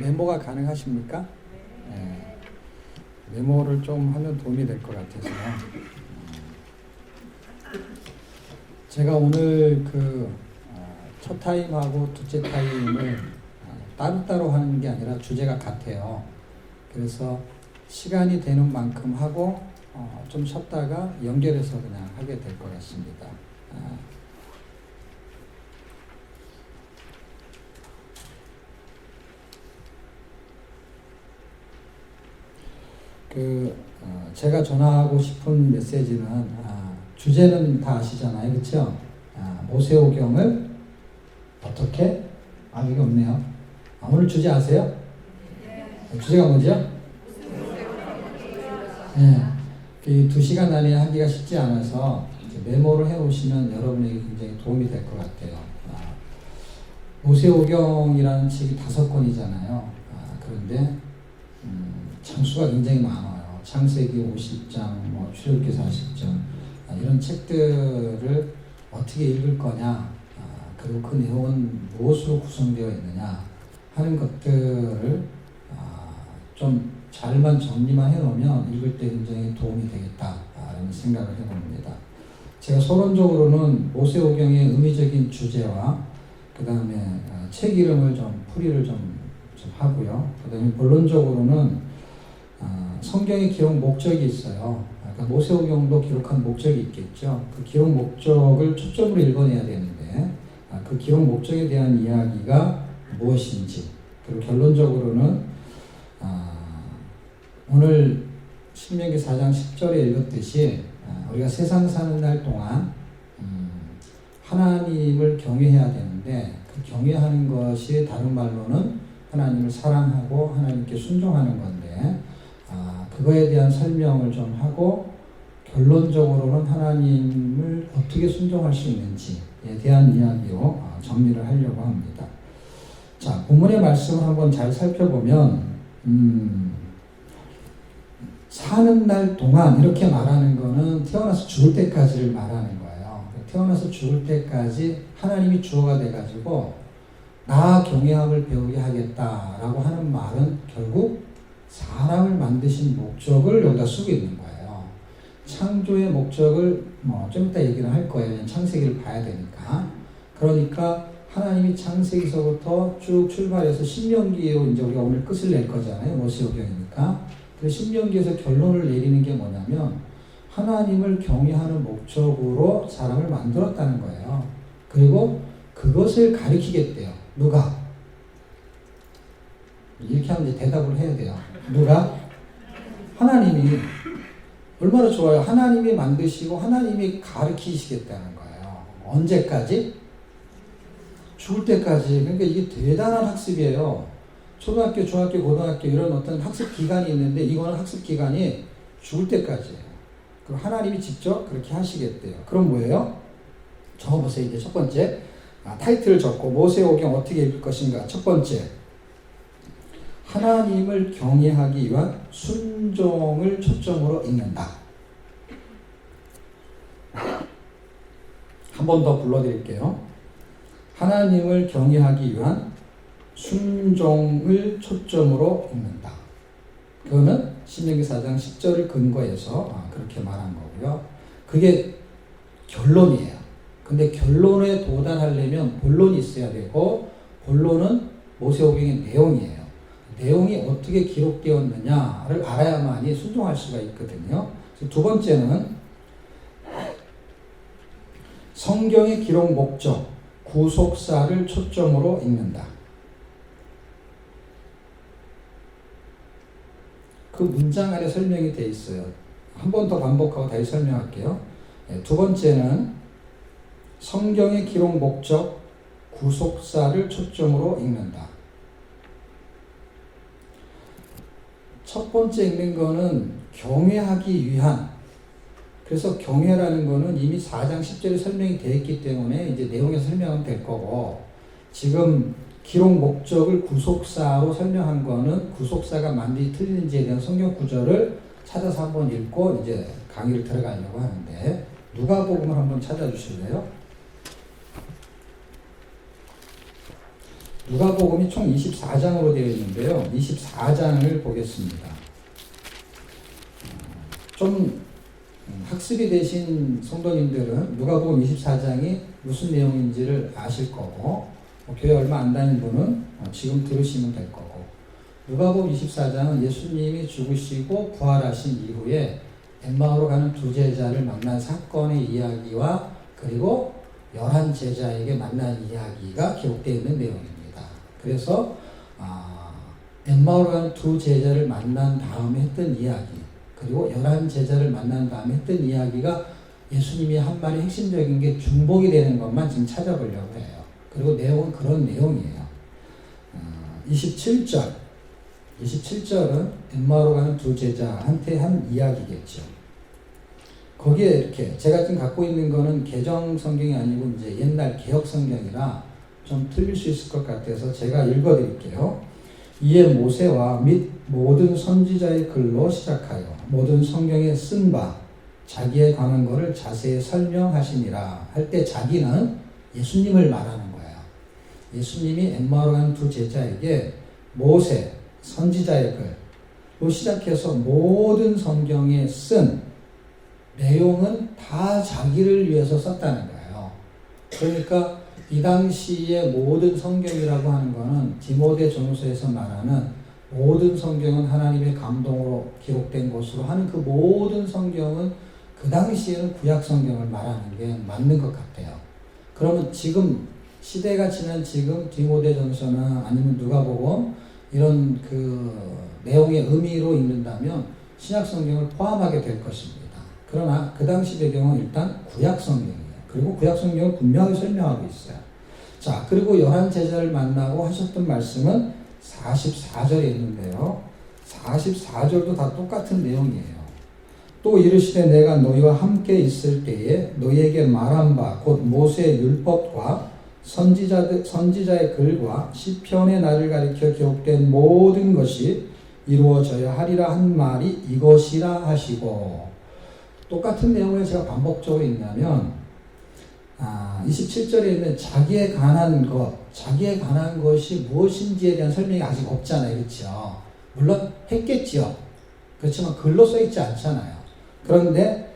메모가 가능하십니까? 네. 메모를 좀 하면 도움이 될 것 같아서 제가 오늘 첫 타임하고 둘째 타임을 따로따로 하는 게 아니라 주제가 같아요. 그래서 시간이 되는 만큼 하고 좀 쉬었다가 연결해서 그냥 하게 될 것 같습니다. 제가 전하고 싶은 메시지는 주제는 다 아시잖아요, 그렇죠? 모세오경을 어떻게? 이게 없네요. 오늘 주제 아세요? 주제가 뭐죠? 네, 2시간 안에 하기가 쉽지 않아서 메모를 해오시면 여러분에게 굉장히 도움이 될 것 같아요. 모세오경이라는 책이 5권이잖아요. 그런데 장수가 굉장히 많아요. 창세기 50장, 출애굽기 40장 이런 책들을 어떻게 읽을 거냐, 그리고 그 내용은 무엇으로 구성되어 있느냐 하는 것들을 좀 잘만 정리만 해놓으면 읽을 때 굉장히 도움이 되겠다라는 생각을 해봅니다. 제가 서론적으로는 모세오경의 의미적인 주제와 그 다음에 책 이름을 좀 풀이를 좀 하고요. 그 다음에 본론적으로는 성경의 기록 목적이 있어요. 그러니까 모세오경도 기록한 목적이 있겠죠. 그 기록 목적을 초점으로 읽어내야 되는데 그 기록 목적에 대한 이야기가 무엇인지, 그리고 결론적으로는 오늘 신명기 4장 10절에 읽었듯이 우리가 세상 사는 날 동안 하나님을 경외해야 되는데 그 경외하는 것이 다른 말로는 하나님을 사랑하고 하나님께 순종하는 건데 그거에 대한 설명을 좀 하고 결론적으로는 하나님을 어떻게 순종할 수 있는지에 대한 이야기로 정리를 하려고 합니다. 자, 본문의 말씀을 한번 잘 살펴보면 사는 날 동안 이렇게 말하는 거는 태어나서 죽을 때까지를 말하는 거예요. 태어나서 죽을 때까지 하나님이 주어가 돼가지고 나 경외함을 배우게 하겠다라고 하는 말은 결국 사람을 만드신 목적을 여기다 쓰고 있는 거예요. 창조의 목적을 좀 이따 얘기를 할 거예요. 창세기를 봐야 되니까. 그러니까 하나님이 창세기서부터 쭉 출발해서 신명기로 이제 우리가 오늘 끝을 낼 거잖아요. 모세오경이니까. 그래서 신명기에서 결론을 내리는 게 뭐냐면 하나님을 경외하는 목적으로 사람을 만들었다는 거예요. 그리고 그것을 가리키겠대요. 누가? 이렇게 하면 이제 대답을 해야 돼요. 누가? 하나님이. 얼마나 좋아요. 하나님이 만드시고 하나님이 가르치시겠다는 거예요. 언제까지? 죽을 때까지. 그러니까 이게 대단한 학습이에요. 초등학교, 중학교, 고등학교 이런 어떤 학습 기간이 있는데 이거는 학습 기간이 죽을 때까지예요. 그럼 하나님이 직접 그렇게 하시겠대요. 그럼 뭐예요? 적어보세요. 이제 첫 번째. 타이틀을 적고 모세오경 어떻게 읽을 것인가. 첫 번째. 하나님을 경외하기 위한 순종을 초점으로 읽는다. 한 번 더 불러드릴게요. 하나님을 경외하기 위한 순종을 초점으로 읽는다. 그거는 신명기 4장 10절을 근거해서 그렇게 말한 거고요. 그게 결론이에요. 근데 결론에 도달하려면 본론이 있어야 되고 본론은 모세오경의 내용이에요. 내용이 어떻게 기록되었느냐를 알아야만이 순종할 수가 있거든요. 두 번째는 성경의 기록 목적, 구속사를 초점으로 읽는다. 그 문장 안에 설명이 되어 있어요. 한 번 더 반복하고 다시 설명할게요. 두 번째는 성경의 기록 목적, 구속사를 초점으로 읽는다. 첫 번째 읽는 거는 경외하기 위한, 그래서 경외라는 거는 이미 4장 10절에 설명이 되어 있기 때문에 이제 내용에서 설명은 될 거고, 지금 기록 목적을 구속사로 설명한 거는 구속사가 맞는지 틀리는지에 대한 성경 구절을 찾아서 한번 읽고 이제 강의를 들어가려고 하는데, 누가복음을 한번 찾아주실래요? 누가복음이 총 24장으로 되어 있는데요. 24장을 보겠습니다. 좀 학습이 되신 성도님들은 누가복음 24장이 무슨 내용인지를 아실 거고, 교회 얼마 안 다닌 분은 지금 들으시면 될 거고, 누가복음 24장은 예수님이 죽으시고 부활하신 이후에 엠마오로 가는 두 제자를 만난 사건의 이야기와 그리고 11 제자에게 만난 이야기가 기록되어 있는 내용입니다. 그래서 엠마오로 가는 두 제자를 만난 다음에 했던 이야기, 그리고 11 제자를 만난 다음에 했던 이야기가 예수님이 한 말이 핵심적인 게 중복이 되는 것만 지금 찾아보려고 해요. 그리고 내용은 그런 내용이에요. 27절은 엠마오로 가는 두 제자한테 한 이야기겠죠. 거기에 이렇게 제가 지금 갖고 있는 거는 개정 성경이 아니고 이제 옛날 개혁 성경이라 좀 틀릴 수 있을 것 같아서 제가 읽어드릴게요. 이에 모세와 및 모든 선지자의 글로 시작하여 모든 성경에 쓴 바 자기에 관한 것을 자세히 설명하시니라 할 때 자기는 예수님을 말하는 거예요. 예수님이 엠마오로 가는 두 제자에게 모세, 선지자의 글로 시작해서 모든 성경에 쓴 내용은 다 자기를 위해서 썼다는 거예요. 그러니까 이 당시의 모든 성경이라고 하는 것은 디모데 전후서에서 말하는 모든 성경은 하나님의 감동으로 기록된 것으로 하는 그 모든 성경은 그 당시에는 구약 성경을 말하는 게 맞는 것 같아요. 그러면 지금 시대가 지난 지금 디모데 전서나 아니면 누가복음 이런 그 내용의 의미로 읽는다면 신약 성경을 포함하게 될 것입니다. 그러나 그 당시 배경은 일단 구약 성경이에요. 그리고 구약 성경은 분명히 설명하고 있어요. 자, 그리고 11 제자를 만나고 하셨던 말씀은 44절에 있는데요. 44절도 다 똑같은 내용이에요. 또 이르시되 내가 너희와 함께 있을 때에 너희에게 말한 바 곧 모세의 율법과 선지자의 글과 시편의 날을 가리켜 기록된 모든 것이 이루어져야 하리라 한 말이 이것이라 하시고, 똑같은 내용을 제가 반복적으로 읽냐면 27절에 있는 자기에 관한 것이 무엇인지에 대한 설명이 아직 없잖아요. 그렇죠? 물론 했겠지요. 그렇지만 글로 써있지 않잖아요. 그런데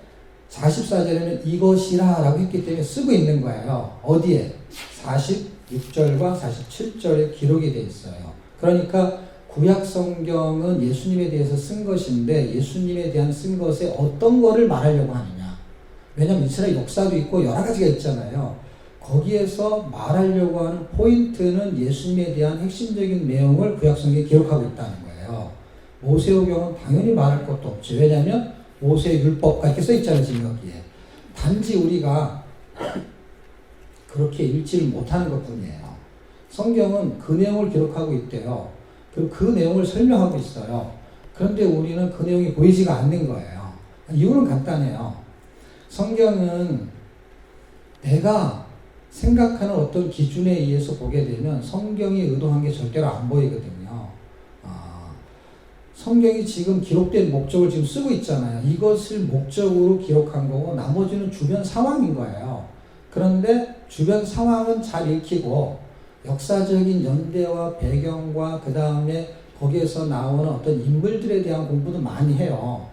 44절에는 이것이라 라고 했기 때문에 쓰고 있는 거예요. 어디에? 46절과 47절에 기록이 되어 있어요. 그러니까 구약 성경은 예수님에 대해서 쓴 것인데 예수님에 대한 쓴 것에 어떤 거를 말하려고 하느냐. 왜냐하면 이스라엘 역사도 있고 여러 가지가 있잖아요. 거기에서 말하려고 하는 포인트는 예수님에 대한 핵심적인 내용을 구약 성경에 기록하고 있다는 거예요. 모세오경은 당연히 말할 것도 없죠. 왜냐하면 모세의 율법과 이렇게 써있잖아요. 지금 여기에. 단지 우리가 그렇게 읽지를 못하는 것 뿐이에요. 성경은 그 내용을 기록하고 있대요. 그 내용을 설명하고 있어요. 그런데 우리는 그 내용이 보이지가 않는 거예요. 이유는 간단해요. 성경은 내가 생각하는 어떤 기준에 의해서 보게 되면 성경이 의도한 게 절대로 안 보이거든요. 성경이 지금 기록된 목적을 지금 쓰고 있잖아요. 이것을 목적으로 기록한 거고 나머지는 주변 상황인 거예요. 그런데 주변 상황은 잘 읽히고 역사적인 연대와 배경과 그 다음에 거기에서 나오는 어떤 인물들에 대한 공부도 많이 해요.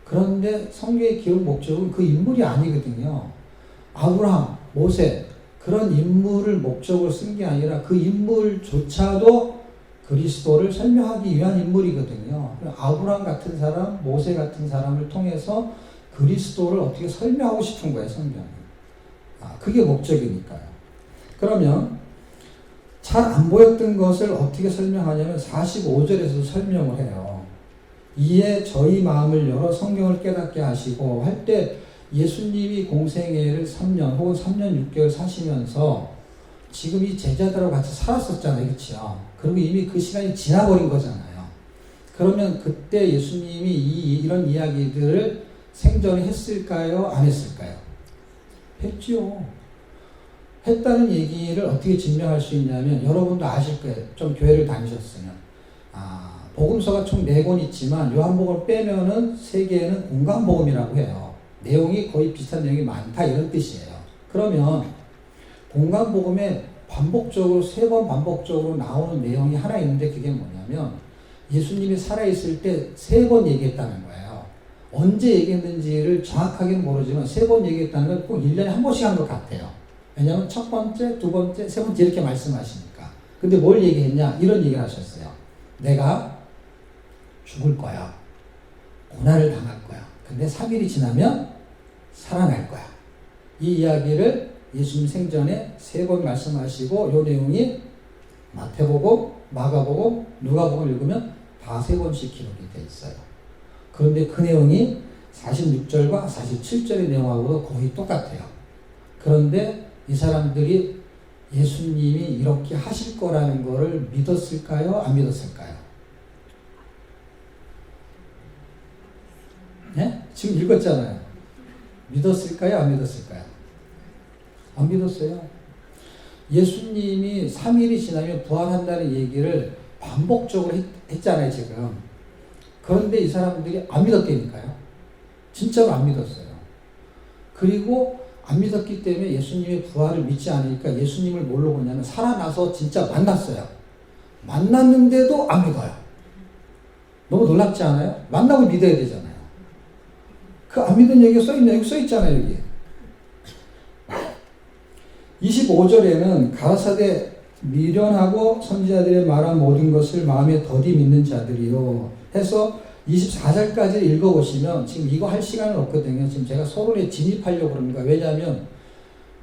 그런데 성경의 기록 목적은 그 인물이 아니거든요. 아브라함, 모세 그런 인물을 목적으로 쓴 게 아니라 그 인물조차도 그리스도를 설명하기 위한 인물이거든요. 아브라함 같은 사람, 모세 같은 사람을 통해서 그리스도를 어떻게 설명하고 싶은 거예요, 성경은. 그게 목적이니까요. 그러면 잘 안 보였던 것을 어떻게 설명하냐면 45절에서 설명을 해요. 이에 저희 마음을 열어 성경을 깨닫게 하시고 할 때 예수님이 공생애를 3년 혹은 3년 6개월 사시면서 지금 이 제자들하고 같이 살았었잖아요. 그렇죠? 그리고 이미 그 시간이 지나버린 거잖아요. 그러면 그때 예수님이 이런 이야기들을 생전에 했을까요? 안 했을까요? 했죠. 했다는 얘기를 어떻게 증명할 수 있냐면 여러분도 아실 거예요. 좀 교회를 다니셨으면. 복음서가 총 4권 있지만 요한복음을 빼면은 3개는 공간복음이라고 해요. 내용이 거의 비슷한 내용이 많다 이런 뜻이에요. 그러면 공간복음에 반복적으로 3번 반복적으로 나오는 내용이 하나 있는데 그게 뭐냐면 예수님이 살아있을 때 3번 얘기했다는 거예요. 언제 얘기했는지를 정확하게는 모르지만 3번 얘기했다는 건 꼭 1년에 한 번씩 한 것 같아요. 왜냐하면 첫 번째, 두 번째, 세 번째 이렇게 말씀하시니까. 근데 뭘 얘기했냐? 이런 얘기를 하셨어요. 내가 죽을 거야. 고난을 당할 거야. 근데 3일이 지나면 살아날 거야. 이 이야기를 예수님 생전에 3번 말씀하시고 이 내용이 마태복음, 마가복음, 누가복음을 읽으면 다 3번씩 기록이 되어 있어요. 그런데 그 내용이 46절과 47절의 내용하고도 거의 똑같아요. 그런데 이 사람들이 예수님이 이렇게 하실 거라는 것을 믿었을까요? 안 믿었을까요? 네? 지금 읽었잖아요. 믿었을까요? 안 믿었을까요? 안 믿었어요. 예수님이 3일이 지나면 부활한다는 얘기를 반복적으로 했잖아요, 지금. 그런데 이 사람들이 안 믿었다니까요. 진짜로 안 믿었어요. 그리고 안 믿었기 때문에 예수님의 부활을 믿지 않으니까 예수님을 뭘로 보냐면 살아나서 진짜 만났어요. 만났는데도 안 믿어요. 너무 놀랍지 않아요? 만나고 믿어야 되잖아요. 그 안 믿은 얘기가 써있네. 여기 써있잖아요, 여기. 25절에는 가라사대 미련하고 선지자들의 말한 모든 것을 마음에 더디 믿는 자들이요 해서 24절까지 읽어보시면 지금 이거 할 시간은 없거든요. 지금 제가 서론에 진입하려고 그럽니다. 왜냐하면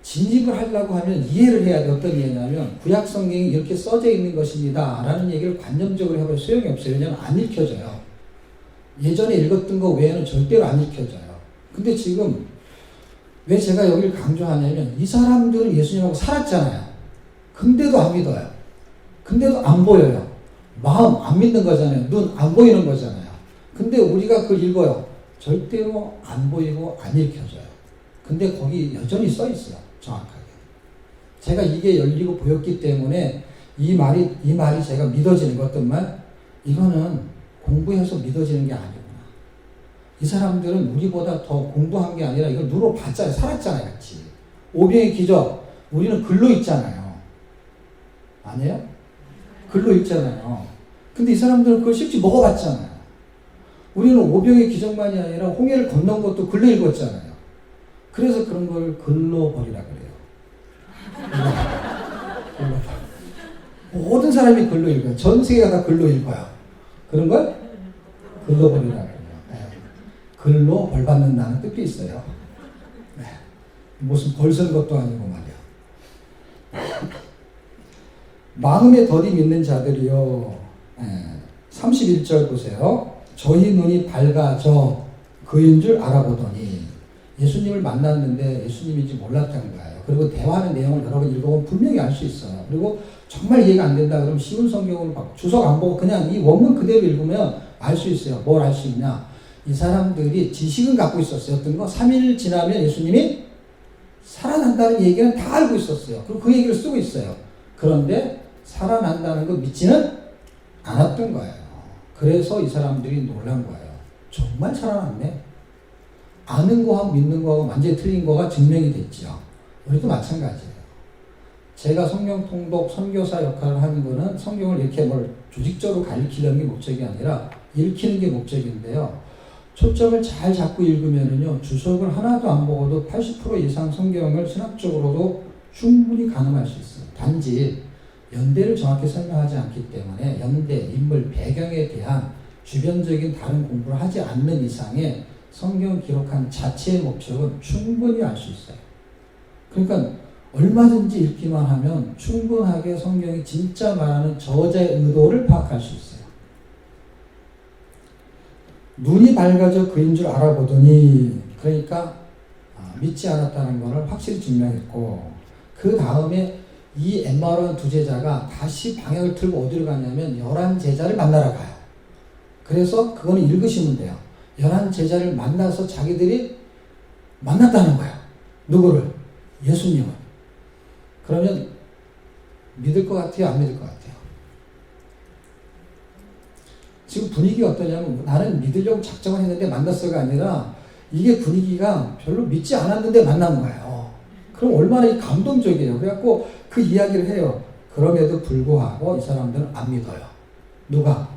진입을 하려고 하면 이해를 해야 돼. 어떤 이해냐면 구약 성경이 이렇게 써져 있는 것입니다 라는 얘기를 관념적으로 해봐야 소용이 없어요. 왜냐하면 안 읽혀져요. 예전에 읽었던 거 외에는 절대로 안 읽혀져요. 근데 지금 왜 제가 여기를 강조하냐면 이 사람들은 예수님하고 살았잖아요. 근데도 안 믿어요. 근데도 안 보여요. 마음 안 믿는 거잖아요. 눈 안 보이는 거잖아요. 근데 우리가 그걸 읽어요. 절대로 안 보이고 안 읽혀져요. 근데 거기 여전히 써 있어요. 정확하게. 제가 이게 열리고 보였기 때문에 이 말이 제가 믿어지는 것 어떤 말? 이거는 공부해서 믿어지는 게 아니구나. 이 사람들은 우리보다 더 공부한 게 아니라 이걸 눈으로 봤잖아요. 살았잖아요. 같이. 오병의 기적. 우리는 글로 있잖아요. 아니에요? 글로 있잖아요. 근데 이 사람들은 그걸 실제 먹어봤잖아요. 우리는 오병의 기적만이 아니라 홍해를 건넌 것도 글로 읽었잖아요. 그래서 그런 걸 글로 버리라 그래요. 모든 사람이 글로 읽어요. 전 세계가 다 글로 읽어요. 그런 걸 글로 버리라 그래요. 네. 글로 벌 받는다는 뜻도 있어요. 네. 무슨 벌 쓴 것도 아니고 말이야. 마음에 더디 믿는 자들이요. 31절 보세요. 저희 눈이 밝아져 그인 줄 알아보더니 예수님을 만났는데 예수님인지 몰랐던 거예요. 그리고 대화하는 내용을 여러 번 읽어보면 분명히 알 수 있어요. 그리고 정말 이해가 안 된다 그러면 쉬운 성경을 주석 안 보고 그냥 이 원문 그대로 읽으면 알 수 있어요. 뭘 알 수 있냐. 이 사람들이 지식은 갖고 있었어요. 어떤 거? 3일 지나면 예수님이 살아난다는 얘기는 다 알고 있었어요. 그리고 그 얘기를 쓰고 있어요. 그런데 살아난다는 거 믿지는 않았던 거예요. 그래서 이 사람들이 놀란 거예요. 정말 살아났네. 아는 거하고 믿는 거하고 완전히 틀린 거가 증명이 됐죠. 우리도 마찬가지예요. 제가 성경 통독 선교사 역할을 하는 거는 성경을 이렇게 뭘 조직적으로 가르치려는 게 목적이 아니라 읽히는 게 목적인데요. 초점을 잘 잡고 읽으면은요, 주석을 하나도 안 보고도 80% 이상 성경을 신학적으로도 충분히 가늠할 수 있어요. 단지 연대를 정확히 설명하지 않기 때문에 연대, 인물, 배경에 대한 주변적인 다른 공부를 하지 않는 이상의 성경 기록한 자체의 목적은 충분히 알 수 있어요. 그러니까 얼마든지 읽기만 하면 충분하게 성경이 진짜 말하는 저자의 의도를 파악할 수 있어요. 눈이 밝아져 그인 줄 알아보더니, 그러니까 믿지 않았다는 것을 확실히 증명했고, 그 다음에 이 엠마오라는 두 제자가 다시 방향을 틀고 어디로 가냐면 11제자를 만나러 가요. 그래서 그거는 읽으시면 돼요. 11제자를 만나서 자기들이 만났다는 거야. 누구를? 예수님을. 그러면 믿을 것 같아요? 안 믿을 것 같아요? 지금 분위기가 어떠냐면 나는 믿으려고 작정을 했는데 만났어가 아니라 이게 분위기가 별로 믿지 않았는데 만난 거예요. 그럼 얼마나 감동적이에요. 그래갖고 그 이야기를 해요. 그럼에도 불구하고 이 사람들은 안 믿어요. 누가?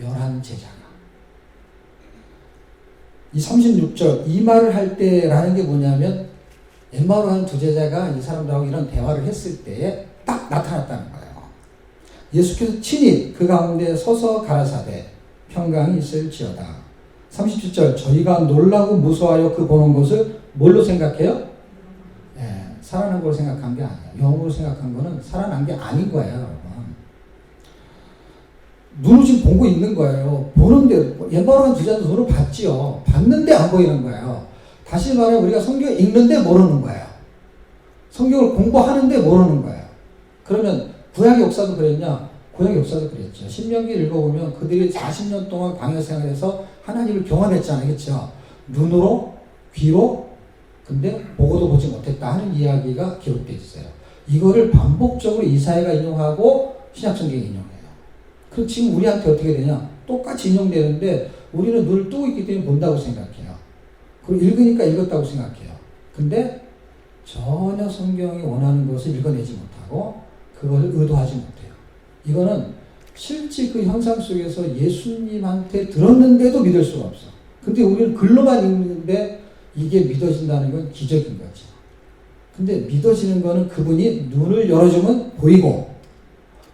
11제자가. 이 36절 이 말을 할 때라는 게 뭐냐면 엠마오로 한 두 제자가 이 사람들하고 이런 대화를 했을 때에 딱 나타났다는 거예요. 예수께서 친히 그 가운데 서서 가라사대 평강이 있을지어다. 37절 저희가 놀라고 무서워하여 그 보는 것을 뭘로 생각해요? 살아난 걸로 생각한 게 아니에요. 영으로 생각한 거는 살아난 게 아닌 거예요, 여러분. 눈으로 지금 보고 있는 거예요. 보는데, 엠마오로 한 두 제자도 눈으로 봤지요. 봤는데 안 보이는 거예요. 다시 말해 우리가 성경을 읽는데 모르는 거예요. 성경을 공부하는데 모르는 거예요. 그러면 구약의 역사도 그랬냐? 구약의 역사도 그랬죠. 신명기를 읽어보면 그들이 40년 동안 광야 생활에서 하나님을 경험했잖아요. 그렇죠? 눈으로, 귀로, 근데 보고도 보지 못했다 하는 이야기가 기록되어 있어요. 이거를 반복적으로 이사야가 인용하고 신약성경이 인용해요. 그럼 지금 우리한테 어떻게 되냐? 똑같이 인용되는데 우리는 눈을 뜨고 있기 때문에 본다고 생각해요. 그리고 읽으니까 읽었다고 생각해요. 근데 전혀 성경이 원하는 것을 읽어내지 못하고 그것을 의도하지 못해요. 이거는 실제 그 현상 속에서 예수님한테 들었는데도 믿을 수가 없어. 근데 우리는 글로만 읽는데 이게 믿어진다는 건 기적인 거죠. 근데 믿어지는 거는 그분이 눈을 열어주면 보이고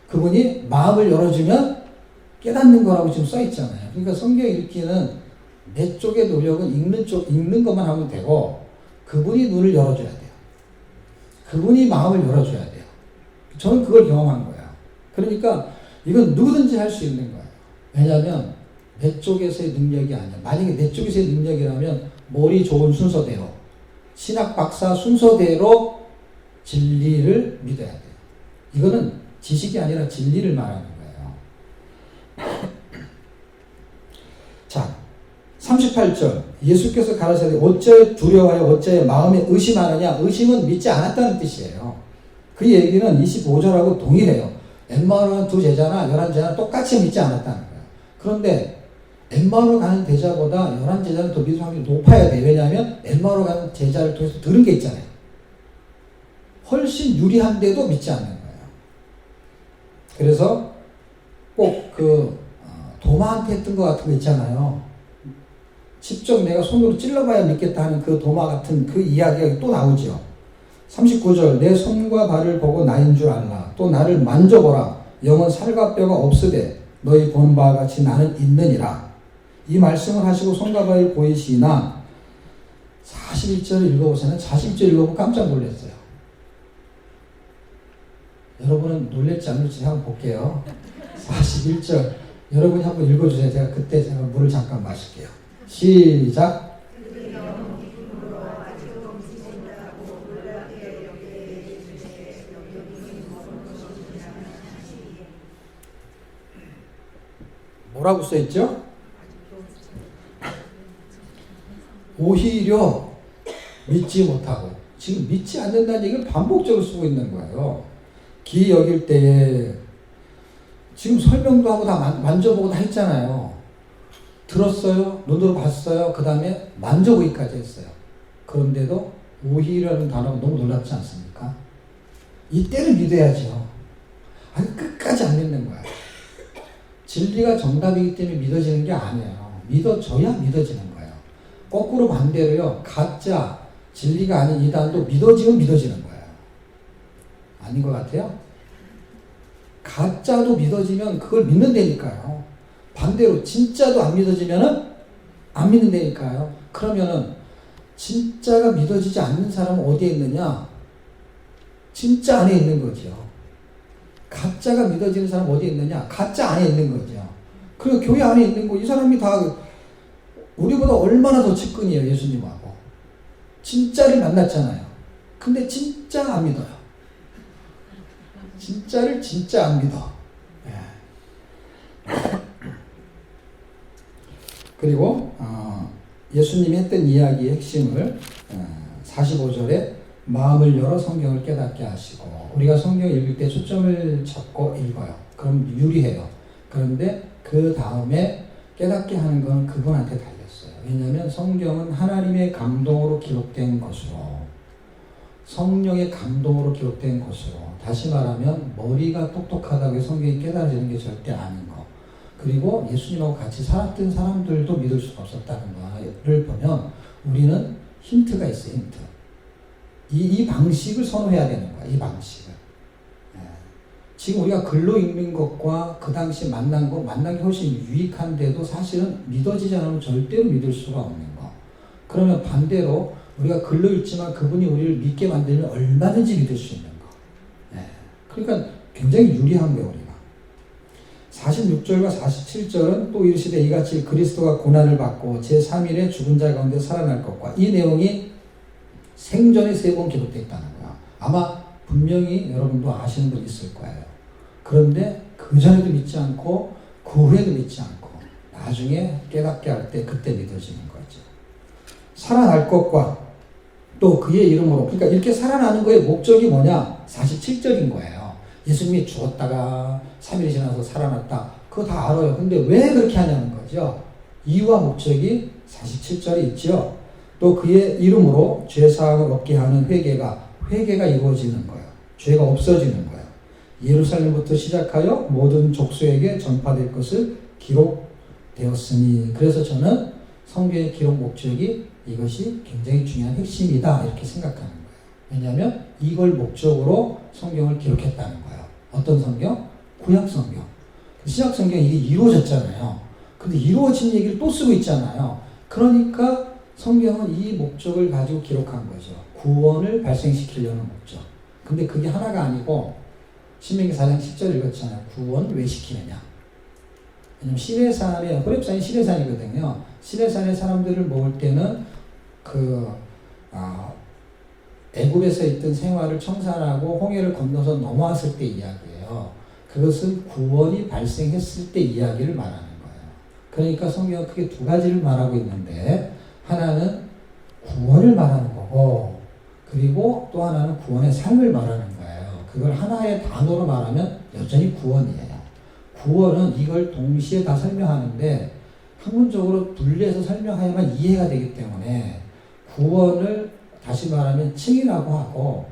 그분이 마음을 열어주면 깨닫는 거라고 지금 써 있잖아요. 그러니까 성경 읽기는 내 쪽의 노력은 읽는 것만 하면 되고 그분이 눈을 열어줘야 돼요. 그분이 마음을 열어줘야 돼요. 저는 그걸 경험한 거예요. 그러니까 이건 누구든지 할 수 있는 거예요. 왜냐하면 내 쪽에서의 능력이 아니야. 만약에 내 쪽에서의 능력이라면 머리 좋은 순서대로 신학 박사 순서대로 진리를 믿어야 돼요. 이거는 지식이 아니라 진리를 말하는 거예요. 자, 38절 예수께서 가라사대 어째 두려워하여 어째 마음에 의심하느냐. 의심은 믿지 않았다는 뜻이에요. 그 얘기는 25절하고 동일해요. 엠마오로 두 제자나 11제자는 똑같이 믿지 않았다는 거예요. 그런데 엠마오로 가는 제자보다 11제자는 더 믿을 확률이 높아야 돼요. 왜냐하면 엠마오로 가는 제자를 통해서 들은 게 있잖아요. 훨씬 유리한데도 믿지 않는 거예요. 그래서 꼭 도마한테 했던 것 같은 거 있잖아요. 직접 내가 손으로 찔러봐야 믿겠다 하는 그 도마 같은 그 이야기가 또 나오죠. 39절 내 손과 발을 보고 나인 줄 알라. 또 나를 만져보라. 영은 살과 뼈가 없으되 너희 본 바와 같이 나는 있느니라. 이 말씀을 하시고 손과 발을 보이시나 41절을 읽어보세요. 40절 읽어보고 깜짝 놀랐어요. 여러분은 놀랄지 안 놀랄지 한번 볼게요. 41절 여러분이 한번 읽어주세요. 제가 그때 물을 잠깐 마실게요. 시작. 뭐라고 써있죠? 오히려 믿지 못하고 지금 믿지 않는다는 얘기를 반복적으로 쓰고 있는 거예요. 기 여길 때에 지금 설명도 하고 다 만져보고 다 했잖아요. 들었어요. 눈으로 봤어요. 그 다음에 만져보기까지 했어요. 그런데도 오히려라는 단어가 너무 놀랍지 않습니까? 이때는 믿어야죠. 아니 끝까지 안 믿는 거야. 진리가 정답이기 때문에 믿어지는 게 아니에요. 믿어져야 믿어지는 거예요. 거꾸로 반대로요. 가짜 진리가 아닌 이단도 믿어지면 믿어지는 거예요. 아닌 것 같아요? 가짜도 믿어지면 그걸 믿는다니까요. 반대로 진짜도 안 믿어지면은 안 믿는다니까요. 그러면은 진짜가 믿어지지 않는 사람은 어디에 있느냐? 진짜 안에 있는 거죠. 가짜가 믿어지는 사람은 어디에 있느냐? 가짜 안에 있는 거죠. 그리고 교회 안에 있는 거, 이 사람이 다 우리보다 얼마나 더 측근이에요, 예수님하고. 진짜를 만났잖아요. 근데 진짜 안 믿어요. 진짜를 진짜 안 믿어. 그리고 예수님이 했던 이야기의 핵심을 45절에 마음을 열어 성경을 깨닫게 하시고, 우리가 성경을 읽을 때 초점을 잡고 읽어요. 그럼 유리해요. 그런데 그 다음에 깨닫게 하는 건 그분한테 달렸어요. 왜냐하면 성경은 하나님의 감동으로 기록된 것으로 성령의 감동으로 기록된 것으로, 다시 말하면 머리가 똑똑하다고 해서 성경이 깨달아지는 게 절대 아닌 거, 그리고 예수님하고 같이 살았던 사람들도 믿을 수가 없었다는 거를 보면 우리는 힌트가 있어요. 힌트. 이 방식을 선호해야 되는 거야. 이 방식을. 지금 우리가 글로 읽는 것과 그 당시 만난 게 훨씬 유익한데도 사실은 믿어지지 않으면 절대로 믿을 수가 없는 거. 그러면 반대로 우리가 글로 읽지만 그분이 우리를 믿게 만들면 얼마든지 믿을 수 있는 거. 그러니까 굉장히 유리한 거예요, 우리가. 46절과 47절은 또 이르시되 이같이 그리스도가 고난을 받고 제3일에 죽은 자 가운데 살아날 것과, 이 내용이 생전에 3번 기록되어 있다는 거야. 아마 분명히 여러분도 아시는 분 있을 거예요. 그런데 그 전에도 믿지 않고 그 후에도 믿지 않고 나중에 깨닫게 할 때 그때 믿어지는 거죠. 살아날 것과 또 그의 이름으로, 그러니까 이렇게 살아나는 거의 목적이 뭐냐? 47절인 거예요. 예수님이 죽었다가 3일이 지나서 살아났다. 그거 다 알아요. 근데 왜 그렇게 하냐는 거죠. 이유와 목적이 47절에 있죠. 또 그의 이름으로 죄사함을 얻게 하는 회개가 이루어지는 거예요. 죄가 없어지는 거예요. 예루살렘부터 시작하여 모든 족속에게 전파될 것을 기록되었으니, 그래서 저는 성경의 기록 목적이 이것이 굉장히 중요한 핵심이다 이렇게 생각하는 거예요. 왜냐하면 이걸 목적으로 성경을 기록했다는 거예요. 어떤 성경? 구약 성경. 신약 성경이 이게 이루어졌잖아요. 근데 이루어진 얘기를 또 쓰고 있잖아요. 그러니까 성경은 이 목적을 가지고 기록한 거죠. 구원을 발생시키려는 목적. 근데 그게 하나가 아니고, 신명기 4장 10절 읽었잖아요. 구원을 왜 시키느냐. 왜냐면 시내산에, 호렙산이 시내산이거든요. 시내산의 사람들을 모을 때는 애굽에서 있던 생활을 청산하고 홍해를 건너서 넘어왔을 때 이야기예요. 그것은 구원이 발생했을 때 이야기를 말하는 거예요. 그러니까 성경은 크게 두 가지를 말하고 있는데, 하나는 구원을 말하는 거고, 그리고 또 하나는 구원의 삶을 말하는 거예요. 그걸 하나의 단어로 말하면 여전히 구원이에요. 구원은 이걸 동시에 다 설명하는데 학문적으로 분리해서 설명해야만 이해가 되기 때문에 구원을 다시 말하면 칭의라고 하고,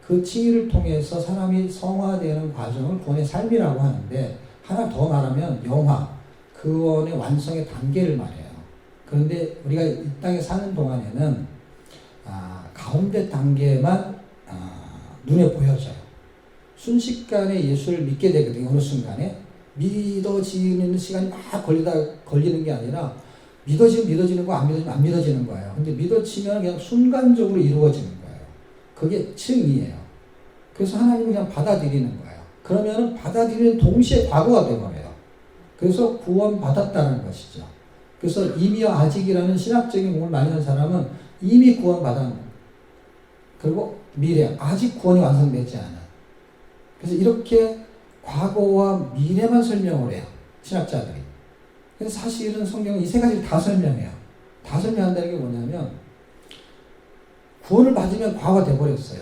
그 칭의를 통해서 사람이 성화되는 과정을 구원의 삶이라고 하는데, 하나 더 말하면 영화, 구원의 완성의 단계를 말해요. 그런데 우리가 이 땅에 사는 동안에는 가운데 단계만 눈에 보여져요. 순식간에 예수를 믿게 되거든요. 어느 순간에 믿어지는 시간이 막 걸리는 게 아니라 믿어지는 거, 안 믿어지는 거예요. 근데 믿어지면 그냥 순간적으로 이루어지는 거예요. 그게 칭의예요. 그래서 하나님은 그냥 받아들이는 거예요. 그러면 받아들이는 동시에 과거가 되어버려요. 그래서 구원 받았다는 것이죠. 그래서 이미와 아직이라는 신학적인 공을 많이 하는 사람은 이미 구원 받았는, 그리고 미래, 아직 구원이 완성되지 않아요. 그래서 이렇게 과거와 미래만 설명을 해요. 신학자들이. 그래서 사실은 성경은 이 세 가지를 다 설명해요. 다 설명한다는 게 뭐냐면, 구원을 받으면 과거가 돼버렸어요.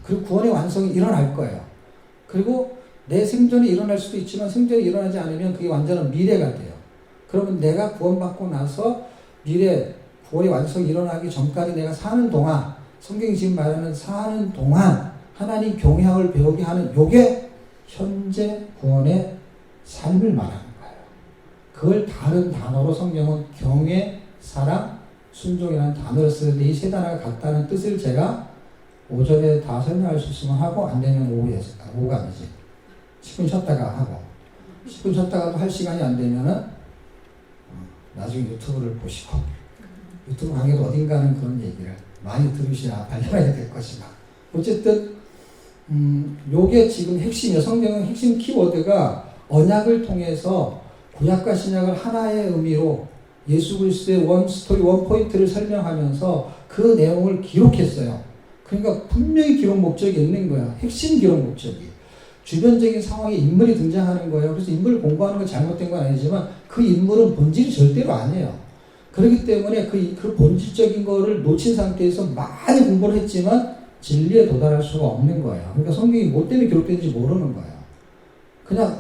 그리고 구원의 완성이 일어날 거예요. 그리고 내 생전에 일어날 수도 있지만 생전에 일어나지 않으면 그게 완전한 미래가 돼요. 그러면 내가 구원받고 나서 미래 구원의 완성이 일어나기 전까지 내가 사는 동안, 성경이 지금 말하는 사는 동안 하나님 경외함을 배우게 하는 요게 현재 구원의 삶을 말하는 거예요. 그걸 다른 단어로 성경은 경외, 사랑, 순종이라는 단어를 쓰는데, 이 세 단어가 같다는 뜻을 제가 오전에 다 설명할 수 있으면 하고, 안 되면 오후가 아니지. 10분 쉬었다가 하고, 10분 쉬었다가도 할 시간이 안 되면은 나중에 유튜브를 보시고, 유튜브 강의도 어딘가는 그런 얘기를 많이 들으시라 발견하게 될 것이다. 어쨌든 요게 지금 핵심이에요. 성경은 핵심 키워드가 언약을 통해서 구약과 신약을 하나의 의미로 예수 그리스도의 원 스토리, 원 포인트를 설명하면서 그 내용을 기록했어요. 그러니까 분명히 기록 목적이 있는 거야. 핵심 기록 목적이. 주변적인 상황에 인물이 등장하는 거예요. 그래서 인물을 공부하는 건 잘못된 건 아니지만 그 인물은 본질이 절대로 아니에요. 그렇기 때문에 그 본질적인 거를 놓친 상태에서 많이 공부를 했지만 진리에 도달할 수가 없는 거예요. 그러니까 성경이 뭐 때문에 기록된지 모르는 거예요. 그냥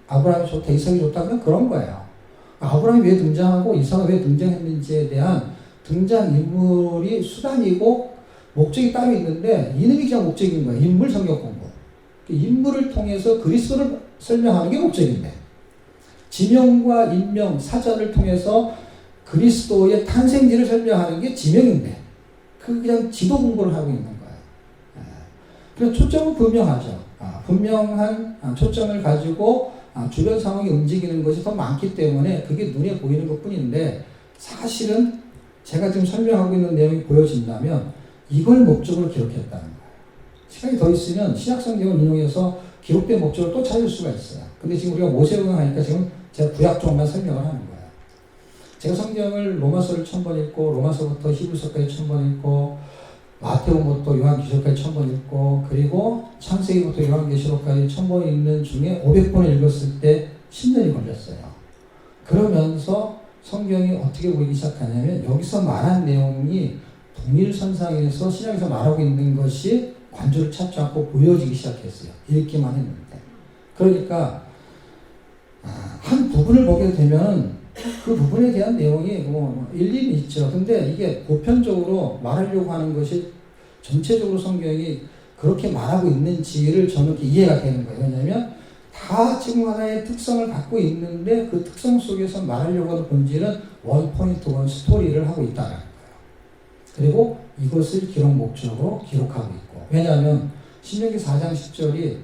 아브라함이 좋다, 이삭이 좋다, 그냥 그런 거예요. 아브라함이 왜 등장하고 이삭이 왜 등장했는지에 대한 등장인물이 수단이고, 목적이 따로 있는데 이놈이 그냥 목적인 거예요. 인물 성경 공부. 인물을 통해서 그리스도를 설명하는 게 목적인데 지명과 인명, 사전을 통해서 그리스도의 탄생지를 설명하는 게 지명인데 그냥 지도 공부를 하고 있는 거예요. 그래서 초점은 분명하죠. 분명한 초점을 가지고 주변 상황이 움직이는 것이 더 많기 때문에 그게 눈에 보이는 것 뿐인데 사실은 제가 지금 설명하고 있는 내용이 보여진다면 이걸 목적으로 기록했다는 거예요. 시간이 더 있으면 신약성경을 인용해서 기록된 목적을 또 찾을 수가 있어요. 근데 지금 우리가 모세오경 하니까 지금 제가 구약 쪽만 설명을 하는 거예요. 제가 성경을 로마서를 1000번 읽고 로마서부터 히브리서까지 1000번 읽고 마태복음부터 요한계시록까지 1000번 읽고 그리고 창세기부터 요한계시록까지 1000번 읽는 중에 500번을 읽었을 때 10년이 걸렸어요. 그러면서 성경이 어떻게 보이기 시작하냐면 여기서 말한 내용이 동일선상에서 신약에서 말하고 있는 것이 관조를 찾지 않고 보여지기 시작했어요. 읽기만 했는데. 그러니까 한 부분을 보게 되면 그 부분에 대한 내용이 일리는 있죠. 근데 이게 보편적으로 말하려고 하는 것이 전체적으로 성경이 그렇게 말하고 있는지를 저는 이해가 되는 거예요. 왜냐하면 다 지금 하나의 특성을 갖고 있는데 그 특성 속에서 말하려고 하는 본질은 원 포인트 원 스토리를 하고 있다는 거예요. 그리고 이것을 기록 목적으로 기록하고 있고 왜냐하면 신명기 4장 10절이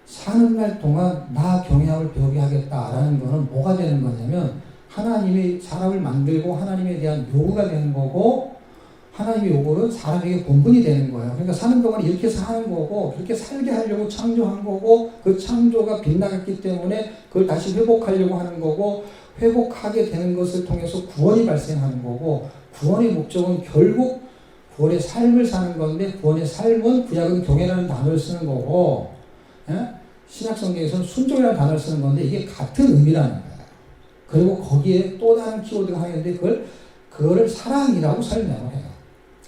사는 날 동안 나 경외함을 배우게 하겠다라는 거는 뭐가 되는 거냐면 하나님이 사람을 만들고 하나님에 대한 요구가 되는 거고 하나님의 요구는 사람에게 본분이 되는 거예요. 그러니까 사는 동안 이렇게 사는 거고 그렇게 살게 하려고 창조한 거고 그 창조가 빗나갔기 때문에 그걸 다시 회복하려고 하는 거고 회복하게 되는 것을 통해서 구원이 발생하는 거고 구원의 목적은 결국 구원의 삶을 사는 건데 구원의 삶은 구약은 경외라는 단어를 쓰는 거고 신약성경에서는 순종이라는 단어를 쓰는 건데 이게 같은 의미라는 거예요. 그리고 거기에 또 다른 키워드가 하나 있는데 그거를 사랑이라고 설명을 해요.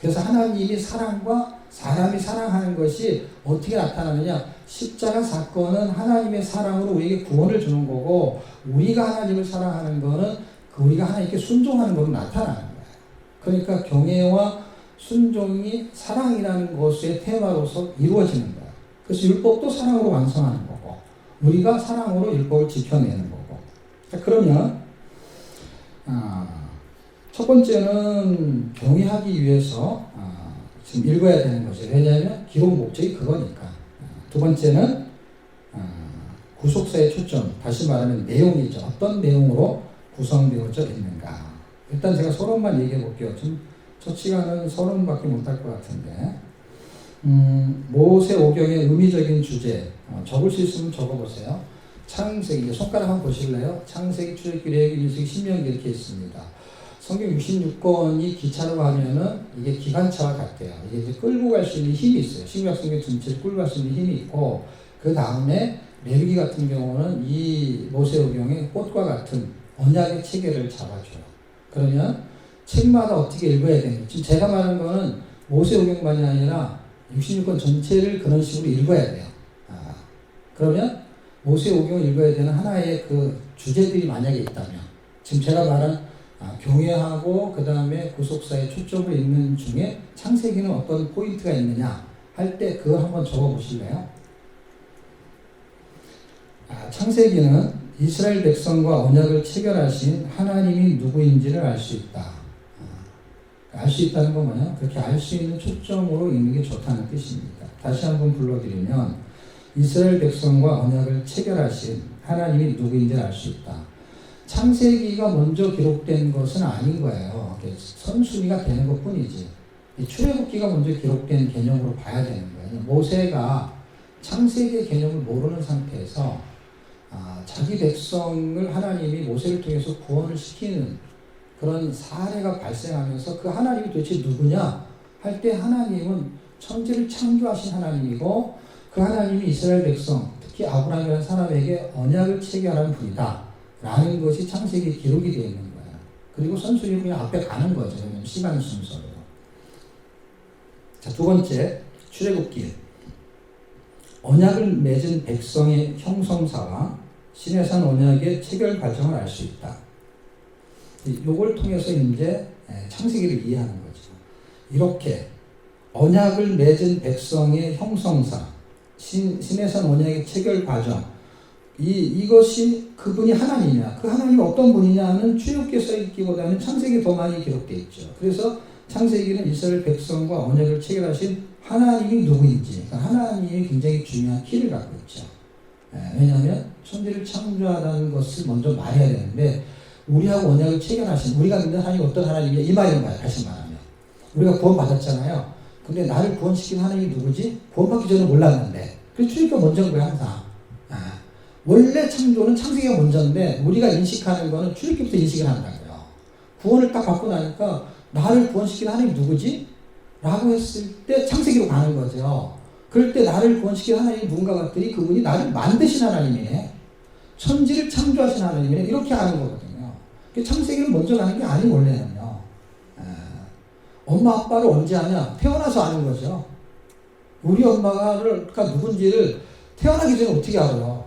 그래서 하나님이 사랑과 사람이 사랑하는 것이 어떻게 나타나느냐 십자가 사건은 하나님의 사랑으로 우리에게 구원을 주는 거고 우리가 하나님을 사랑하는 거는 우리가 하나님께 순종하는 것으로 나타나는 거예요. 그러니까 경외와 순종이 사랑이라는 것의 테마로서 이루어지는 거예요. 그래서 율법도 사랑으로 완성하는 거고 우리가 사랑으로 율법을 지켜내는 거고 그러면 첫 번째는 경외하기 위해서 지금 읽어야 되는 거죠. 왜냐하면 기록 목적이 그거니까. 두 번째는 구속사의 초점, 다시 말하면 내용이죠. 어떤 내용으로 구성되어져 있는가. 일단 제가 서론만 얘기해 볼게요. 좀 첫 시간은 서론밖에 못할 것 같은데 모세오경의 의미적인 주제 적을 수 있으면 적어보세요. 창세기, 이제 손가락 한번 보실래요? 창세기, 출애굽기, 레위기, 민수기, 신명기 이렇게 있습니다. 성경 66권이 기차로 가면은 이게 기관차와 같아요. 이게 이제 끌고 갈 수 있는 힘이 있어요. 신구약 성경 전체를 끌고 갈 수 있는 힘이 있고 그 다음에 레위기 같은 경우는 이 모세오경의 꽃과 같은 언약의 체계를 잡아줘요. 그러면 책마다 어떻게 읽어야 되는지 지금 제가 말하는 거는 모세오경만이 아니라 66권 전체를 그런 식으로 읽어야 돼요. 그러면 모세오경을 읽어야 되는 하나의 그 주제들이 만약에 있다면 지금 제가 말한 경외하고 그 다음에 구속사의 초점을 읽는 중에 창세기는 어떤 포인트가 있느냐 할 때 그걸 한번 적어보실래요? 창세기는 이스라엘 백성과 언약을 체결하신 하나님이 누구인지를 알 수 있다. 알 수 있다는 건 뭐냐? 그렇게 알 수 있는 초점으로 읽는 게 좋다는 뜻입니다. 다시 한번 불러드리면 이스라엘 백성과 언약을 체결하신 하나님이 누구인지를 알 수 있다. 창세기가 먼저 기록된 것은 아닌 거예요. 선순위가 되는 것 뿐이지. 출애굽기가 먼저 기록된 개념으로 봐야 되는 거예요. 모세가 창세기의 개념을 모르는 상태에서 자기 백성을 하나님이 모세를 통해서 구원을 시키는 그런 사례가 발생하면서 그 하나님이 도대체 누구냐 할 때 하나님은 천지를 창조하신 하나님이고 그 하나님이 이스라엘 백성 특히 아브라함이라는 사람에게 언약을 체결한 분이다 라는 것이 창세기에 기록이 되어 있는 거예요. 그리고 선순위로 그냥 앞에 가는 거죠. 시간 순서로. 자, 두 번째 출애굽기. 언약을 맺은 백성의 형성사와 시내산 언약의 체결 과정을 알 수 있다. 요걸 통해서 이제 창세기를 이해하는 거죠. 이렇게 언약을 맺은 백성의 형성사, 신해산 언약의 체결 과정, 이것이 그분이 하나님이야. 그 하나님이 어떤 분이냐는 출애굽기에 써 있기보다는 창세기에 더 많이 기록되어 있죠. 그래서 창세기는 이스라엘 백성과 언약을 체결하신 하나님이 누구인지, 그러니까 하나님이 굉장히 중요한 키를 갖고 있죠. 왜냐하면 천지를 창조하다는 것을 먼저 말해야 되는데, 우리하고 언약을 체결하신, 우리가 믿는 하나님이 어떤 하나님이냐 이 말인 거야. 다시 말하면 우리가 구원 받았잖아요. 근데 나를 구원시킨 하나님이 누구지? 구원받기 전에 몰랐는데. 그래서 출애굽기가 먼저인 거야 항상. 원래 창조는 창세기가 먼저인데 우리가 인식하는 거는 출애굽기부터 인식을 한다고요. 구원을 딱 받고 나니까 나를 구원시킨 하나님이 누구지? 라고 했을 때 창세기로 가는 거죠. 그럴 때 나를 구원시킨 하나님이 누군가 같더니 그분이 나를 만드신 하나님이네. 천지를 창조하신 하나님이네. 이렇게 아는 거거든요. 창세기를 먼저 가는 게 아닌 원래는요. 엄마 아빠를 언제 아냐? 태어나서 아는 거죠. 우리 엄마가 누군지를 태어나기 전에 어떻게 알아요?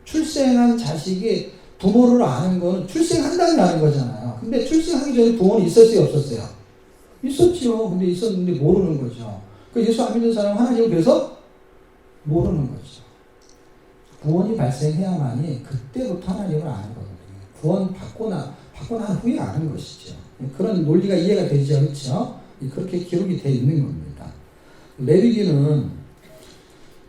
출생한 자식이 부모를 아는 거는 출생한 다음에 아는 거잖아요. 근데 출생하기 전에 부모는 있었어요, 없었어요? 있었죠. 근데 있었는데 모르는 거죠. 그 예수 안 믿는 사람은 하나님을 그래서 모르는 거죠. 구원이 발생해야만이 그때부터 하나님을 아는 거거든요. 구원 받고 난 후에 아는 것이죠. 그런 논리가 이해가 되지 않죠? 그렇게 기록이 되어 있는 겁니다. 레위기는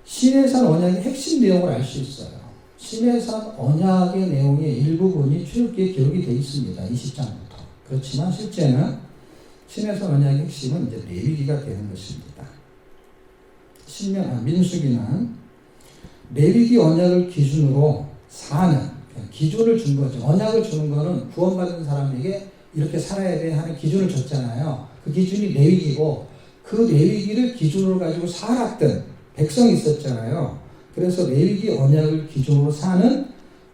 시내산 언약의 핵심 내용을 알 수 있어요. 시내산 언약의 내용의 일부분이 출애굽기에 기록이 되어 있습니다. 20장부터. 그렇지만 실제는 시내산 언약의 핵심은 이제 레위기가 되는 것입니다. 민수기는 레위기 언약을 기준으로 사는, 기준을 준 거죠. 언약을 주는 거는 구원받은 사람에게 이렇게 살아야 돼 하는 기준을 줬잖아요. 그 기준이 레위기고, 그 레위기를 기준으로 가지고 살았던 백성이 있었잖아요. 그래서 레위기 언약을 기준으로 사는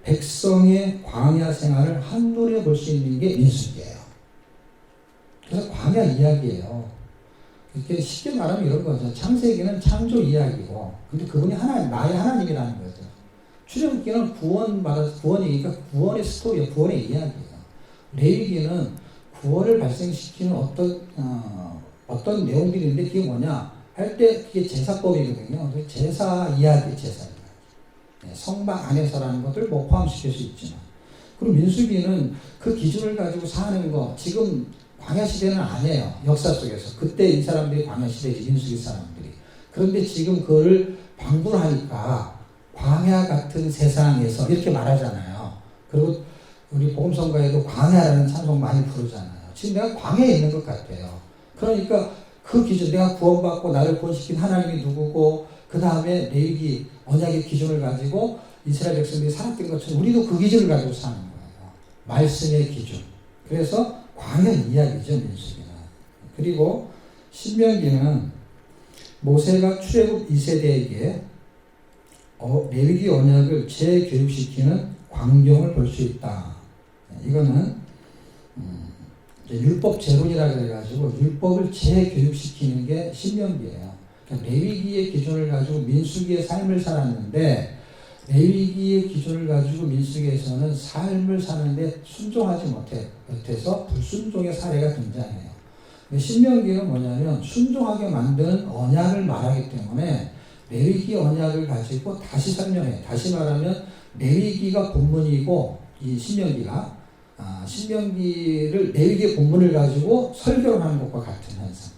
백성의 광야 생활을 한눈에 볼 수 있는 게 민수기예요. 그래서 광야 이야기예요. 이렇게 쉽게 말하면 이런 거죠. 창세기는 창조 이야기고, 근데 그분이 나의 하나님이라는 거죠. 출애굽기는 구원이니까 구원의 스토리예요. 구원의 이야기예요. 레위기는 구원을 발생시키는 어떤 내용들인데 그게 뭐냐 할 때 그게 제사법이거든요. 제사 이야기. 성막 안에서라는 것들 포함시킬 수 있지만, 그리고 민수기는 그 기준을 가지고 사는 거, 지금 광야 시대는 아니에요. 역사 속에서 그때 이 사람들이 광야 시대지, 민수기 사람들이. 그런데 지금 그걸 방불 하니까 광야 같은 세상에서 이렇게 말하잖아요. 그리고 우리 복음성가에도 광야라는 찬송 많이 부르잖아요. 지금 내가 광야에 있는 것 같아요. 그러니까 그 기준, 내가 구원받고 나를 구원시킨 하나님이 누구고, 그 다음에 레위기 언약의 기준을 가지고 이스라엘 백성들이 살았던 것처럼 우리도 그 기준을 가지고 사는 거예요. 말씀의 기준. 그래서 광야 이야기죠, 민수기는. 그리고 신명기는 모세가 출애굽 2세대에게 레위기 언약을 재교육시키는 광경을 볼 수 있다. 이거는 율법 재론이라고 해가지고 율법을 재교육시키는 게 신명기예요. 그러니까 레위기의 기준을 가지고 민수기의 삶을 살았는데, 레위기의 기준을 가지고 민수기에서는 삶을 사는데 순종하지 못해서 불순종의 사례가 등장해요. 근데 신명기는 뭐냐면 순종하게 만드는 언약을 말하기 때문에 레위기 언약을 가지고 다시 설명해요. 다시 말하면 레위기가 본문이고 이 신명기가 신명기를 레위기의 본문을 가지고 설교를 하는 것과 같은 현상.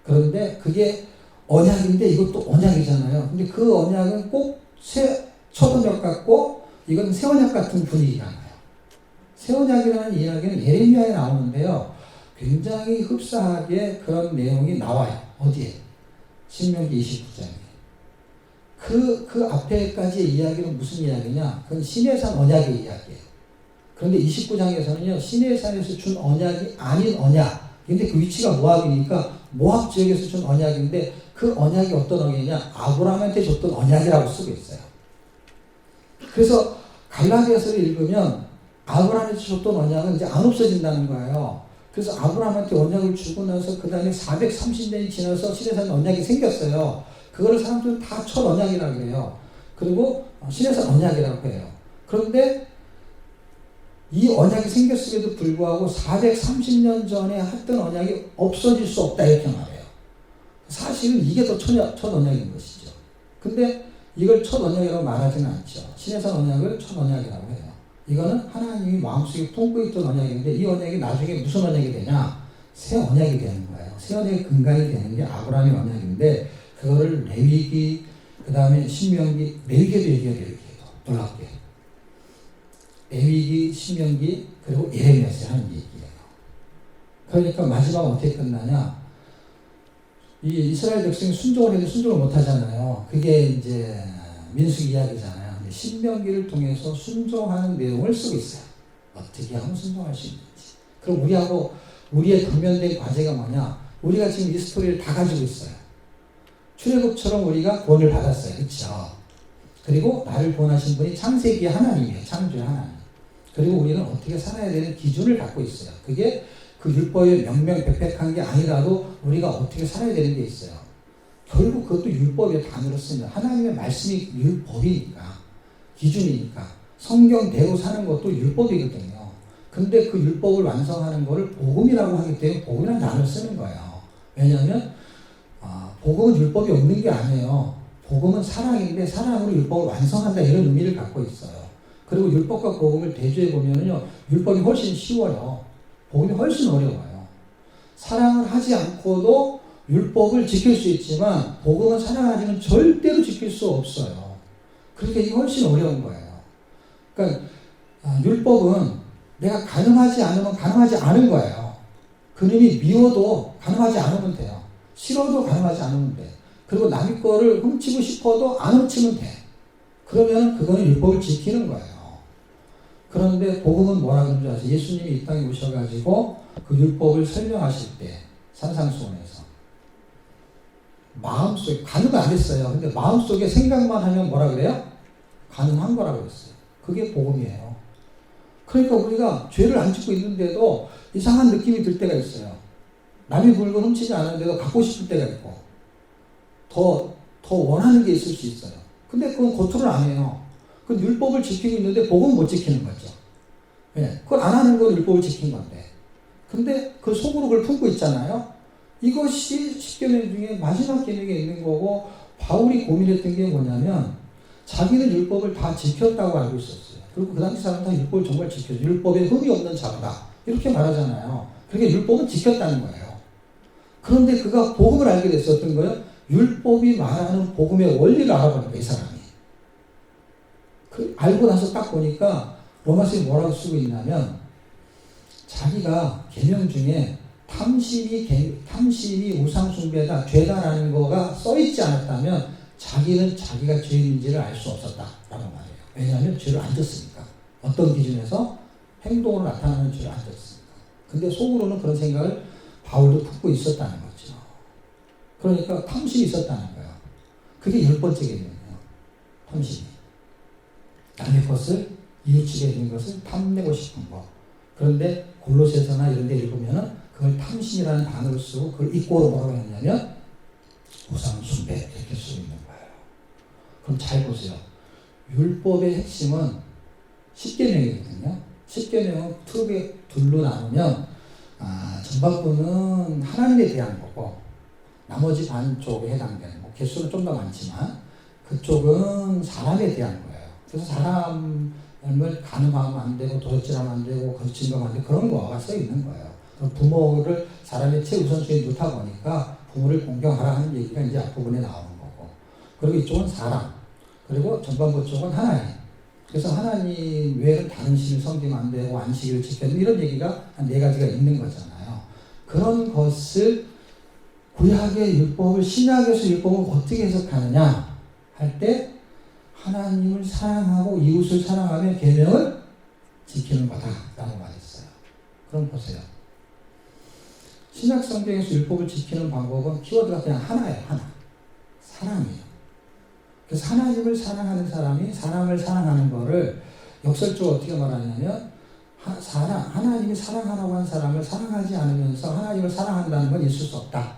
그런데 그게 언약인데 이것도 언약이잖아요. 근데 그 언약은 꼭 첫 언약 같고 이건 새 언약 같은 분위기가 나요. 새 언약이라는 이야기는 예레미야에 나오는데요. 굉장히 흡사하게 그런 내용이 나와요. 어디에? 신명기 29장에. 그 앞에까지의 이야기는 무슨 이야기냐? 그건 시내산 언약의 이야기예요. 그런데 29장에서는요, 시내산에서 준 언약이 아닌 언약. 근데 그 위치가 모압이니까 모압 지역에서 준 언약인데 그 언약이 어떤 언약이냐? 아브라함한테 줬던 언약이라고 쓰고 있어요. 그래서 갈라디아서를 읽으면 아브라함한테 줬던 언약은 이제 안 없어진다는 거예요. 그래서 아브라함한테 언약을 주고 나서 그 다음에 430년이 지나서 시내산 언약이 생겼어요. 그거를 사람들은 다 첫 언약이라고 해요. 그리고 시내산 언약이라고 해요. 그런데 이 언약이 생겼음에도 불구하고 430년 전에 했던 언약이 없어질 수 없다 이렇게 말해요. 사실은 이게 더 첫 언약인 것이죠. 근데 이걸 첫 언약이라고 말하지는 않죠. 신해산 언약을 첫 언약이라고 해요. 이거는 하나님이 마음속에 품고 있던 언약인데 이 언약이 나중에 무슨 언약이 되냐? 새 언약이 되는 거예요. 새 언약의 근간이 되는 게 아브라함의 언약인데 그거를 레위기, 그 다음에 신명기, 레위기도 얘기해요. 레위기도 놀랍게 레위기, 신명기, 그리고 예레미야서 하는 얘기예요. 그러니까 마지막은 어떻게 끝나냐? 이 이스라엘 백성이 순종을 해도 순종을 못 하잖아요. 그게 이제 민수기 이야기잖아요. 신명기를 통해서 순종하는 내용을 쓰고 있어요. 어떻게 하면 순종할 수 있는지. 그럼 우리의 당면된 과제가 뭐냐? 우리가 지금 이 스토리를 다 가지고 있어요. 출애굽처럼 우리가 구원을 받았어요. 그렇죠? 그리고 나를 구원하신 분이 창세기의 하나님이에요. 창조의 하나님. 그리고 우리는 어떻게 살아야 되는 기준을 갖고 있어요. 그게 그 율법이 명명백백한 게 아니라도 우리가 어떻게 살아야 되는 게 있어요. 결국 그것도 율법의 단어로 쓰면 하나님의 말씀이 율법이니까, 기준이니까 성경대로 사는 것도 율법이거든요. 근데 그 율법을 완성하는 것을 복음이라고 하기 때문에 복음이라는 단어를 쓰는 거예요. 왜냐하면 복음은 율법이 없는 게 아니에요. 복음은 사랑인데 사랑으로 율법을 완성한다 이런 의미를 갖고 있어요. 그리고 율법과 복음을 대조해 보면요, 율법이 훨씬 쉬워요. 복음이 훨씬 어려워요. 사랑을 하지 않고도 율법을 지킬 수 있지만 복음은 사랑하지는 절대로 지킬 수 없어요. 그러니까 이게 훨씬 어려운 거예요. 그러니까 율법은 내가 가늠하지 않으면 가늠하지 않은 거예요. 그놈이 미워도 가늠하지 않으면 돼요. 싫어도 가늠하지 않으면 돼. 그리고 남의 거를 훔치고 싶어도 안 훔치면 돼. 그러면 그거는 율법을 지키는 거예요. 그런데 복음은 뭐라 그런지 아세요? 예수님이 이 땅에 오셔가지고 그 율법을 설명하실 때 산상수훈에서 마음속에 가늠을 안 했어요. 근데 마음속에 생각만 하면 뭐라 그래요? 가늠한 거라고 했어요. 그게 복음이에요. 그러니까 우리가 죄를 안 짓고 있는데도 이상한 느낌이 들 때가 있어요. 남의 물건 훔치지 않았는데도 갖고 싶을 때가 있고 더 원하는 게 있을 수 있어요. 근데 그건 겉으로는 안 해요. 그 율법을 지키고 있는데 복음은 못 지키는 거죠. 예, 그걸 안 하는 건 율법을 지킨 건데. 근데 그 속으로 그걸 품고 있잖아요. 이것이 10계명 중에 마지막 계명에 있는 거고, 바울이 고민했던 게 뭐냐면 자기는 율법을 다 지켰다고 알고 있었어요. 그리고 그 당시 사람은 다 율법을 정말 지켰어요. 율법에 흠이 없는 자다 이렇게 말하잖아요. 그러니까 율법은 지켰다는 거예요. 그런데 그가 복음을 알게 됐었던 거예요. 율법이 말하는 복음의 원리를 알아보니까 이 사람이. 알고 나서 딱 보니까 로마서에 뭐라고 쓰고 있냐면 자기가 계명 중에 탐심이 우상숭배다, 죄다라는 거가 써있지 않았다면 자기는 자기가 죄인인지를 알 수 없었다라고 말해요. 왜냐하면 죄를 안 졌으니까. 어떤 기준에서 행동으로 나타나는 죄를 안 졌으니까. 근데 속으로는 그런 생각을 바울도 품고 있었다는 거죠. 그러니까 탐심이 있었다는 거예요. 그게 10번째 계명이에요. 탐심이. 남의 것을, 이웃집에 있는 것을 탐내고 싶은 거. 그런데 골로새서나 이런 데 읽으면은 그걸 탐심이라는 단어를 쓰고 그걸 입고로 뭐라고 했냐면 우상숭배 이렇게 쓰고 있는 거예요. 그럼 잘 보세요. 율법의 핵심은 10계명이거든요. 10계명은 둘로 나누면 전반부는 하나님에 대한 거고 나머지 반쪽에 해당되는 거. 개수는 좀 더 많지만 그쪽은 사람에 대한 거예요. 그래서 사람을 간음하면 안 되고 도적질하면 안 되고 거짓말하면 안 되고 그런 거가 써 있는 거예요. 부모를 사람의 최우선순위 놓다 보니까 부모를 공경하라 하는 얘기가 이제 앞부분에 나오는 거고, 그리고 이쪽은 사람, 그리고 전반부 쪽은 하나님. 그래서 하나님 외에는 다른 신을 섬기면 안 되고 안식일을 지켜야 되는 이런 얘기가 한 4가지가 있는 거잖아요. 그런 것을 구약의 율법을 신약에서 율법을 어떻게 해석하느냐 할 때 하나님을 사랑하고 이웃을 사랑하며 계명을 지키는 거다라고 말했어요. 그럼 보세요. 신약 성경에서 율법을 지키는 방법은 키워드가 그냥 하나예요. 하나. 사랑이에요. 그래서 하나님을 사랑하는 사람이 사람을 사랑하는 거를 역설적으로 어떻게 말하냐면 하나님이 사랑하라고 한 사람을 사랑하지 않으면서 하나님을 사랑한다는 건 있을 수 없다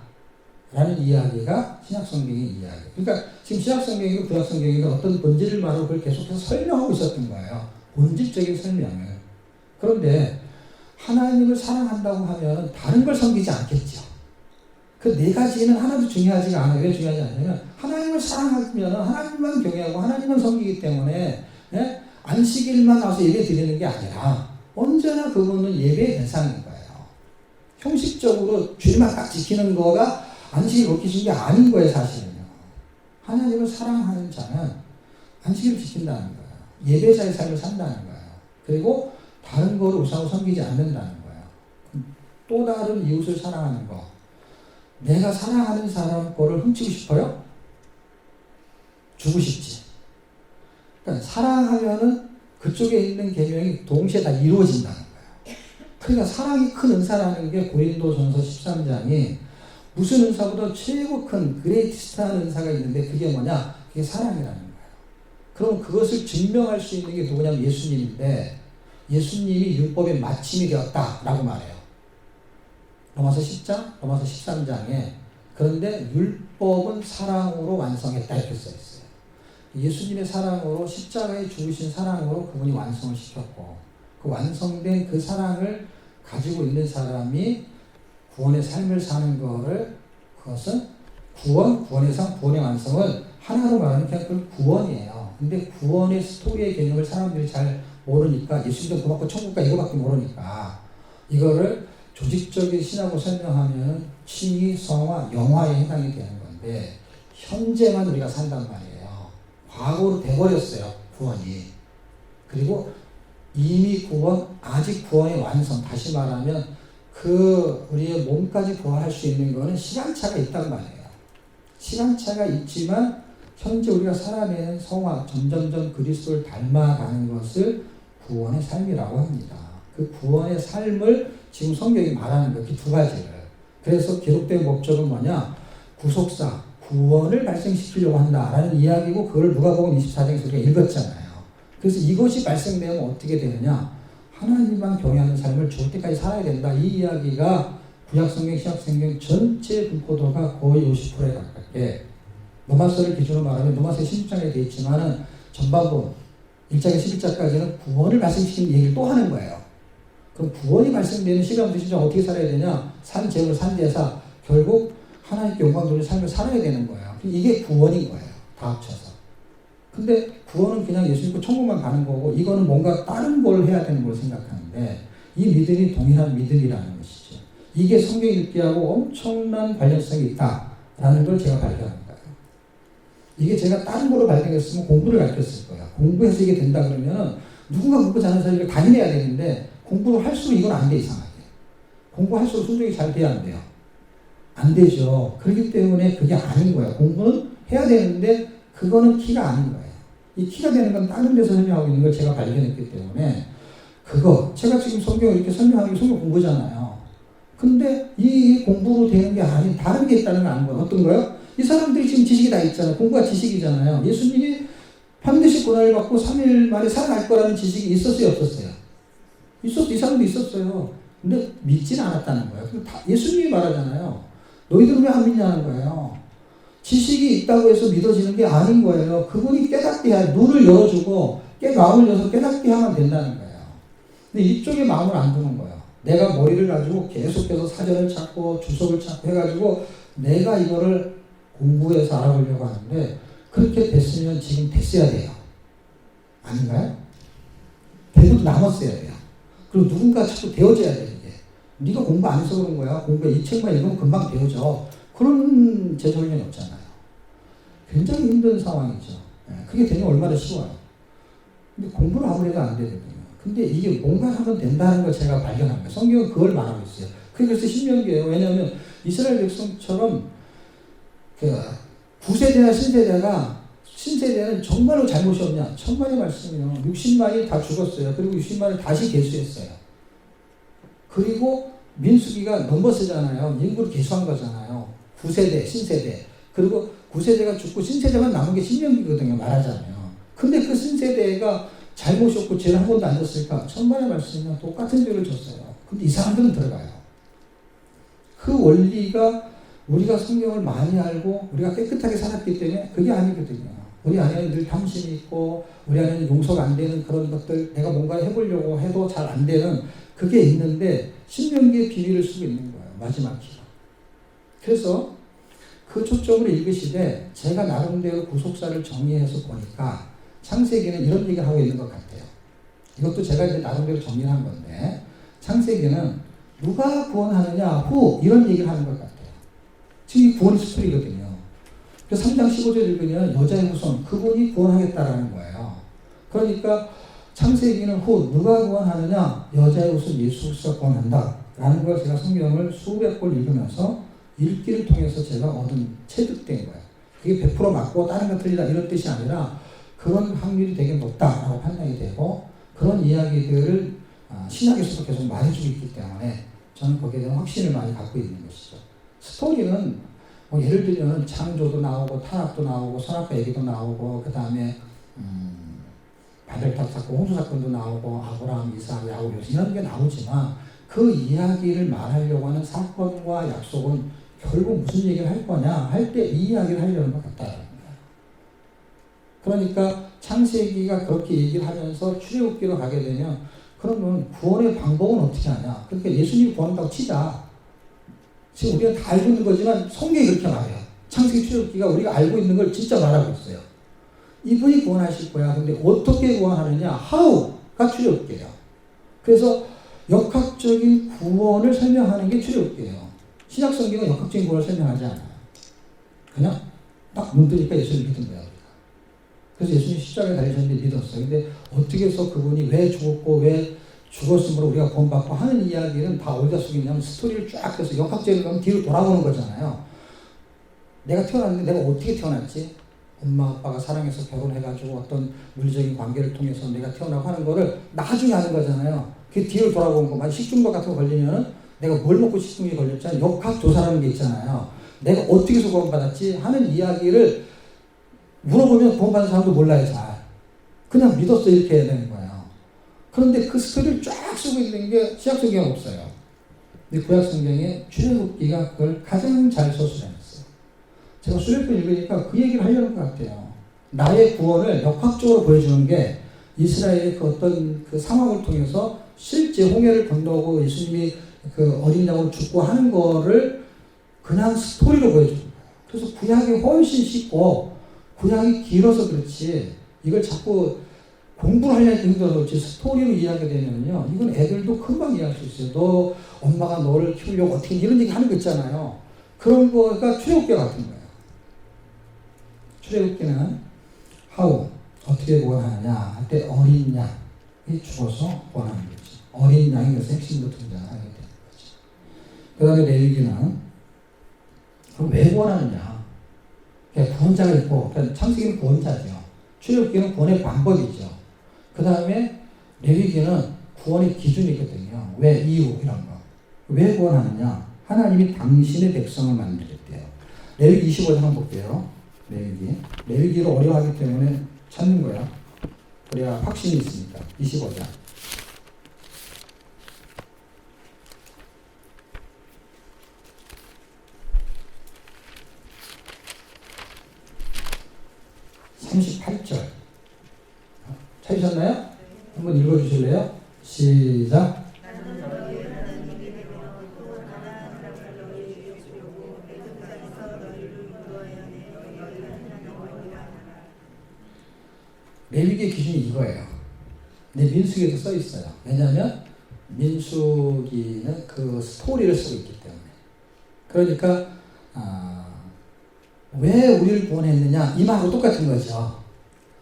라는 이야기가 신약성경의 이야기. 그러니까 지금 신약성경이고 구약성경이고 어떤 본질을 말하고 그걸 계속해서 설명하고 있었던 거예요. 본질적인 설명을. 그런데 하나님을 사랑한다고 하면 다른 걸 섬기지 않겠죠. 그 네 가지는 하나도 중요하지가 않아요. 왜 중요하지 않냐면 하나님을 사랑하면 하나님만 경외하고 하나님만 섬기기 때문에 예? 안식일만 와서 예배 드리는 게 아니라 언제나 그분은 예배의 대상인 거예요. 형식적으로 주일만 딱 지키는 거가 안식일 지키신 게 아닌 거예요. 사실은요. 하나님을 사랑하는 자는 안식일을 지킨다는 거예요. 예배자의 삶을 산다는 거예요. 그리고 다른 거를 우상으로 섬기지 않는다는 거예요. 또 다른 이웃을 사랑하는 거. 내가 사랑하는 사람 거를 훔치고 싶어요? 주고 싶지. 그러니까 사랑하면은 그쪽에 있는 계명이 동시에 다 이루어진다는 거예요. 그러니까 사랑이 큰 은사라는 게 고린도전서 13장이 무슨 은사보다 최고 큰 그레이티스트한 은사가 있는데 그게 뭐냐? 그게 사랑이라는 거예요. 그럼 그것을 증명할 수 있는 게 누구냐면 예수님인데 예수님이 율법의 마침이 되었다라고 말해요. 로마서 10장, 로마서 13장에 그런데 율법은 사랑으로 완성했다 이렇게 써있어요. 예수님의 사랑으로 십자가에 죽으신 사랑으로 그분이 완성을 시켰고 그 완성된 그 사랑을 가지고 있는 사람이 구원의 삶을 사는 거를 그것은 구원의 삶, 구원의 완성은 하나로 말하면 그냥 그 구원이에요. 근데 구원의 스토리의 개념을 사람들이 잘 모르니까 예수님도 고맙고 천국가 이거밖에 모르니까 이거를 조직적인 신학으로 설명하면 칭의, 성화, 영화에 해당이 되는 건데 현재만 우리가 산단 말이에요. 과거로 돼버렸어요. 구원이. 그리고 이미 구원, 아직 구원의 완성. 다시 말하면 그 우리의 몸까지 부활할 수 있는 거는 시간차가 있단 말이에요. 시간차가 있지만 현재 우리가 살아내는 성화, 점점점 그리스도를 닮아가는 것을 구원의 삶이라고 합니다. 그 구원의 삶을 지금 성경이 말하는 거, 그 두 가지를. 그래서 기록된 목적은 뭐냐? 구속사, 구원을 발생시키려고 한다라는 이야기고 그걸 누가복음 24장에서 우리가 읽었잖아요. 그래서 이것이 발생되면 어떻게 되느냐? 하나님만 경외하는 삶을 죽을 때까지 살아야 된다. 이 이야기가 구약성경, 신약성경 전체 분포도가 거의 50%에 가깝게 로마서를 기준으로 말하면 로마서 16장에 되어 있지만은 전반부 1장에 11장까지는 구원을 발생시키는 얘기를 또 하는 거예요. 그럼 구원이 발생되는 시간부터 진짜 어떻게 살아야 되냐? 산재물, 산제사, 결국 하나님께 영광 돌리는 삶을 살아야 되는 거예요. 이게 구원인 거예요. 다 합쳐서. 근데 구원은 그냥 예수 믿고 천국만 가는 거고 이거는 뭔가 다른 걸 해야 되는 걸 생각하는데 이 믿음이 동일한 믿음이라는 것이죠. 이게 성경 읽기하고 엄청난 관련성이 있다라는 걸 제가 발견한 거예요. 이게 제가 다른 거로 발견했으면 공부를 가르쳤을 거예요. 공부해서 이게 된다 그러면 누군가 공부 잘하는 사람이 다니내야 되는데 공부를 할수록 이건 안 돼, 이상하게. 공부할수록 순종이 잘 돼야 안 돼요. 안 되죠. 그렇기 때문에 그게 아닌 거예요. 공부는 해야 되는데 그거는 키가 아닌 거예요. 이 키가 되는 건 다른 데서 설명하고 있는 걸 제가 발견했기 때문에 그거 제가 지금 성경을 이렇게 설명하는 게 성경 공부잖아요. 근데 이 공부로 되는 게 아닌 다른 게 있다는 걸 아는 거예요. 어떤 거요? 이 사람들이 지금 지식이 다 있잖아요. 공부가 지식이잖아요. 예수님이 반드시 고난을 받고 3일 만에 살아날 거라는 지식이 있었어요, 없었어요? 있었어. 이 사람도 있었어요. 근데 믿지는 않았다는 거예요. 예수님이 말하잖아요. 너희들은 왜 안 믿냐는 거예요. 지식이 있다고 해서 믿어지는 게 아닌 거예요. 그분이 깨닫게 해, 눈을 열어주고 마음을 열어서 깨닫게 하면 된다는 거예요. 근데 이쪽에 마음을 안 두는 거예요. 내가 머리를 가지고 계속해서 사전을 찾고 주석을 찾고 해가지고 내가 이거를 공부해서 알아보려고 하는데 그렇게 됐으면 지금 됐어야 돼요. 아닌가요? 대부분 남았어야 돼요. 그리고 누군가 자꾸 되어져야 돼요. 이게. 네가 공부 안 해서 그런 거야. 공부 이 책만 읽으면 금방 되어져. 그런 제설련이 없잖아요. 굉장히 힘든 상황이죠. 그게 되면 얼마나 쉬워요. 근데 공부를 아무래도 안 되거든요. 근데 이게 뭔가 하면 된다는 걸 제가 발견한 거예요. 성경은 그걸 말하고 있어요. 그래서 신명기예요. 왜냐하면 이스라엘 백성처럼 그 구세대나 신세대는 정말로 잘못이 없냐? 천만의 말씀이요. 60만이 다 죽었어요. 그리고 60만을 다시 계수했어요. 그리고 민수기가 넘버스잖아요. 인구를 계수한 거잖아요. 9세대, 신세대. 그리고 9세대가 죽고 신세대만 남은 게 신명기거든요. 말하자면. 근데 그 신세대가 잘못이 없고 죄를 한 번도 안 졌을까? 천만의 말씀이면 똑같은 죄를 졌어요. 근데 이 사람들은 들어가요. 그 원리가 우리가 성경을 많이 알고 우리가 깨끗하게 살았기 때문에 그게 아니거든요. 우리 안에는 늘 탐심이 있고 우리 안에는 용서가 안 되는 그런 것들 내가 뭔가 해보려고 해도 잘 안 되는 그게 있는데 신명기의 비밀을 쓰고 있는 거예요. 마지막 기가. 그래서 그 초점으로 읽으시되 제가 나름대로 구속사를 정리해서 보니까 창세기는 이런 얘기를 하고 있는 것 같아요. 이것도 제가 이제 나름대로 정리한 건데 창세기는 누가 구원하느냐 후 이런 얘기를 하는 것 같아요. 지금 이 구원 스토리거든요. 그래서 3장 15절 읽으면 여자의 후손 그분이 구원하겠다라는 거예요. 그러니까 창세기는 후 누가 구원하느냐 여자의 후손 예수 그리스도가 구원한다 라는 걸 제가 성경을 수백 번 읽으면서 읽기를 통해서 제가 얻은 체득된 거예요. 그게 100% 맞고 다른 거 틀리다 이런 뜻이 아니라 그런 확률이 되게 높다라고 판단이 되고 그런 이야기들을 신약에서도 계속 말해주고 있기 때문에 저는 거기에 대한 확신을 많이 갖고 있는 것이죠. 스토리는 뭐 예를 들면 창조도 나오고 타락도 나오고 선악과 얘기도 나오고 그 다음에 바벨탑 사건, 홍수 사건도 나오고 아브라함, 이삭, 야곱 이런 게 나오지만 그 이야기를 말하려고 하는 사건과 약속은 결국 무슨 얘기를 할 거냐 할 때 이 이야기를 하려는 것 같다는 거예요. 그러니까 창세기가 그렇게 얘기를 하면서 출애굽기로 가게 되면 그러면 구원의 방법은 어떻게 하냐. 그러니까 예수님이 구원한다고 치자. 지금 우리가 다 알고 있는 거지만 성경이 그렇게 말해요. 창세기 출애굽기가 우리가 알고 있는 걸 진짜 말하고 있어요. 이분이 구원하실 거야. 근데 어떻게 구원하느냐? how가 출애굽기예요. 그래서 역학적인 구원을 설명하는 게 출애굽기예요. 신약 성경은 역학적인 구원을 설명하지 않아요. 그냥 딱 눈 뜨니까 예수를 믿은 거야. 그래서 예수님 십자가에 달리셨는데 믿었어요. 근데 어떻게 해서 그분이 왜 죽었고 왜 죽었으므로 우리가 구원받고 하는 이야기는 다 어디다 쓰겠냐면 스토리를 쫙 해서 역학적인 거면 뒤로 돌아보는 거잖아요. 내가 태어났는데 내가 어떻게 태어났지? 엄마 아빠가 사랑해서 결혼해가지고 어떤 물리적인 관계를 통해서 내가 태어나고 하는 거를 나중에 하는 거잖아요. 그 뒤를 돌아보는 거. 만약 식중독 같은 거 걸리면은 내가 뭘 먹고 식중독이 걸렸잖아요. 역학조사라는 게 있잖아요. 내가 어떻게 해서 구원받았지 하는 이야기를 물어보면 구원받은 사람도 몰라요. 잘. 그냥 믿었어 이렇게 해야 되는 거예요. 그런데 그 스토리를 쫙 쓰고 있는 게 신약 성경은 없어요. 근데 구약 성경에 출애굽기가 그걸 가장 잘 서술해놨어요. 제가 수렵을 읽으니까 그 얘기를 하려는 것 같아요. 나의 구원을 역학적으로 보여주는 게 이스라엘의 그 어떤 그 상황을 통해서 실제 홍해를 건너고 예수님이 그 어린 양으로 죽고 하는 거를 그냥 스토리로 보여주는 거예요. 그래서 구약이 훨씬 쉽고 구약이 길어서 그렇지 이걸 자꾸 공부를 하려니까 힘들어서 그렇지 스토리로 이해하게 되면요 이건 애들도 금방 이해할 수 있어요. 너 엄마가 너를 키우려고 어떻게 이런 얘기 하는 거 있잖아요. 그런 거가 출애굽기 같은 거예요. 출애굽기는 how 어떻게 구원하느냐 할 때 어린 양이 죽어서 구원하는 거지. 어린 양이 그래서 핵심으로 등장하게 되는 거죠. 그 다음에 레위기는 그럼 왜 구원하느냐. 구원자가 있고 창세기는 구원자죠. 출애굽기는 구원의 방법이죠. 그 다음에 레위기는 구원의 기준이거든요. 왜 이유 이런 거. 왜 구원하느냐. 하나님이 당신의 백성을 만들었대요. 레위기 25장 한번 볼게요. 레위기를 어려워하기 때문에 찾는 거야. 그래야 확신이 있으니까. 25장. 찾으셨나요? 한번 읽어주실래요? 시작. 레위기의 기준이 이거예요. 근데 민수기에도 써 있어요. 왜냐하면 민수기는 그 스토리를 쓰고 있기 때문에. 그러니까 왜 우리를 구원했느냐 이 말하고 똑같은 거죠.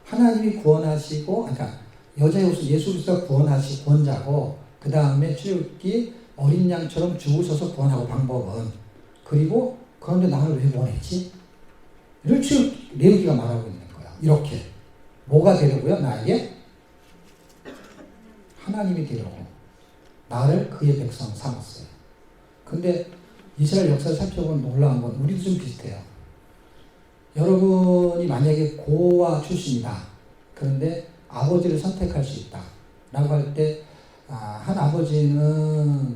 하나님이 구원하시고, 그러니까 여자의 옷을 예수 그리스도가 구원하시고 구원자고, 그 다음에 출애굽기 어린 양처럼 죽으셔서 구원하고 방법은 그리고 그런데 나를 왜 구원했지? 이를 레위기가 말하고 있는 거야. 이렇게 뭐가 되려고요? 나에게 하나님이 되려고 나를 그의 백성 삼았어요. 근데 이스라엘 역사를 살펴보면 놀라운 건 우리도 좀 비슷해요. 여러분이 만약에 고아 출신이다. 그런데 아버지를 선택할 수 있다. 라고 할 때, 한 아버지는,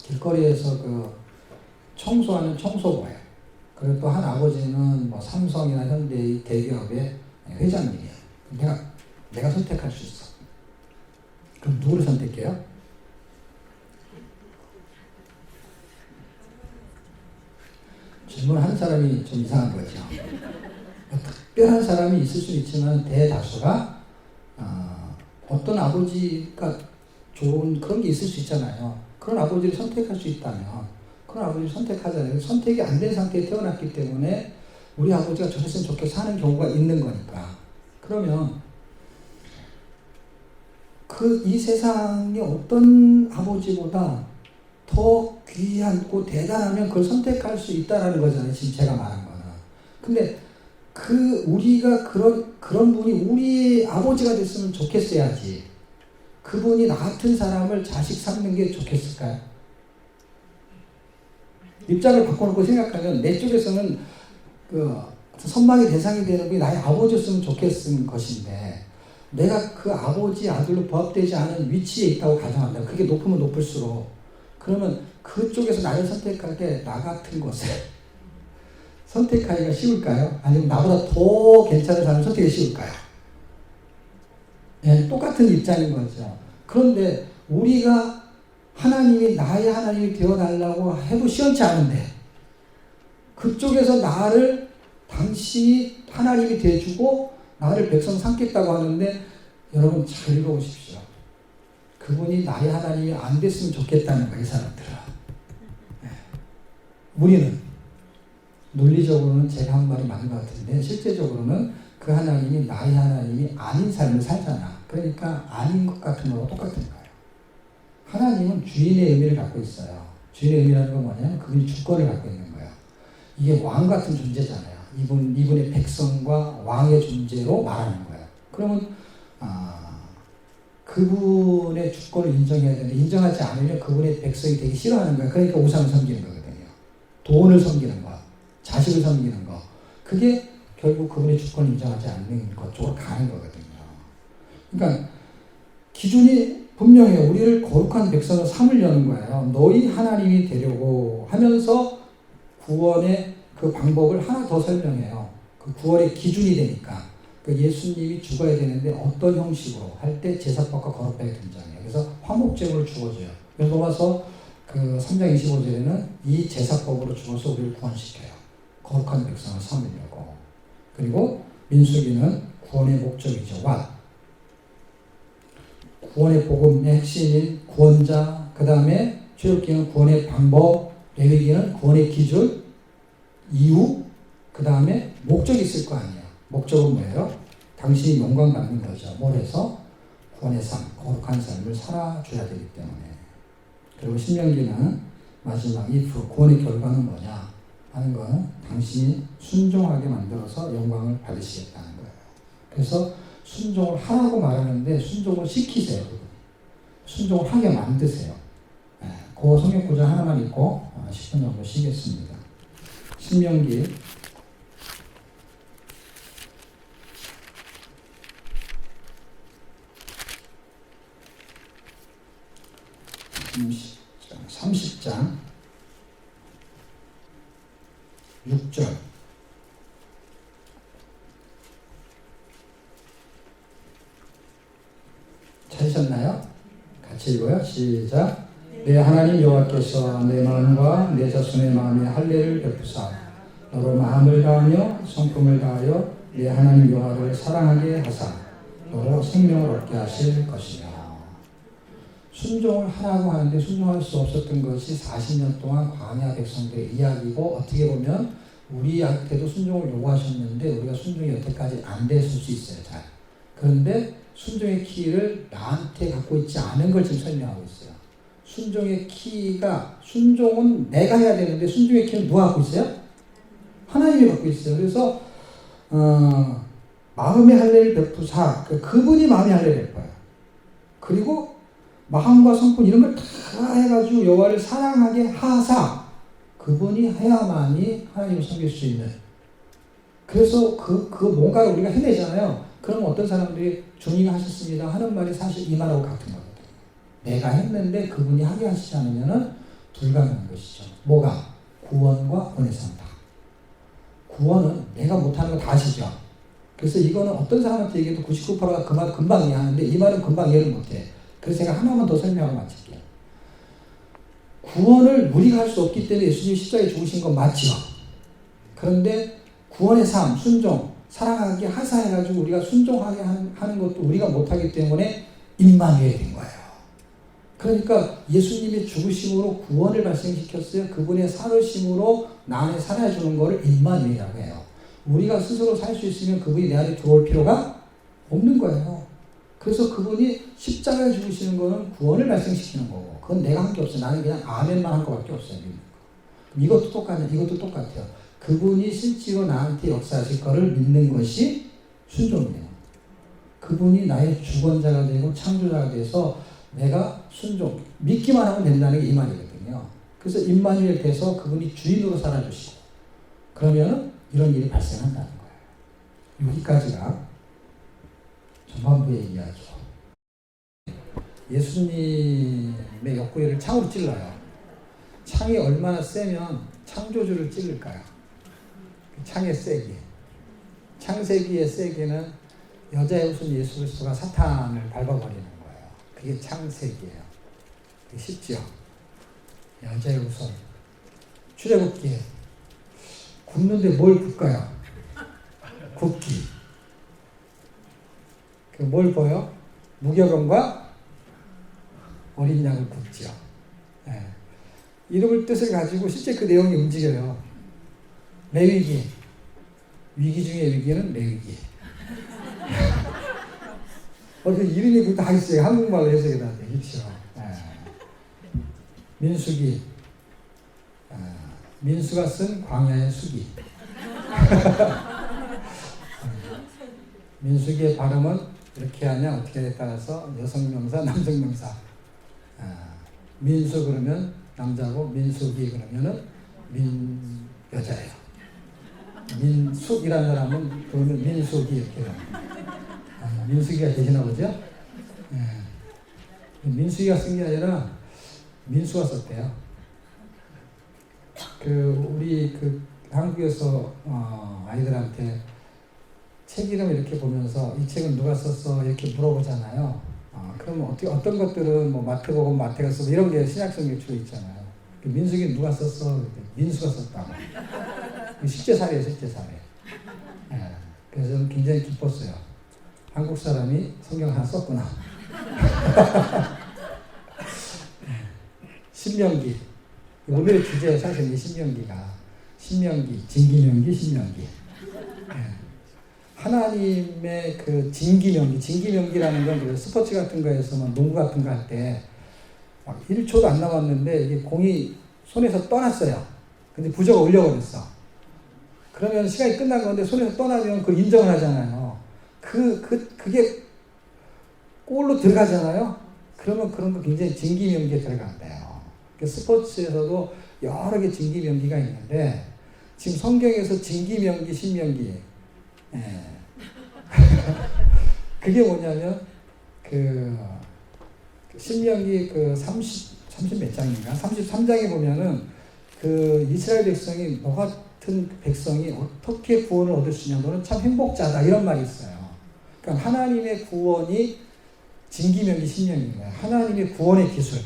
길거리에서 그 청소하는 청소부예요. 그리고 또 한 아버지는 뭐 삼성이나 현대의 대기업의 회장님이에요. 내가 선택할 수 있어. 그럼 누구를 선택해요? 질문하는 사람이 좀 이상한 거죠. 특별한 사람이 있을 수 있지만 대다수가 어떤 아버지가 좋은 그런 게 있을 수 있잖아요. 그런 아버지를 선택할 수 있다면 그런 아버지를 선택하잖아요. 선택이 안 된 상태에 태어났기 때문에 우리 아버지가 저랬으면 좋겠어 하는 경우가 있는 거니까. 그러면 이 세상에 어떤 아버지보다 더 귀하고 대단하면 그걸 선택할 수 있다라는 거잖아요. 지금 제가 말한 거는. 근데 우리가 그런 분이 우리 아버지가 됐으면 좋겠어야지. 그분이 나 같은 사람을 자식 삼는 게 좋겠을까요? 입장을 바꿔놓고 생각하면 내 쪽에서는 선망의 대상이 되는 분이 나의 아버지였으면 좋겠은 것인데 내가 그 아버지 아들로 부합되지 않은 위치에 있다고 가정한다. 그게 높으면 높을수록 그러면 그쪽에서 나를 선택할 때 나 같은 것을 선택하기가 쉬울까요? 아니면 나보다 더 괜찮은 사람을 선택하기 쉬울까요? 네, 똑같은 입장인 거죠. 그런데 우리가 하나님이 나의 하나님이 되어달라고 해도 시원치 않은데 그쪽에서 나를 당신이 하나님이 돼주고 나를 백성 삼겠다고 하는데 여러분 잘 읽어보십시오. 그분이 나의 하나님이 안 됐으면 좋겠다는 거예요. 이 사람들은. 네. 우리는 논리적으로는 제가 한 말이 맞는 것 같은데 실제적으로는 그 하나님이 나의 하나님이 아닌 삶을 살잖아. 그러니까 아닌 것 같은 거와 똑같은 거예요. 하나님은 주인의 의미를 갖고 있어요. 주인의 의미라는 건 뭐냐면 그분이 주권을 갖고 있는 거예요. 이게 왕 같은 존재잖아요. 이분의 백성과 왕의 존재로 말하는 거예요. 그러면 그분의 주권을 인정해야 되는데 인정하지 않으면 그분의 백성이 되게 싫어하는 거예요. 그러니까 우상을 섬기는 거거든요. 돈을 섬기는 거, 자식을 섬기는 거. 그게 결국 그분의 주권을 인정하지 않는 것 쪽으로 가는 거거든요. 그러니까 기준이 분명해요. 우리를 거룩한 백성을 삼으려는 거예요. 너희 하나님이 되려고 하면서 구원의 그 방법을 하나 더 설명해요. 그 구원의 기준이 되니까. 그 예수님이 죽어야 되는데 어떤 형식으로 할 때 제사법과 거룩하게 등장해요. 그래서 화목제물을 주어줘요. 그래서 로마서 그 3장 25절에는 이 제사법으로 죽어서 우리를 구원시켜요. 거룩한 백성을 삼으려고. 그리고 민수기는 구원의 목적이죠. what? 구원의 복음의 핵심인 구원자, 그 다음에 출애굽기는 구원의 방법, 레위기는 구원의 기준, 이유, 그 다음에 목적이 있을 거 아니에요. 목적은 뭐예요? 당신이 영광 받는 거죠. 뭘 해서? 구원의 삶, 거룩한 삶을 살아줘야 되기 때문에. 그리고 신명기는 마지막 구원의 결과는 뭐냐 하는 거는 당신이 순종하게 만들어서 영광을 받으시겠다는 거예요. 그래서 순종을 하라고 말하는데 순종을 시키세요. 순종을 하게 만드세요. 그 성경 구절 하나만 읽고 10분 정도 쉬겠습니다. 신명기 30장 6절 찾으셨나요? 같이 읽어요. 시작. 내 하나님 여호와께서 내 마음과 내 자손의 마음에 할례를 베푸사 너로 마음을 다하며 성품을 다하여 내 하나님 여호와를 사랑하게 하사 너로 생명을 얻게 하실 것이며. 순종을 하라고 하는데 순종할 수 없었던 것이 40년 동안 광야 백성들의 이야기고 어떻게 보면 우리한테도 순종을 요구하셨는데 우리가 순종이 여태까지 안 됐을 수 있어요. 잘. 그런데 순종의 키를 나한테 갖고 있지 않은 걸 지금 설명하고 있어요. 순종의 키가 순종은 내가 해야 되는데 순종의 키는 누가 갖고 있어요? 하나님이 갖고 있어요. 그래서 마음의 할례를 베푸사 그분이 마음의 할례를 베풀어요. 그리고 마음과 성품 이런 걸 다 해가지고 여호와를 사랑하게 하사 그분이 해야만이 하나님을 섬길 수 있는. 그래서 그 뭔가를 우리가 해내잖아요. 그럼 어떤 사람들이 주님이 하셨습니다 하는 말이 사실 이 말하고 같은 거거든요. 내가 했는데 그분이 하게 하시지 않으면 불가능한 것이죠. 뭐가? 구원과 구원의 삶다. 구원은 내가 못하는 거 다 아시죠? 그래서 이거는 어떤 사람한테 얘기해도 99%가 그 말 금방 이해하는데 이 말은 금방 이해를 못해. 그래서 제가 하나만 더 설명하고 마칠게요. 구원을 우리가 할 수 없기 때문에 예수님이 십자가에 죽으신 건 맞죠? 그런데 구원의 삶, 순종, 사랑하기 하사해가지고 우리가 순종하게 하는 것도 우리가 못하기 때문에 임마누엘이 된 거예요. 그러니까 예수님의 죽으심으로 구원을 발생시켰어요. 그분의 살으심으로 나 안에 살아주는 것을 임마누엘이라고 해요. 우리가 스스로 살 수 있으면 그분이 내 안에 들어올 필요가 없는 거예요. 그래서 그분이 십자가에 죽으시는 거는 구원을 발생시키는 거고, 그건 내가 한 게 없어요. 나는 그냥 아멘만 한 것밖에 없어요. 이것도 똑같아요. 이것도 똑같아요. 그분이 실제로 나한테 역사하실 거를 믿는 것이 순종이에요. 그분이 나의 주권자가 되고 창조자가 돼서 내가 순종, 믿기만 하면 된다는 게 이 말이거든요. 그래서 임마누엘 돼서 그분이 주인으로 살아주시고, 그러면 이런 일이 발생한다는 거예요. 여기까지가 전반부 얘기하죠. 예수님의 옆구리를 창으로 찔러요. 창이 얼마나 세면 창조주를 찔를까요? 창의 세기. 창세기의 세기는 여자의 우선 예수 그리스도가 사탄을 밟아버리는 거예요. 그게 창세기예요. 그게 쉽죠? 여자의 우선. 출애굽기. 굽는데 뭘 굽까요? 굽기. 그 뭘 보여? 무교병과 어린 양을 굽지요. 네. 이름을 뜻을 가지고 실제 그 내용이 움직여요. 레위기. 위기 중에 위기는 레위기. 그 이름이 그것도 다 있어요. 한국말로 해석이 다 돼. 그렇죠. 네. 민수기. 민수가 쓴 광야의 수기. 민수기의 발음은 이렇게 하냐 어떻게 따라서 여성명사, 남성명사. 민수 그러면 남자고 민수기 그러면은 여자예요. 민숙이라는 사람은 그러면 민수기 이렇게 됩니다. 민수기가 되시나 보죠? 민수기가 쓴 게 아니라 민수가 썼대요. 우리 한국에서 아이들한테 책 이름 이렇게 보면서 이 책은 누가 썼어 이렇게 물어보잖아요. 그러면 어떤 것들은 뭐 마태복음 마태가 쓰고 이런 게 신약성경에 주로 있잖아요. 민수기는 누가 썼어? 민수가 썼다고. 실제 사례예요, 실제 사례. 그래서 저는 굉장히 기뻤어요. 한국 사람이 성경 하나 썼구나. 신명기. 오늘의 주제예요, 사실 이 신명기가. 신명기, 진기명기, 신명기. 하나님의 그 진기명기라는 건 스포츠 같은 거에서만 농구 같은 거 할 때 막 1초도 안 남았는데 이게 공이 손에서 떠났어요. 근데 부저가 올려버렸어. 그러면 시간이 끝난 건데 손에서 떠나면 그걸 인정을 하잖아요. 그게 골로 들어가잖아요. 그러면 그런 거 굉장히 진기명기에 들어간대요. 스포츠에서도 여러 개 진기명기가 있는데 지금 성경에서 진기명기, 신명기. 그게 뭐냐면 신명기 30 몇 장인가? 33장에 보면은 이스라엘 백성이 너 같은 백성이 어떻게 구원을 얻을 수 있냐? 너는 참 행복자다. 이런 말이 있어요. 그러니까 하나님의 구원이 진기명기, 신명기인 거예요. 하나님의 구원의 기술.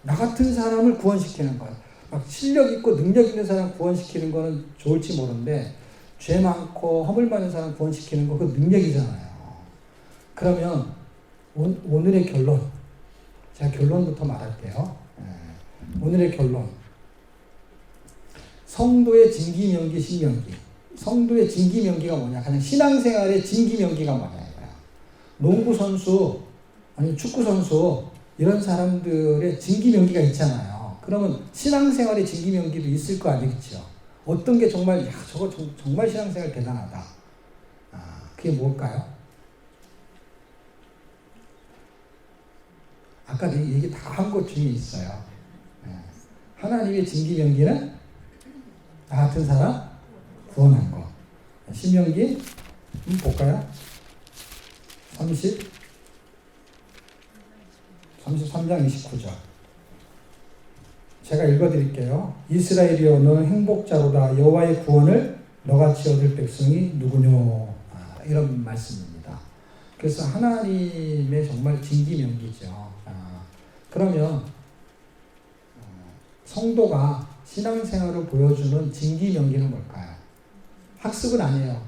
나 같은 사람을 구원시키는 거예요. 막 실력 있고 능력 있는 사람 구원시키는 거는 좋을지 모르는데 죄 많고 허물 많은 사람 구원시키는 거 그 능력이잖아요. 그러면 오늘의 결론. 제가 결론부터 말할게요. 오늘의 결론. 성도의 진기명기, 신명기. 성도의 진기명기가 뭐냐? 그냥 신앙생활의 진기명기가 뭐냐? 농구선수, 아니면 축구선수, 이런 사람들의 진기명기가 있잖아요. 그러면 신앙생활의 진기명기도 있을 거 아니겠죠? 어떤 게 정말, 저거 정말 신앙생활 대단하다. 그게 뭘까요? 아까 얘기 다 한 것 중에 있어요. 하나님의 진기명기는 나 같은 사람 구원한 거. 신명기 볼까요? 33장 29절. 제가 읽어드릴게요. 이스라엘이여 너는 행복자로다. 여호와의 구원을 너같이 얻을 백성이 누구뇨. 이런 말씀입니다. 그래서 하나님의 정말 진기명기죠. 그러면 성도가 신앙생활을 보여주는 진기명기는 뭘까요? 학습은 아니에요.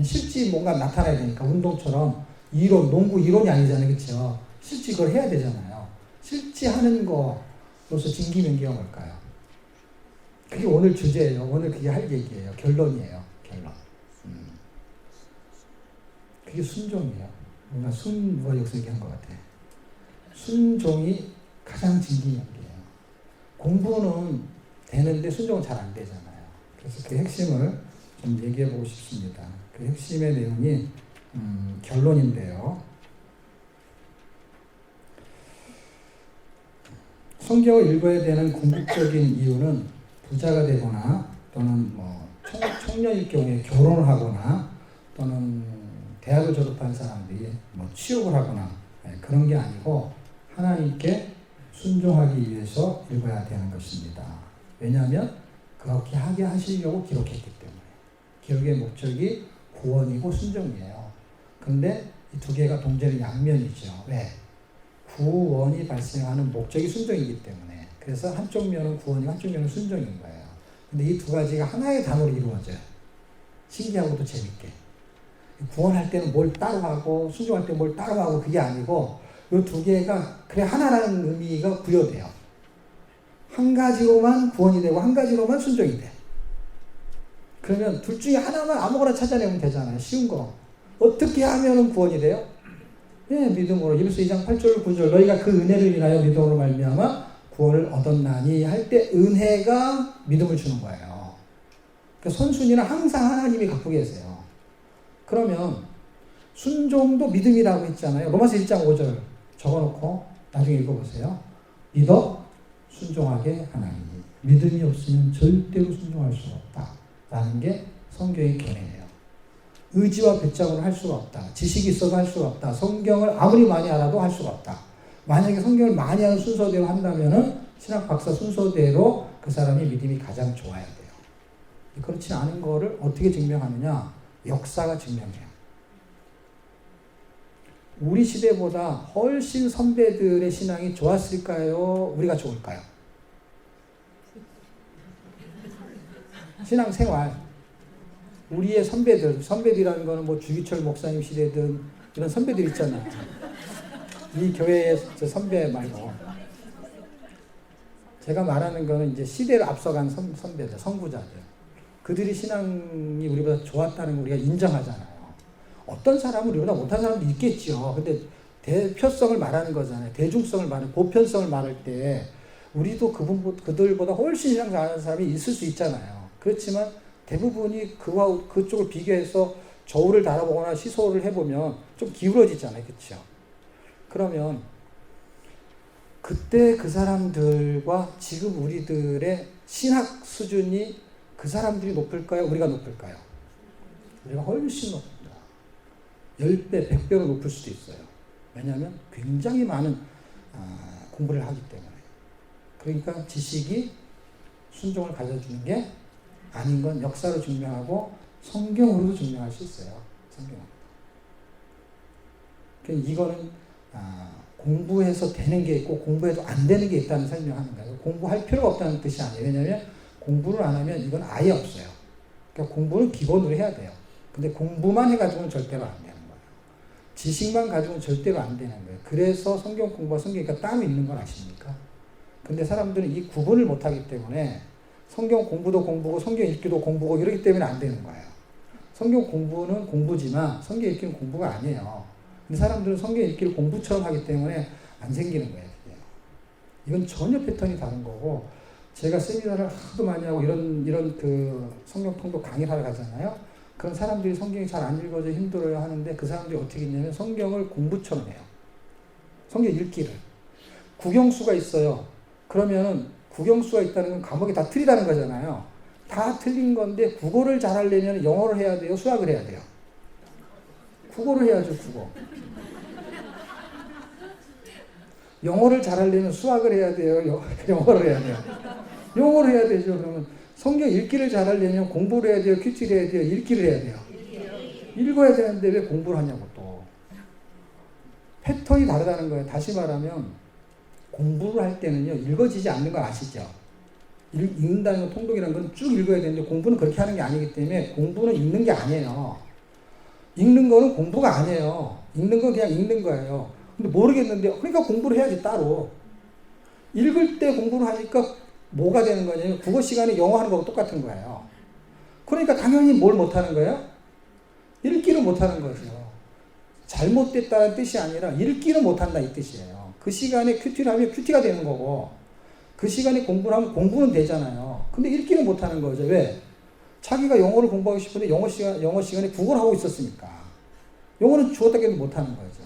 실제 뭔가 나타나야 되니까 운동처럼 이론, 농구 이론이 아니잖아요. 그렇죠? 실제 그걸 해야 되잖아요. 실제 하는 거로서 진기명기가 뭘까요? 그게 오늘 주제예요. 오늘 그게 할 얘기예요. 결론이에요. 결론. 그게 순종이에요. 뭔가 누가 여기서 얘기한 것 같아. 순종이 가장 진기명기예요. 공부는 되는데 순종은 잘 안 되잖아요. 그래서 그 핵심을 좀 얘기해 보고 싶습니다. 그 핵심의 내용이 결론인데요. 성경을 읽어야 되는 궁극적인 이유는 부자가 되거나 또는 청년일 경우에 결혼을 하거나 또는 대학을 졸업한 사람들이 취업을 하거나 그런 게 아니고 하나님께 순종하기 위해서 읽어야 되는 것입니다. 왜냐하면 그렇게 하게 하시려고 기록했기 때문에. 기록의 목적이 구원이고 순종이에요. 그런데 이 두 개가 동전의 양면이죠. 왜? 구원이 발생하는 목적이 순종이기 때문에. 그래서 한쪽 면은 구원이고 한쪽 면은 순종인 거예요. 근데 이 두 가지가 하나의 단어로 이루어져요. 신기하고도 재밌게. 구원할 때는 뭘 따로 하고 순종할 때 뭘 따로 하고 그게 아니고 이 두 개가 그래 하나라는 의미가 부여돼요. 한 가지로만 구원이 되고 한 가지로만 순종이 돼. 그러면 둘 중에 하나만 아무거나 찾아내면 되잖아요. 쉬운 거. 어떻게 하면 구원이 돼요? 예, 믿음으로. 에베소 2장 8절 9절 너희가 그 은혜를 인하여 믿음으로 말미암아 구원을 얻었나니 할 때 은혜가 믿음을 주는 거예요. 그러니까 선순위는 항상 하나님이 갖고 계세요. 그러면 순종도 믿음이라고 했잖아요. 로마서 1장 5절 적어놓고 나중에 읽어보세요. 믿어 순종하게 하나니 믿음이 없으면 절대로 순종할 수가 없다. 라는 게 성경의 견해예요. 의지와 배짱으로 할 수가 없다. 지식이 있어도 할 수가 없다. 성경을 아무리 많이 알아도 할 수가 없다. 만약에 성경을 많이 하는 순서대로 한다면은 신학 박사 순서대로 그 사람이 믿음이 가장 좋아야 돼요. 그렇지 않은 거를 어떻게 증명하느냐? 역사가 증명해요. 우리 시대보다 훨씬 선배들의 신앙이 좋았을까요? 우리가 좋을까요? 신앙생활. 우리의 선배들이라는 거는 주기철 목사님 시대든 이런 선배들 있잖아요. 이 교회의 선배 말고. 제가 말하는 거는 이제 시대를 앞서간 선배들, 선구자들. 그들이 신앙이 우리보다 좋았다는 걸 우리가 인정하잖아요. 어떤 사람은 우리보다 못한 사람도 있겠죠. 근데 대표성을 말하는 거잖아요. 대중성을 말하는, 보편성을 말할 때 우리도 그들보다 훨씬 신앙 잘하는 사람이 있을 수 있잖아요. 그렇지만 대부분이 그쪽을 비교해서 저울을 달아보거나 시소를 해보면 좀 기울어지잖아요. 그렇죠? 그러면 그때 그 사람들과 지금 우리들의 신학 수준이 그 사람들이 높을까요? 우리가 높을까요? 우리가 훨씬 높습니다. 10배, 100배로 높을 수도 있어요. 왜냐하면 굉장히 많은 공부를 하기 때문에. 그러니까 지식이 순종을 가져주는 게 아닌 건 역사로 증명하고 성경으로도 증명할 수 있어요. 성경으로. 그러니까 이거는 공부해서 되는 게 있고 공부해도 안 되는 게 있다는 설명하는 거예요. 공부할 필요가 없다는 뜻이 아니에요. 왜냐하면 공부를 안 하면 이건 아예 없어요. 그러니까 공부는 기본으로 해야 돼요. 근데 공부만 해가지고는 절대로 안 되는 거예요. 지식만 가지고는 절대로 안 되는 거예요. 그래서 성경 공부와 성경이니까 따로 있는 건 아십니까? 근데 사람들은 이 구분을 못하기 때문에 성경 공부도 공부고 성경 읽기도 공부고 이러기 때문에 안 되는 거예요. 성경 공부는 공부지만 성경 읽기는 공부가 아니에요. 근데 사람들은 성경 읽기를 공부처럼 하기 때문에 안 생기는 거예요. 이건 전혀 패턴이 다른 거고, 제가 세미나를 하도 많이 하고 이런 그 성경 통독 강의를 하러 가잖아요. 그런 사람들이 성경이 잘 안 읽어져 힘들어요 하는데 그 사람들이 어떻게 했냐면 성경을 공부처럼 해요. 성경 읽기를. 국영수가 있어요. 그러면은 국영수가 있다는 건 과목이 다 틀리다는 거잖아요. 다 틀린 건데 국어를 잘하려면 영어를 해야 돼요? 수학을 해야 돼요? 국어를 해야죠, 국어. 영어를 잘하려면 수학을 해야 돼요? 영어를 해야 돼요? 영어를 해야 되죠. 그러면 성경 읽기를 잘하려면 공부를 해야 돼요? 큐티를 해야 돼요? 읽기를 해야 돼요? 읽어야 되는데 왜 공부를 하냐고 또. 패턴이 다르다는 거예요. 다시 말하면 공부를 할 때는요, 읽어지지 않는 거 아시죠? 읽는다는 건, 통독이라는 건 쭉 읽어야 되는데 공부는 그렇게 하는 게 아니기 때문에 공부는 읽는 게 아니에요. 읽는 거는 공부가 아니에요. 읽는 건 그냥 읽는 거예요. 근데 모르겠는데, 그러니까 공부를 해야지 따로. 읽을 때 공부를 하니까 뭐가 되는 거냐면 국어 시간에 영어 하는 거하고 똑같은 거예요. 그러니까 당연히 뭘 못하는 거예요? 읽기를 못하는 거죠. 잘못됐다는 뜻이 아니라 읽기를 못한다 이 뜻이에요. 그 시간에 큐티를 하면 큐티가 되는 거고, 그 시간에 공부를 하면 공부는 되잖아요. 근데 읽기는 못하는 거죠. 왜? 자기가 영어를 공부하고 싶은데 영어 시간에 국어를 하고 있었으니까. 영어는 주었다 해도 못하는 거죠.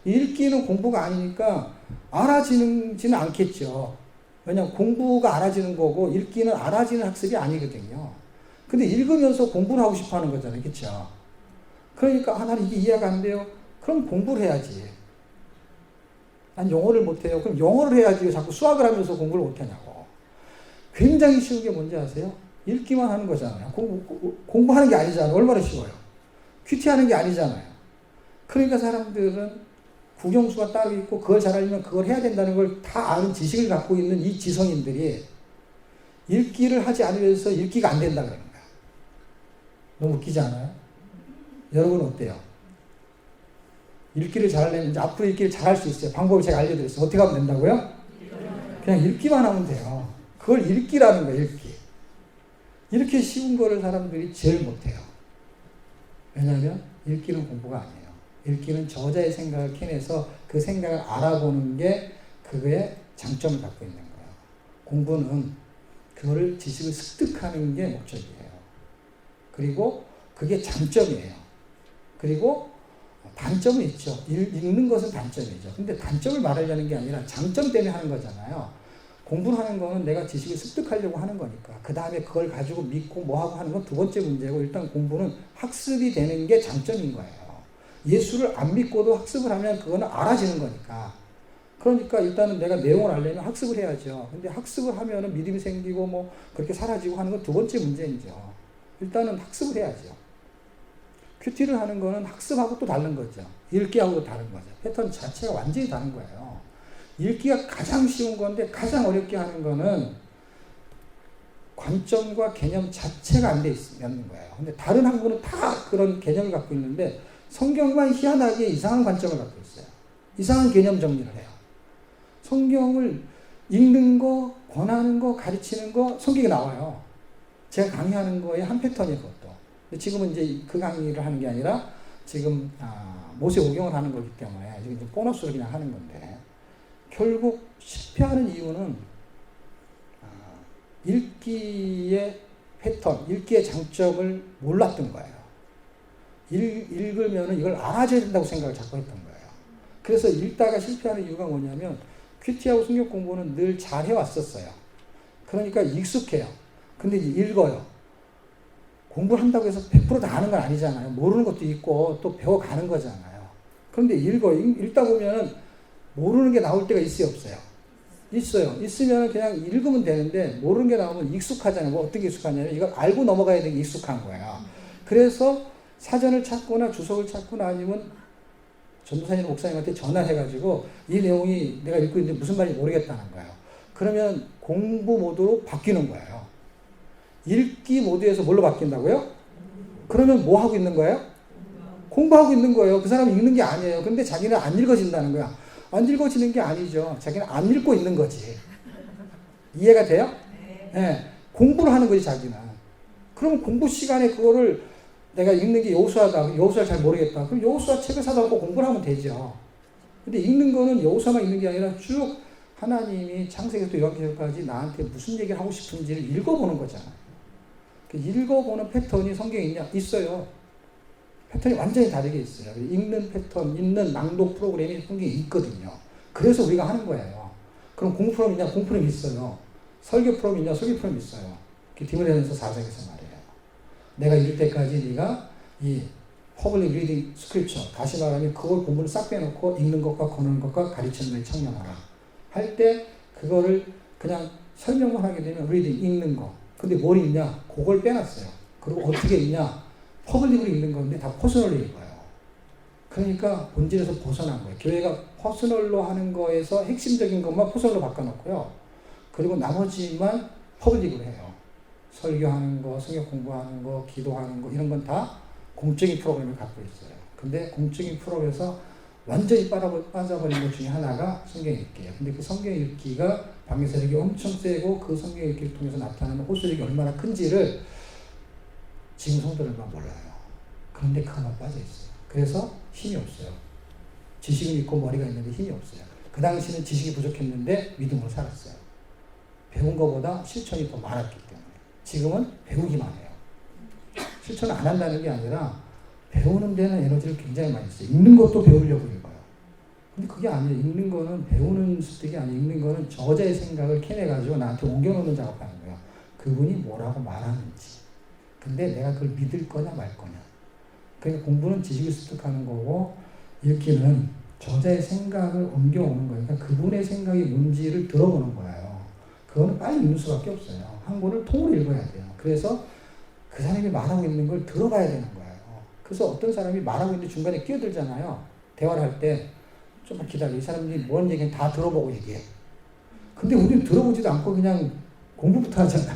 읽기는 공부가 아니니까 알아지지는 않겠죠. 왜냐하면 공부가 알아지는 거고 읽기는 알아지는 학습이 아니거든요. 근데 읽으면서 공부를 하고 싶어 하는 거잖아요. 그렇죠? 그러니까 나는 이게 이해가 안 돼요. 그럼 공부를 해야지. 난 영어를 못해요. 그럼 영어를 해야지. 자꾸 수학을 하면서 공부를 못하냐고. 굉장히 쉬운 게 뭔지 아세요? 읽기만 하는 거잖아요. 공부하는 게 아니잖아요. 얼마나 쉬워요. 큐티하는 게 아니잖아요. 그러니까 사람들은 국영수가 따로 있고 그걸 잘 알면 그걸 해야 된다는 걸 다 아는 지식을 갖고 있는 이 지성인들이 읽기를 하지 않으면서 읽기가 안 된다 그러는 거야. 너무 웃기지 않아요? 여러분은 어때요? 읽기를 잘하려면 이제 앞으로 읽기를 잘할 수 있어요. 방법을 제가 알려드렸어요. 어떻게 하면 된다고요? 그냥 읽기만 하면 돼요. 그걸 읽기라는 거예요. 읽기. 이렇게 쉬운 거를 사람들이 제일 못해요. 왜냐하면 읽기는 공부가 아니에요. 읽기는 저자의 생각을 캐내서 그 생각을 알아보는 게 그거의 장점을 갖고 있는 거예요. 공부는 그거를 지식을 습득하는 게 목적이에요. 그리고 그게 장점이에요. 그리고 단점은 있죠. 읽는 것은 단점이죠. 근데 단점을 말하려는 게 아니라 장점 때문에 하는 거잖아요. 공부를 하는 거는 내가 지식을 습득하려고 하는 거니까. 그 다음에 그걸 가지고 믿고 뭐하고 하는 건 두 번째 문제고, 일단 공부는 학습이 되는 게 장점인 거예요. 예수를 안 믿고도 학습을 하면 그거는 알아지는 거니까. 그러니까 일단은 내가 내용을 알려면 학습을 해야죠. 근데 학습을 하면은 믿음이 생기고 뭐 그렇게 사라지고 하는 건 두 번째 문제이죠. 일단은 학습을 해야죠. 큐티를 하는 거는 학습하고 또 다른 거죠. 읽기하고 다른 거죠. 패턴 자체가 완전히 다른 거예요. 읽기가 가장 쉬운 건데 가장 어렵게 하는 거는 관점과 개념 자체가 안 돼 있는 거예요. 근데 다른 학문은 다 그런 개념을 갖고 있는데 성경만 희한하게 이상한 관점을 갖고 있어요. 이상한 개념 정리를 해요. 성경을 읽는 거, 권하는 거, 가르치는 거 성경에 나와요. 제가 강의하는 거에 한 패턴이에요. 그것도. 근데 지금은 이제 그 강의를 하는 게 아니라 지금 모세오경을 하는 거기 때문에 지금 이제 보너스로 그냥 하는 건데, 결국 실패하는 이유는 읽기의 패턴, 읽기의 장점을 몰랐던 거예요. 읽으면 이걸 알아줘야 된다고 생각을 자꾸 했던 거예요. 그래서 읽다가 실패하는 이유가 뭐냐면 큐티하고 성경 공부는 늘 잘 해왔었어요. 그러니까 익숙해요. 근데 이제 읽어요. 공부를 한다고 해서 100% 다 아는 건 아니잖아요. 모르는 것도 있고 또 배워가는 거잖아요. 그런데 읽다 보면 모르는 게 나올 때가 있어요, 없어요? 있어요. 있으면 그냥 읽으면 되는데 모르는 게 나오면 익숙하잖아요. 뭐 어떻게 익숙하냐면 이걸 알고 넘어가야 되는 게 익숙한 거예요. 그래서 사전을 찾거나 주석을 찾거나 아니면 전도사님 목사님한테 전화해가지고 이 내용이 내가 읽고 있는데 무슨 말인지 모르겠다는 거예요. 그러면 공부 모드로 바뀌는 거예요. 읽기 모드에서 뭘로 바뀐다고요? 그러면 뭐 하고 있는 거예요? 공부하고 있는 거예요. 그 사람은 읽는 게 아니에요. 근데 자기는 안 읽어진다는 거야. 안 읽어지는 게 아니죠. 자기는 안 읽고 있는 거지. 이해가 돼요? 네. 공부를 하는 거지, 자기는. 그럼 공부 시간에 그거를 내가 읽는 게 여호수아다. 여호수아를 잘 모르겠다. 그럼 여호수아 책을 사다 놓고 공부를 하면 되죠. 근데 읽는 거는 여호수아만 읽는 게 아니라 쭉 하나님이 창세기부터 요한계시록까지 나한테 무슨 얘기를 하고 싶은지를 읽어보는 거잖아요. 읽어보는 패턴이 성경에 있어요. 패턴이 완전히 다르게 있어요. 읽는 패턴, 읽는 낭독 프로그램이 성경에 있거든요. 그래서 우리가 하는 거예요. 그럼 공부 프로그램 있냐? 공부 프로그램 있어요. 설교 프로그램 있냐? 설교 프로그램 있어요. 디모데전서 4장에서 말이에요. 내가 읽을 때까지 네가 이 public reading scripture, 다시 말하면 그걸 본문을 싹 빼놓고 읽는 것과 권하는 것과 가르치는 것에 청명하라. 할 때 그거를 그냥 설명만 하게 되면 reading, 읽는 거. 근데 뭘 읽냐? 그걸 빼놨어요. 그리고 어떻게 읽냐? 퍼블릭으로 읽는 건데 다 퍼스널로 읽어요. 그러니까 본질에서 벗어난 거예요. 교회가 퍼스널로 하는 거에서 핵심적인 것만 퍼스널로 바꿔놓고요. 그리고 나머지만 퍼블릭으로 해요. 설교하는 거, 성경 공부하는 거, 기도하는 거 이런 건 다 공적인 프로그램을 갖고 있어요. 근데 공적인 프로그램에서 완전히 빠져버린 것 중에 하나가 성경 읽기예요. 근데 그 성경 읽기가 방해세력이 엄청 세고 그 성경 읽기를 통해서 나타나는 호소력이 얼마나 큰지를 지금 성도들만 몰라요. 그런데 그것만 빠져있어요. 그래서 힘이 없어요. 지식은 있고 머리가 있는데 힘이 없어요. 그 당시는 지식이 부족했는데 믿음으로 살았어요. 배운 것보다 실천이 더 많았기 때문에. 지금은 배우기만 해요. 실천을 안 한다는 게 아니라 배우는 데는 에너지를 굉장히 많이 써요. 읽는 것도 배우려고 읽어요. 근데 그게 아니에요. 읽는 거는 배우는 습득이 아니에요. 읽는 거는 저자의 생각을 캐내가지고 나한테 옮겨놓는 작업하는 거예요. 그분이 뭐라고 말하는지. 근데 내가 그걸 믿을 거냐 말 거냐. 그러니까 공부는 지식을 습득하는 거고 읽기는 저자의 생각을 옮겨오는 거예요. 그러니까 그분의 생각이 뭔지를 들어보는 거예요. 그거는 빨리 읽는 수밖에 없어요. 한 권을 통으로 읽어야 돼요. 그래서 그 사람이 말하고 있는 걸 들어봐야 되는 거예요. 그래서 어떤 사람이 말하고 있는데 중간에 끼어들잖아요. 대화를 할 때 좀만 기다려. 이 사람들이 뭔 얘기는 다 들어보고 얘기해. 근데 우리는 들어보지도 않고 그냥 공부부터 하잖아.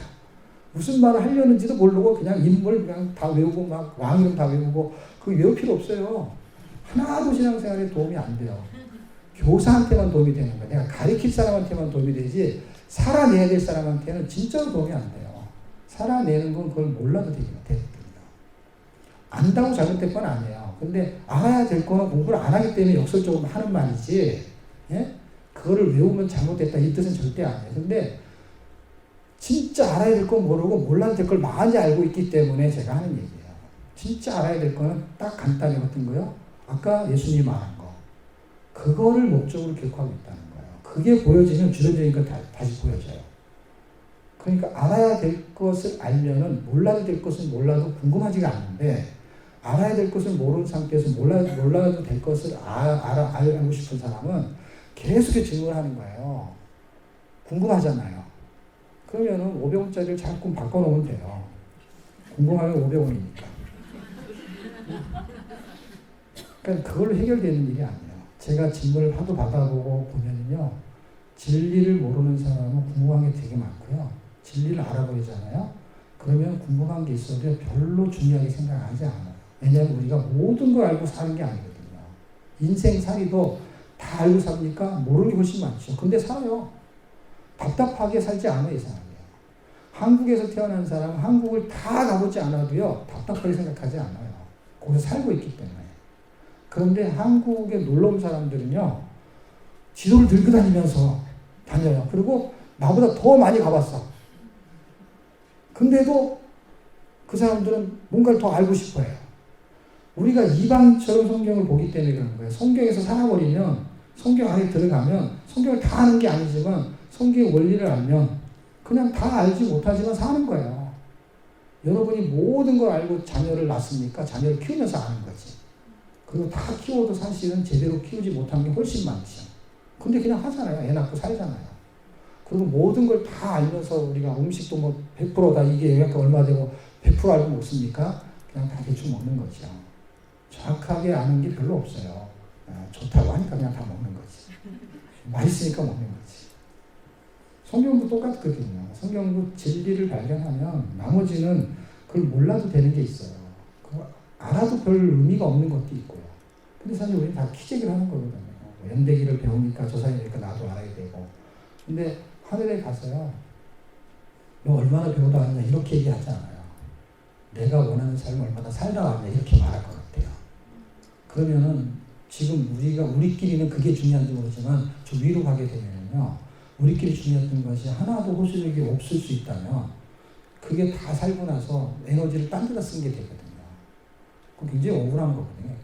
무슨 말을 하려는지도 모르고 그냥 인물 그냥 다 외우고 막 왕 이름 다 외우고 그거 외울 필요 없어요. 하나도 신앙생활에 도움이 안 돼요. 교사한테만 도움이 되는 거야. 내가 가르칠 사람한테만 도움이 되지 살아내야 될 사람한테는 진짜로 도움이 안 돼요. 살아내는 건 그걸 몰라도 되거든요. 안다고 잘못된 건 아니에요. 근데 알아야 될 거는 공부를 안 하기 때문에 역설적으로 하는 말이지, 예? 그거를 외우면 잘못됐다 이 뜻은 절대 아니에요. 근데 진짜 알아야 될 건 모르고 몰라도 될 걸 많이 알고 있기 때문에 제가 하는 얘기예요. 진짜 알아야 될 거는 딱 간단히 어떤 거요? 아까 예수님이 말한 거. 그거를 목적으로 기록하고 있다는 거예요. 그게 보여지면 주변적인 건 다시 보여져요. 그러니까 알아야 될 것을 알면은 몰라도 될 것은 몰라도 궁금하지가 않은데 알아야 될 것을 모르는 상태에서 몰라도 될 것을 알고 싶은 사람은 계속 질문을 하는 거예요. 궁금하잖아요. 그러면은 500원짜리를 자꾸 바꿔놓으면 돼요. 궁금하면 500원이니까. 그러니까 그걸로 해결되는 일이 아니에요. 제가 질문을 하도 받아보고 보면요. 진리를 모르는 사람은 궁금한 게 되게 많고요. 진리를 알아버리잖아요. 그러면 궁금한 게 있어도 별로 중요하게 생각하지 않아요. 왜냐하면 우리가 모든 걸 알고 사는 게 아니거든요. 인생살이도 다 알고 삽니까? 모르는 게 훨씬 많죠. 근데 살아요. 답답하게 살지 않아요, 이 사람이요. 한국에서 태어난 사람은 한국을 다 가보지 않아도요, 답답하게 생각하지 않아요. 거기서 살고 있기 때문에. 그런데 한국에 놀러 온 사람들은요, 지도를 들고 다니면서 다녀요. 그리고 나보다 더 많이 가봤어. 근데도 그 사람들은 뭔가를 더 알고 싶어 해요. 우리가 이방처럼 성경을 보기 때문에 그런 거예요. 성경에서 살아버리면, 성경 안에 들어가면, 성경을 다 아는 게 아니지만, 성경의 원리를 알면, 그냥 다 알지 못하지만 사는 거예요. 여러분이 모든 걸 알고 자녀를 낳습니까? 자녀를 키우면서 아는 거지. 그리고 다 키워도 사실은 제대로 키우지 못한 게 훨씬 많죠. 근데 그냥 하잖아요. 애 낳고 살잖아요. 그리고 모든 걸 다 알면서 우리가 음식도 뭐 100%다 이게 영양가 얼마 되고 100% 알고 먹습니까? 그냥 다 대충 먹는 거죠. 정확하게 아는 게 별로 없어요. 좋다고 하니까 그냥 다 먹는 거지. 맛있으니까 먹는 거지. 성경도 똑같거든요. 성경도 진리를 발견하면 나머지는 그걸 몰라도 되는 게 있어요. 그거 알아도 별 의미가 없는 것도 있고요. 근데 사실 우리는 다 키재기를 하는 거거든요. 연대기를 배우니까 조상이니까 나도 알아야 되고. 근데 하늘에 가서요. 너 얼마나 배우다 왔냐 이렇게 얘기하지 않아요. 내가 원하는 삶을 얼마나 살다 왔냐 이렇게 말할 것 같아요. 그러면은 지금 우리끼리는 그게 중요한지 모르지만 저 위로 가게 되면요. 우리끼리 중요했던 것이 하나도 호소력이 없을 수 있다면 그게 다 살고 나서 에너지를 딴 데다 쓴 게 되거든요. 그건 굉장히 억울한 거거든요.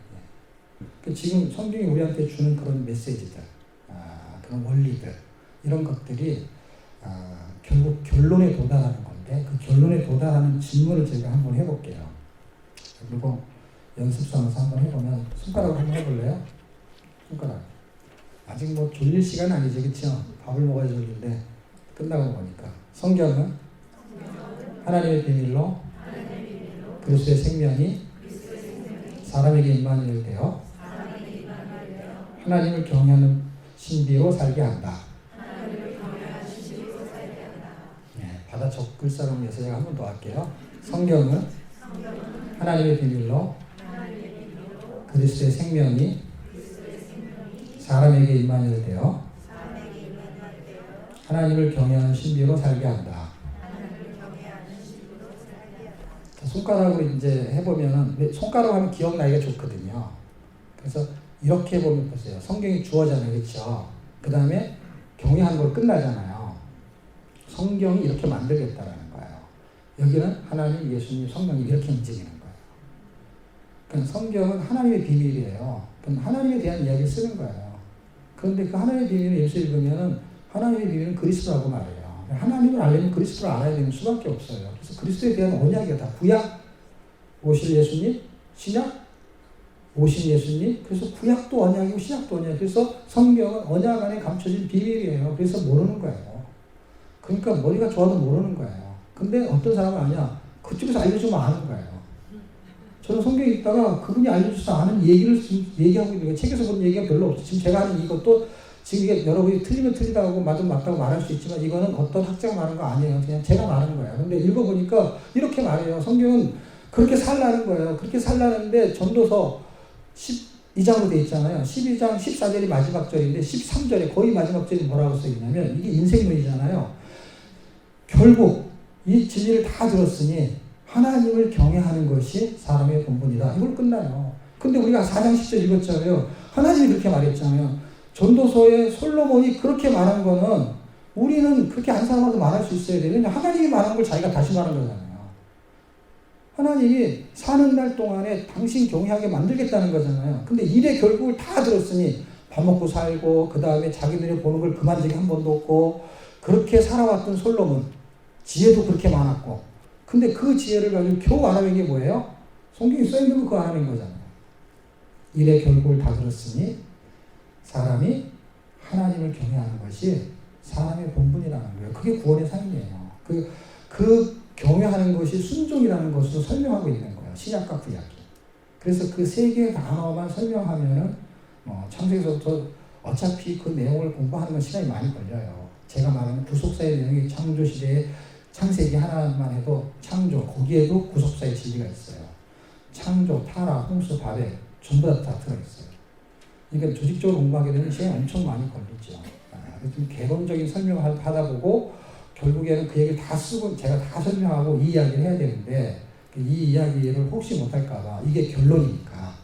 지금 성경이 우리한테 주는 그런 메시지들, 그런 원리들 이런 것들이 결국 결론에 도달하는 건데 그 결론에 도달하는 질문을 제가 한번 해볼게요. 그리고 연습 삼아서 한번 해보면 손가락으로 한번 해볼래요? 손가락. 아직 뭐 졸릴 시간 아니지, 그렇죠? 밥을 먹어야 졸린데 끝나고 보니까 성경은 하나님의 비밀로 그리스도의 생명이 사람에게 임마누엘 되어 하나님을 경외하는 신비로 살게 한다. 네, 다 글자로 위해서 제가 한 번 더 할게요. 성경은 하나님의 비밀로 그리스도의 생명이 사람에게 임마누엘 되어 하나님을 경외하는 신비로 살게 한다. 손가락으로 이제 해보면은, 손가락 하면 기억나기가 좋거든요. 그래서 이렇게 해보면 보세요. 성경이 주어잖아요. 그렇죠? 그 다음에 경외하는 걸 끝나잖아요. 성경이 이렇게 만들겠다라는 거예요. 여기는 하나님, 예수님, 성령이 이렇게 움직이는 거예요. 그러니까 성경은 하나님의 비밀이에요. 그럼 하나님에 대한 이야기를 쓰는 거예요. 그런데 그 하나님의 비밀을 예수 읽으면은 하나님의 비밀은 그리스도라고 말해요. 하나님을 알려면 그리스도를 알아야 되는 수밖에 없어요. 그래서 그리스도에 대한 언약이야. 다 구약, 오실 예수님, 신약, 오신 예수님. 그래서 구약도 언약이고 신약도 언약. 그래서 성경은 언약 안에 감춰진 비밀이에요. 그래서 모르는 거예요. 그러니까 머리가 좋아도 모르는 거예요. 근데 어떤 사람은 아니야. 그쪽에서 알려주면 아는 거예요. 저는 성경 읽다가 그분이 알려주셔서 아는 얘기를 얘기하고 있는 거예요. 책에서 본 얘기가 별로 없어요. 지금 제가 하는 이것도 지금 이게 여러분이 틀리면 틀리다고 맞으면 맞다고 말할 수 있지만 이거는 어떤 학자가 말하는 거 아니에요. 그냥 제가 말하는 거예요. 근데 읽어보니까 이렇게 말해요. 성경은 그렇게 살라는 거예요. 그렇게 살라는데 전도서 12장으로 돼 있잖아요. 12장 14절이 마지막 절인데 13절에 거의 마지막 절이 뭐라고 써있냐면 이게 인생론이잖아요. 결국 이 진리를 다 들었으니 하나님을 경외하는 것이 사람의 본분이다. 이걸 끝나요. 근데 우리가 4장 10절 읽었잖아요. 하나님이 그렇게 말했잖아요. 전도서에 솔로몬이 그렇게 말한 거는 우리는 그렇게 한 사람하고 말할 수 있어야 돼요. 왜냐하면 하나님이 말한 걸 자기가 다시 말한 거잖아요. 하나님이 사는 날 동안에 당신 경외하게 만들겠다는 거잖아요. 근데 일의 결국을 다 들었으니 밥 먹고 살고 그 다음에 자기들이 보는 걸 그만 적이 한 번도 없고 그렇게 살아왔던 솔로몬 지혜도 그렇게 많았고 근데 그 지혜를 가지고 겨우 알아낸 게 뭐예요? 성경이 써있는 거 그거 알아낸 거잖아요. 일의 결국을 다 들었으니 사람이 하나님을 경외하는 것이 사람의 본분이라는 거예요. 그게 구원의 삶이에요. 그 경외하는 것이 순종이라는 것으로 설명하고 있는 거예요. 신약과 구약이. 그래서 그 세 개의 단어만 설명하면은 창세기서부터 어차피 그 내용을 공부하는 건 시간이 많이 걸려요. 제가 말하는 구속사의 내용이 창조시대에 창세기 하나만 해도 창조, 거기에도 구속사의 진리가 있어요. 창조, 타락, 홍수, 바벨 전부 다 들어있어요. 그러니까 조직적으로 공부하게 되면 시간이 엄청 많이 걸리죠. 좀 개론적인 설명을 하다 보고 결국에는 그 얘기를 다 쓰고 제가 다 설명하고 이 이야기를 해야 되는데 이 이야기를 혹시 못할까봐 이게 결론이니까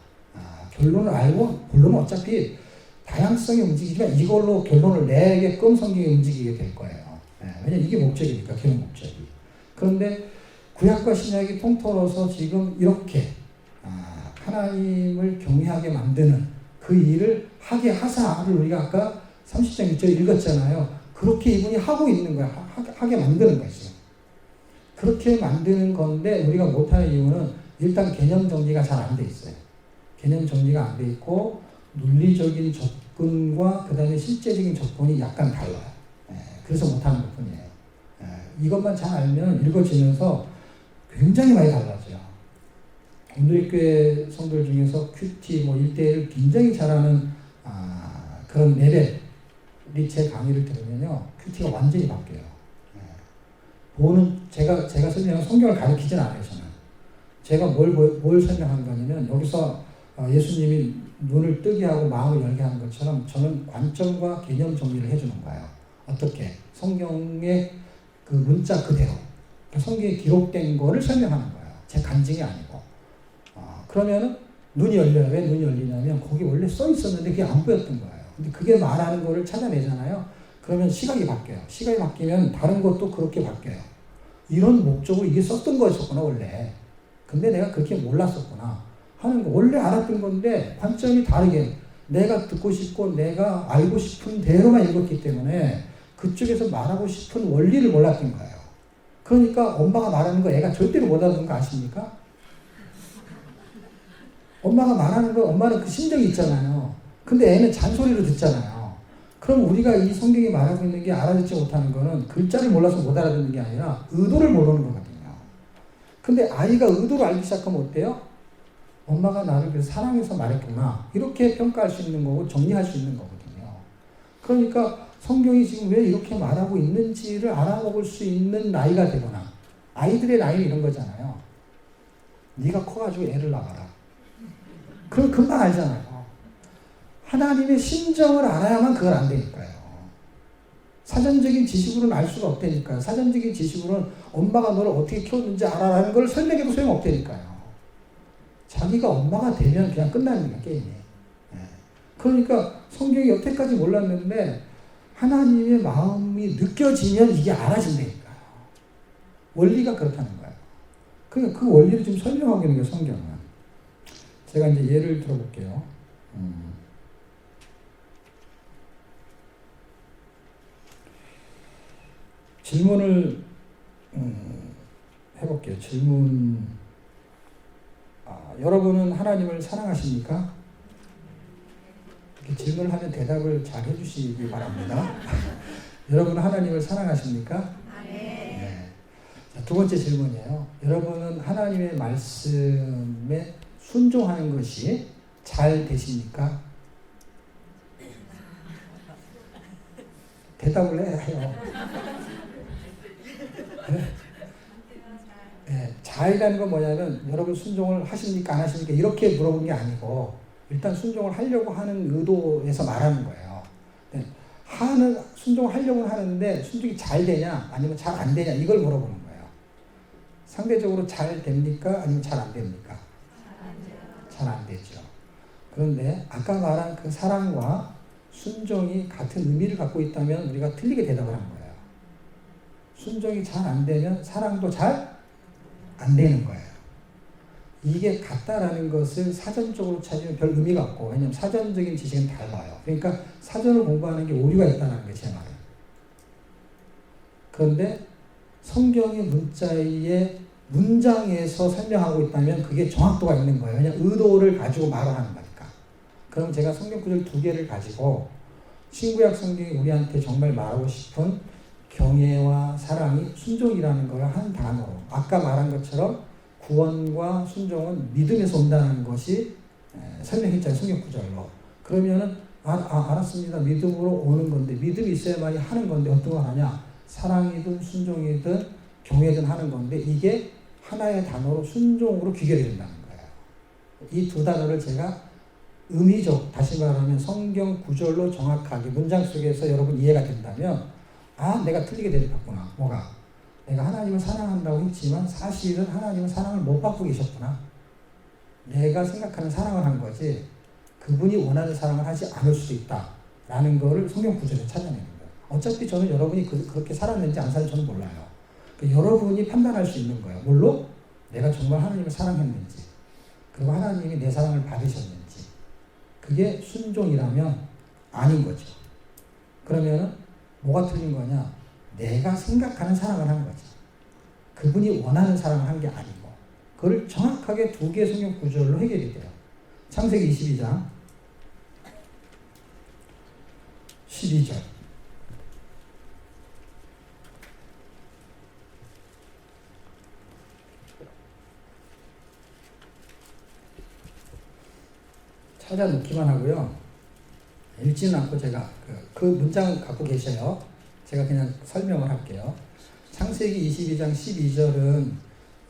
결론을 알고 본론은 어차피 다양성이 움직이지만 이걸로 결론을 내게끔 성경이 움직이게 될 거예요. 왜냐면 이게 목적이니까 결론 목적이. 그런데 구약과 신약이 통틀어서 지금 이렇게 하나님을 경외하게 만드는 그 일을 하게 하사를 우리가 아까 30장 6절 읽었잖아요. 그렇게 이분이 하고 있는 거야. 하게 만드는 것이요. 그렇게 만드는 건데 우리가 못하는 이유는 일단 개념 정리가 잘 안 돼 있어요. 개념 정리가 안 돼 있고 논리적인 접근과 그 다음에 실제적인 접근이 약간 달라요. 그래서 못하는 것 뿐이에요. 이것만 잘 알면 읽어지면서 굉장히 많이 달라져요. 오늘의 교회 성도들 중에서 큐티, 1대1을 굉장히 잘하는 그런 레벨이 제 강의를 들으면요. 큐티가 완전히 바뀌어요. 보는, 제가 설명한 성경을 가르치진 않아요, 저는. 제가 뭘 설명하는 거냐면, 여기서 예수님이 눈을 뜨게 하고 마음을 열게 하는 것처럼 저는 관점과 개념 정리를 해주는 거예요. 어떻게? 성경의 그 문자 그대로. 성경에 기록된 거를 설명하는 거예요. 제 간증이 아니고. 그러면은 눈이 열려요. 왜 눈이 열리냐면 거기 원래 써 있었는데 그게 안 보였던 거예요. 근데 그게 말하는 거를 찾아내잖아요. 그러면 시각이 바뀌어요. 시각이 바뀌면 다른 것도 그렇게 바뀌어요. 이런 목적으로 이게 썼던 거였었구나 원래. 근데 내가 그렇게 몰랐었구나 하는 거. 원래 알았던 건데 관점이 다르게 내가 듣고 싶고 내가 알고 싶은 대로만 읽었기 때문에 그쪽에서 말하고 싶은 원리를 몰랐던 거예요. 그러니까 엄마가 말하는 거 애가 절대로 못 알아듣는 거 아십니까? 엄마가 말하는 거 엄마는 그 심정이 있잖아요. 근데 애는 잔소리로 듣잖아요. 그럼 우리가 이 성경이 말하고 있는 게 알아듣지 못하는 거는 글자를 몰라서 못 알아듣는 게 아니라 의도를 모르는 거거든요. 근데 아이가 의도를 알기 시작하면 어때요? 엄마가 나를 그래서 사랑해서 말했구나. 이렇게 평가할 수 있는 거고 정리할 수 있는 거거든요. 그러니까 성경이 지금 왜 이렇게 말하고 있는지를 알아먹을 수 있는 나이가 되거나, 아이들의 나이는 이런 거잖아요. 네가 커가지고 애를 낳아라. 그럼 금방 알잖아요. 하나님의 심정을 알아야만 그걸 안 되니까요. 사전적인 지식으로는 알 수가 없다니까요. 사전적인 지식으로는 엄마가 너를 어떻게 키웠는지 알아라는 걸 설명해도 소용없다니까요. 자기가 엄마가 되면 그냥 끝나는 거야, 게임이. 그러니까 성경이 여태까지 몰랐는데 하나님의 마음이 느껴지면 이게 알아진다니까요. 원리가 그렇다는 거예요. 그러니까 그 원리를 지금 설명하고 있는 거예요, 성경은. 제가 이제 예를 들어볼게요. 질문을 해볼게요. 질문. 여러분은 하나님을 사랑하십니까? 이렇게 질문을 하면 대답을 잘 해주시기 바랍니다. 여러분은 하나님을 사랑하십니까? 네. 자, 두 번째 질문이에요. 여러분은 하나님의 말씀에 순종하는 것이 잘 되십니까? 대답을 해요. 네, 잘이라는 건 뭐냐면 여러분 순종을 하십니까 안 하십니까 이렇게 물어본 게 아니고 일단 순종을 하려고 하는 의도에서 말하는 거예요. 네, 순종을 하려고 하는데 순종이 잘 되냐 아니면 잘 안 되냐 이걸 물어보는 거예요. 상대적으로 잘 됩니까 아니면 잘 안 됩니까? 잘 안 되죠. 그런데 아까 말한 그 사랑과 순종이 같은 의미를 갖고 있다면 우리가 틀리게 대답을 한 거예요. 순종이 잘 안 되면 사랑도 잘 안 되는 거예요. 이게 같다라는 것을 사전적으로 찾으면 별 의미가 없고, 왜냐하면 사전적인 지식은 달라요. 그러니까 사전을 공부하는 게 오류가 있다는 게 제 말은. 그런데 성경의 문자의 문장에서 설명하고 있다면 그게 정확도가 있는 거예요. 왜냐하면 의도를 가지고 말을 하는 거니까. 그럼 제가 성경 구절 2개를 가지고 신구약 성경이 우리한테 정말 말하고 싶은 경애와 사랑이 순종이라는 걸 한 단어로, 아까 말한 것처럼 구원과 순종은 믿음에서 온다는 것이 설명했잖아요, 성경 구절로. 그러면은 알았습니다. 믿음으로 오는 건데, 믿음이 있어야만이 하는 건데 어떤 걸 하냐? 사랑이든 순종이든 경외든 하는 건데 이게 하나의 단어로 순종으로 귀결이 된다는 거예요. 이 두 단어를 제가 의미적, 다시 말하면 성경 구절로 정확하게 문장 속에서 여러분 이해가 된다면 내가 틀리게 되었구나. 뭐가? 내가 하나님을 사랑한다고 했지만 사실은 하나님은 사랑을 못 받고 계셨구나. 내가 생각하는 사랑을 한 거지 그분이 원하는 사랑을 하지 않을 수도 있다. 라는 거를 성경 구절에 찾아내는 거예요. 어차피 저는 여러분이 그렇게 살았는지 안 살았는지 저는 몰라요. 그러니까 여러분이 판단할 수 있는 거예요. 물론 내가 정말 하나님을 사랑했는지 그리고 하나님이 내 사랑을 받으셨는지 그게 순종이라면 아닌 거죠. 그러면은 뭐가 틀린 거냐? 내가 생각하는 사랑을 한 거지. 그분이 원하는 사랑을 한 게 아니고 그걸 정확하게 2개의 성경 구절로 해결이 돼요. 창세기 22장 12절 찾아 놓기만 하고요. 읽지는 않고 제가 그 문장 갖고 계셔요. 제가 그냥 설명을 할게요. 창세기 22장 12절은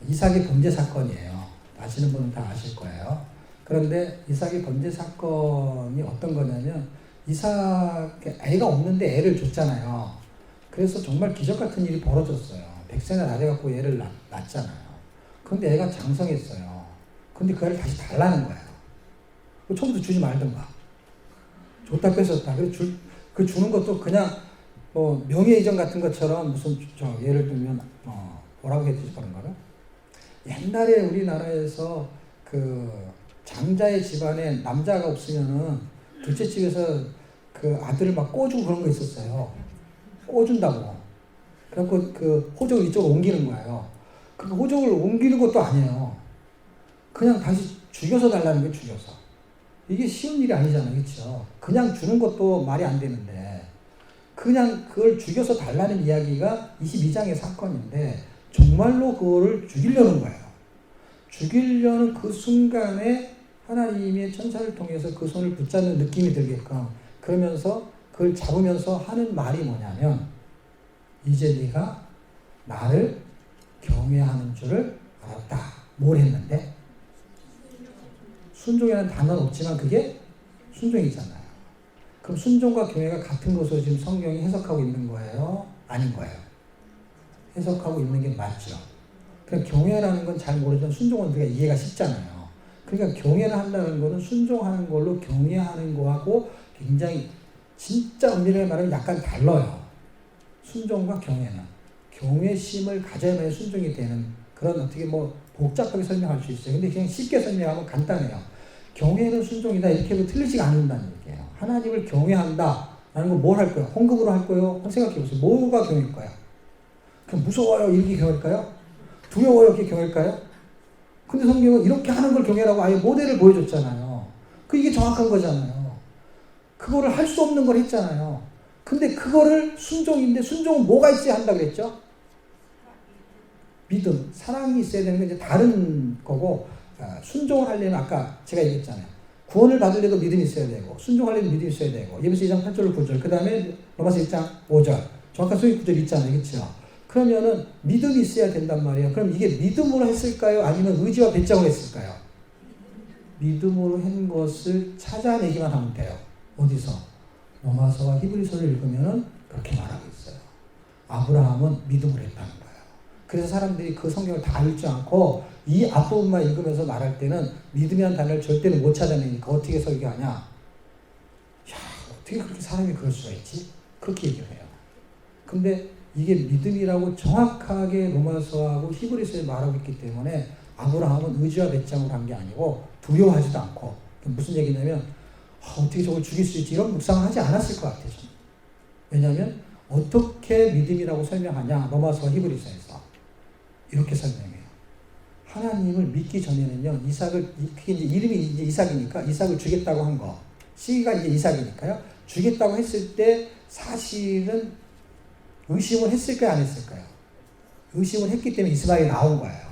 이삭의 범죄 사건이에요. 아시는 분은 다 아실 거예요. 그런데 이삭의 범죄 사건이 어떤 거냐면 이삭 애가 없는데 애를 줬잖아요. 그래서 정말 기적 같은 일이 벌어졌어요. 100세나 나돼갖고 애를 낳았잖아요. 그런데 애가 장성했어요. 근데 그 애를 다시 달라는 거예요. 처음부터 주지 말던가. 줬다 뺏었다. 그 주는 것도 그냥 명예이전 같은 것처럼 무슨 예를 들면 뭐라고 했지 그런 거를? 옛날에 우리나라에서 그 장자의 집안에 남자가 없으면은 둘째 집에서 그 아들을 막 꼬주고 그런 거 있었어요. 꼬준다고. 그래갖고 그 호적을 이쪽으로 옮기는 거예요. 그 호적을 옮기는 것도 아니에요. 그냥 다시 죽여서 달라는 게 죽여서. 이게 쉬운 일이 아니잖아요. 그렇죠? 그냥 주는 것도 말이 안 되는데 그냥 그걸 죽여서 달라는 이야기가 22장의 사건인데 정말로 그거를 죽이려는 거예요. 죽이려는 그 순간에 하나님의 천사를 통해서 그 손을 붙잡는 느낌이 들게끔 그러면서 그걸 잡으면서 하는 말이 뭐냐면 이제 네가 나를 경외하는 줄을 알았다. 뭘 했는데? 순종이라는 단어는 없지만 그게 순종이잖아요. 그럼 순종과 경외가 같은 것으로 지금 성경이 해석하고 있는 거예요? 아닌 거예요? 해석하고 있는 게 맞죠. 그러니까 경외라는 건 잘 모르지만 순종은 우리가 이해가 쉽잖아요. 그러니까 경외를 한다는 거는 순종하는 걸로 경외하는 거하고 굉장히 진짜 엄밀하게 말하면 약간 달라요. 순종과 경외는. 경외심을 가져야만 순종이 되는 그런 어떻게 뭐 복잡하게 설명할 수 있어요. 근데 그냥 쉽게 설명하면 간단해요. 경외는 순종이다 이렇게 해도 틀리지가 않는다는 얘기예요. 하나님을 경외한다 라는 건 뭘 할 거예요? 헌금으로 할 거예요? 생각해 보세요. 뭐가 경외일 거예요? 그냥 무서워요 이렇게 경외일까요? 두려워요 이렇게 경외일까요? 근데 성경은 이렇게 하는 걸 경외라고 아예 모델을 보여줬잖아요. 이게 정확한 거잖아요. 그거를 할 수 없는 걸 했잖아요. 근데 그거를 순종인데 순종은 뭐가 있어야 한다 그랬죠? 믿음, 사랑이 있어야 되는 건 이제 다른 거고 순종을 하려면 아까 제가 얘기했잖아요. 구원을 받으려도 믿음이 있어야 되고 순종하려면 믿음이 있어야 되고 예배서 2장 8절 9절 그 다음에 로마서 1장 5절 정확한 소위 구절 있잖아요. 그렇죠? 그러면은 믿음이 있어야 된단 말이에요. 그럼 이게 믿음으로 했을까요? 아니면 의지와 배짱으로 했을까요? 믿음으로 한 것을 찾아내기만 하면 돼요. 어디서? 로마서와 히브리서를 읽으면은 그렇게 말하고 있어요. 아브라함은 믿음으로 했다는 거예요. 그래서 사람들이 그 성경을 다 읽지 않고 이 앞부분만 읽으면서 말할 때는 믿음이라는 단어를 절대로 못 찾아내니까 어떻게 설교하냐? 야, 어떻게 그렇게 사람이 그럴 수가 있지? 그렇게 얘기를 해요. 근데 이게 믿음이라고 정확하게 로마서하고 히브리서에 말하고 있기 때문에 아브라함은 의지와 배짱으로 한 게 아니고 두려워하지도 않고 무슨 얘기냐면 어떻게 저걸 죽일 수 있지? 이런 묵상을 하지 않았을 것 같아요. 저는. 왜냐하면 어떻게 믿음이라고 설명하냐? 로마서와 히브리서에서 이렇게 설명해요. 하나님을 믿기 전에는요, 이삭을, 그게 이제 이름이 이제 이삭이니까, 이삭을 주겠다고 한 거. 시기가 이제 이삭이니까요. 주겠다고 했을 때 사실은 의심을 했을까요? 안 했을까요? 의심을 했기 때문에 이스마엘이 나온 거예요.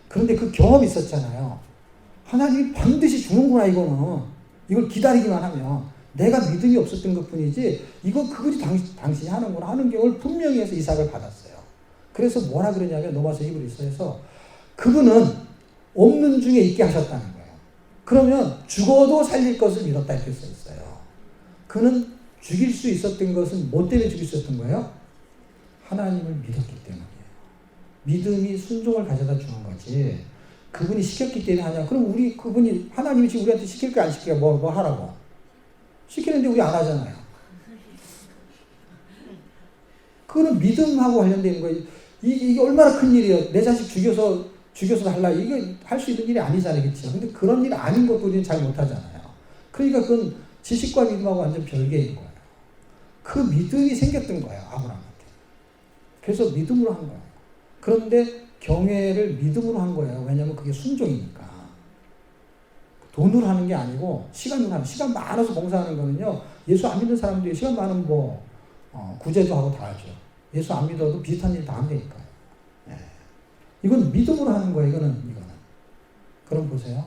그런데 그 경험이 있었잖아요. 하나님이 반드시 주는구나, 이거는. 이걸 기다리기만 하면. 내가 믿음이 없었던 것 뿐이지, 이건 그것이 당신이 하는구나 하는 경험을 분명히 해서 이삭을 받았어요. 그래서 뭐라 그러냐면, 로마서 히브리서에서 그분은 없는 중에 있게 하셨다는 거예요. 그러면 죽어도 살릴 것을 믿었다 이렇게 써 있어요. 그는 죽일 수 있었던 것은 뭐 때문에 죽일 수 있었던 거예요? 하나님을 믿었기 때문이에요. 믿음이 순종을 가져다 주는 거지. 그분이 시켰기 때문에 하냐? 그럼 그분이 하나님이 지금 우리한테 시킬까 안 시킬까 뭐 하라고? 시키는데 우리 안 하잖아요. 그거는 믿음하고 관련된 거예요. 이게 얼마나 큰 일이에요. 내 자식 죽여서 달라. 이게 할 수 있는 일이 아니잖아요. 그렇죠? 근데 그런 일 아닌 것도 우리는 잘 못하잖아요. 그러니까 그건 지식과 믿음하고 완전 별개인 거예요. 그 믿음이 생겼던 거예요. 아브라함한테. 그래서 믿음으로 한 거예요. 그런데 경외를 믿음으로 한 거예요. 왜냐하면 그게 순종이니까. 돈으로 하는 게 아니고 시간으로 하는, 시간 많아서 봉사하는 거는요. 예수 안 믿는 사람들이 시간 많으면 구제도 하고 다 하죠. 예수 안 믿어도 비슷한 일 다 하면 되니까요. 네. 이건 믿음으로 하는 거예요. 이거는. 그럼 보세요.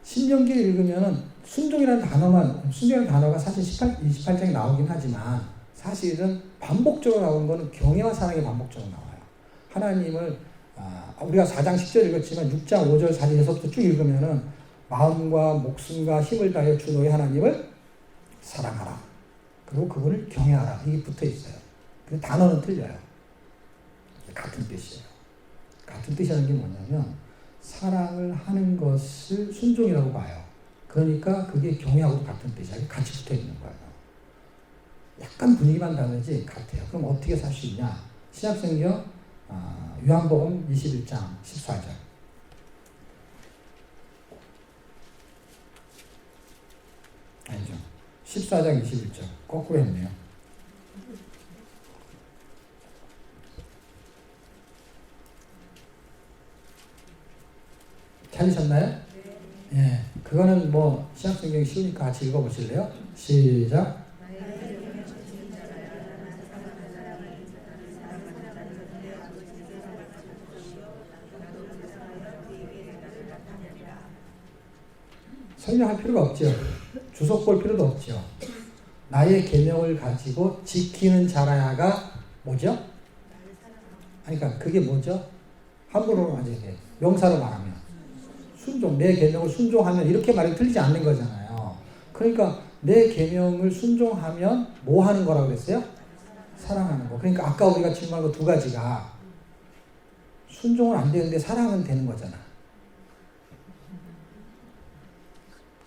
신명기를 읽으면은 순종이라는 단어가 사실 28장에 나오긴 하지만 사실은 반복적으로 나오는 거는 경외와 사랑이 반복적으로 나와요. 하나님을 우리가 4장 10절 읽었지만 6장 5절 4절 6절부터 쭉 읽으면은 마음과 목숨과 힘을 다해 주 너의 하나님을 사랑하라. 그리고 그분을 경외하라. 이게 붙어 있어요. 근데 단어는 틀려요. 같은 뜻이에요. 같은 뜻이라는 게 뭐냐면 사랑을 하는 것을 순종이라고 봐요. 그러니까 그게 경외하고도 같은 뜻이에요. 같이 붙어 있는 거예요. 약간 분위기만 다르지 같아요. 그럼 어떻게 살 수 있냐? 신약성경 요한복음 21장 14절. 아니죠. 14장 21절. 거꾸로 했네요. 찾으셨나요? 네. 예. 그거는 신약성경이 쉬우니까 같이 읽어보실래요? 시작. 설명할 필요가 없죠. 주석 볼 필요도 없죠. 나의 계명을 가지고 지키는 자라야가 뭐죠? 그러니까 그게 뭐죠? 함부로 맞아야 돼. 명사로 말하면 순종, 내 계명을 순종하면 이렇게 말이 틀리지 않는 거잖아요. 그러니까 내 계명을 순종하면 뭐 하는 거라고 그랬어요? 사랑하는 거. 그러니까 아까 우리가 질문한 거 두 가지가 순종은 안 되는데 사랑은 되는 거잖아.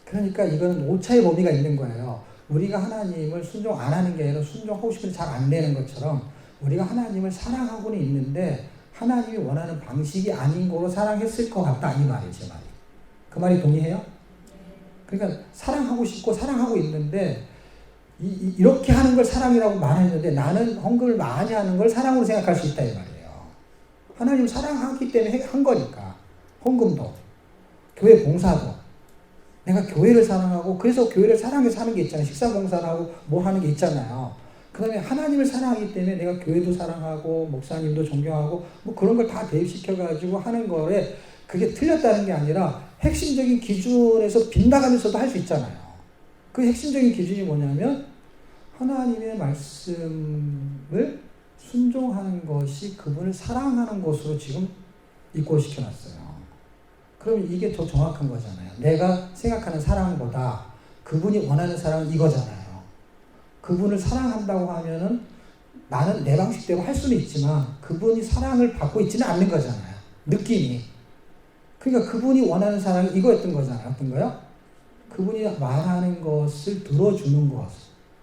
그러니까 이거는 오차의 범위가 있는 거예요. 우리가 하나님을 순종 안 하는 게 아니라 순종하고 싶은데 잘 안 되는 것처럼 우리가 하나님을 사랑하고는 있는데 하나님이 원하는 방식이 아닌 거로 사랑했을 것 같다. 이 말이에요. 제 말이. 그 말이 동의해요? 그러니까 사랑하고 싶고 사랑하고 있는데 이렇게 하는 걸 사랑이라고 말했는데 나는 헌금을 많이 하는 걸 사랑으로 생각할 수 있다. 이 말이에요. 하나님을 사랑하기 때문에 한 거니까. 헌금도. 교회 봉사도. 내가 교회를 사랑하고 그래서 교회를 사랑해서 하는 게 있잖아요. 식사 봉사를 하고 뭐 하는 게 있잖아요. 그 다음에 하나님을 사랑하기 때문에 내가 교회도 사랑하고 목사님도 존경하고 뭐 그런 걸 다 대입시켜가지고 하는 거에 그게 틀렸다는 게 아니라 핵심적인 기준에서 빗나가면서도 할 수 있잖아요. 그 핵심적인 기준이 뭐냐면 하나님의 말씀을 순종하는 것이 그분을 사랑하는 것으로 지금 이꼴시켜놨어요. 그럼 이게 더 정확한 거잖아요. 내가 생각하는 사랑보다 그분이 원하는 사랑은 이거잖아요. 그분을 사랑한다고 하면은 나는 내 방식대로 할 수는 있지만 그분이 사랑을 받고 있지는 않는 거잖아요. 느낌이. 그러니까 그분이 원하는 사랑이 이거였던 거잖아요. 어떤 거요? 그분이 말하는 것을 들어주는 것.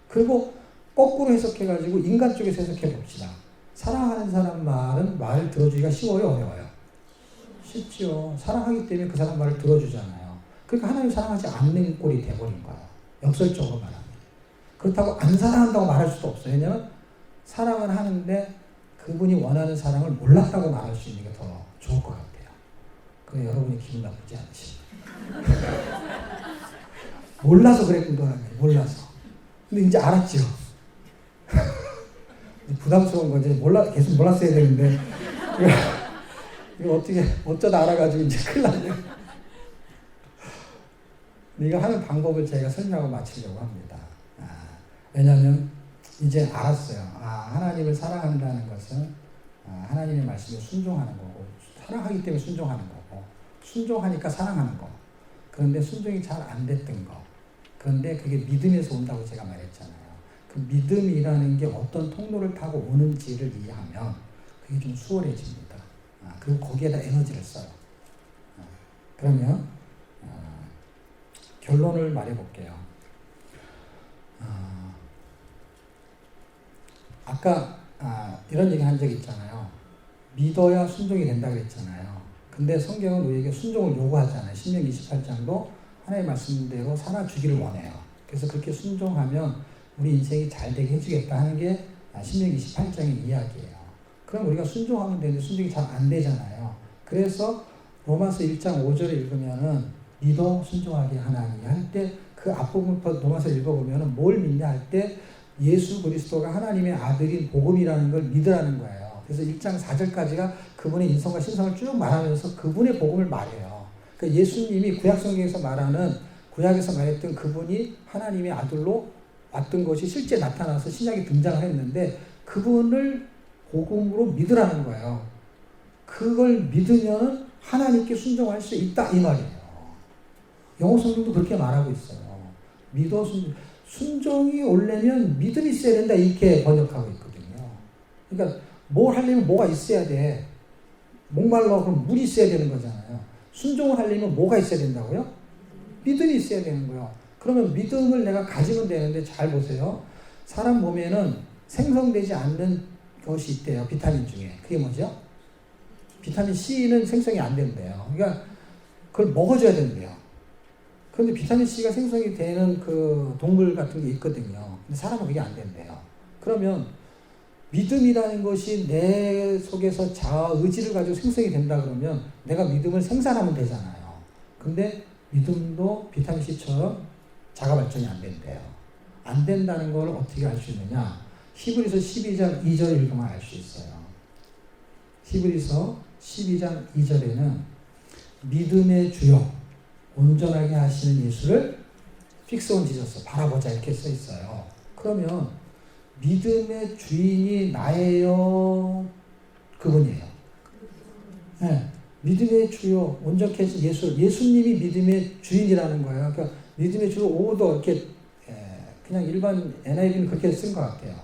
그리고 거꾸로 해석해가지고 인간 쪽에서 해석해 봅시다. 사랑하는 사람 말을 들어주기가 쉬워요? 어려워요? 쉽죠. 사랑하기 때문에 그 사람 말을 들어주잖아요. 그러니까 하나님 사랑하지 않는 꼴이 돼버린 거예요. 역설적으로 말하면. 그렇다고 안 사랑한다고 말할 수도 없어요. 왜냐하면 사랑은 하는데 그분이 원하는 사랑을 몰랐다고 말할 수 있는 게 더 좋을 것 같아요. 그래 여러분이 기분 나쁘지 않으시죠? 몰라서 그랬던 거라면 몰라서. 근데 이제 알았죠. 부담스러운 건지 계속 몰랐어야 되는데 이거 어떻게 어쩌다 알아가지고 이제 큰일 났네. 이거 하는 방법을 제가 설명하고 마치려고 합니다. 왜냐하면 이제 알았어요. 하나님을 사랑한다는 것은 하나님의 말씀에 순종하는 거고 사랑하기 때문에 순종하는 거고 순종하니까 사랑하는 거. 그런데 순종이 잘 안 됐던 거. 그런데 그게 믿음에서 온다고 제가 말했잖아요. 그 믿음이라는 게 어떤 통로를 타고 오는지를 이해하면 그게 좀 수월해집니다. 그리고 거기에다 에너지를 써요. 그러면 결론을 말해볼게요. 아까 이런 얘기 한 적 있잖아요. 믿어야 순종이 된다고 했잖아요. 근데 성경은 우리에게 순종을 요구하잖아요. 신명기 28장도 하나님의 말씀대로 살아주기를 원해요. 그래서 그렇게 순종하면 우리 인생이 잘 되게 해주겠다 하는 게 신명기 28장의 이야기예요. 그럼 우리가 순종하면 되는데 순종이 잘 안 되잖아요. 그래서 로마서 1장 5절을 읽으면은 믿어 순종하게 하나니 할 때 그 앞부분부터 로마서 읽어보면은 뭘 믿냐 할 때 예수 그리스도가 하나님의 아들인 복음이라는 걸 믿으라는 거예요. 그래서 1장 4절까지가 그분의 인성과 신성을 쭉 말하면서 그분의 복음을 말해요. 그러니까 예수님이 구약성경에서 말했던 그분이 하나님의 아들로 왔던 것이 실제 나타나서 신약에 등장을 했는데 그분을 복음으로 믿으라는 거예요. 그걸 믿으면 하나님께 순종할 수 있다 이 말이에요. 영어 성경도 그렇게 말하고 있어요. 믿어 순종이 오려면 믿음이 있어야 된다 이렇게 번역하고 있거든요. 그러니까 뭘 하려면 뭐가 있어야 돼. 목말라 그럼 물이 있어야 되는 거잖아요. 순종을 하려면 뭐가 있어야 된다고요? 믿음이 있어야 되는 거예요. 그러면 믿음을 내가 가지면 되는데 잘 보세요. 사람 몸에는 생성되지 않는 것이 있대요. 비타민 중에. 그게 뭐죠? 비타민 C는 생성이 안 된대요. 그러니까 그걸 먹어줘야 된대요. 그런데 비타민 C가 생성이 되는 그 동물 같은 게 있거든요. 근데 사람은 그게 안 된대요. 그러면 믿음이라는 것이 내 속에서 자아 의지를 가지고 생성이 된다 그러면 내가 믿음을 생산하면 되잖아요. 근데 믿음도 비타민 C처럼 자가 발전이 안 된대요. 안 된다는 걸 어떻게 알 수 있느냐? 히브리서 12장 2절 읽으면 알 수 있어요. 히브리서 12장 2절에는 믿음의 주요 온전하게 하시는 예수를 픽스온 지저스 바라보자 이렇게 써 있어요. 그러면 믿음의 주인이 나예요? 그분이에요. 네. 믿음의 주요, 온전케 하신 예수님이 믿음의 주인이라는 거예요. 그러니까 믿음의 주로 오도 이렇게 그냥 일반 NIV는 그렇게 쓴 것 같아요.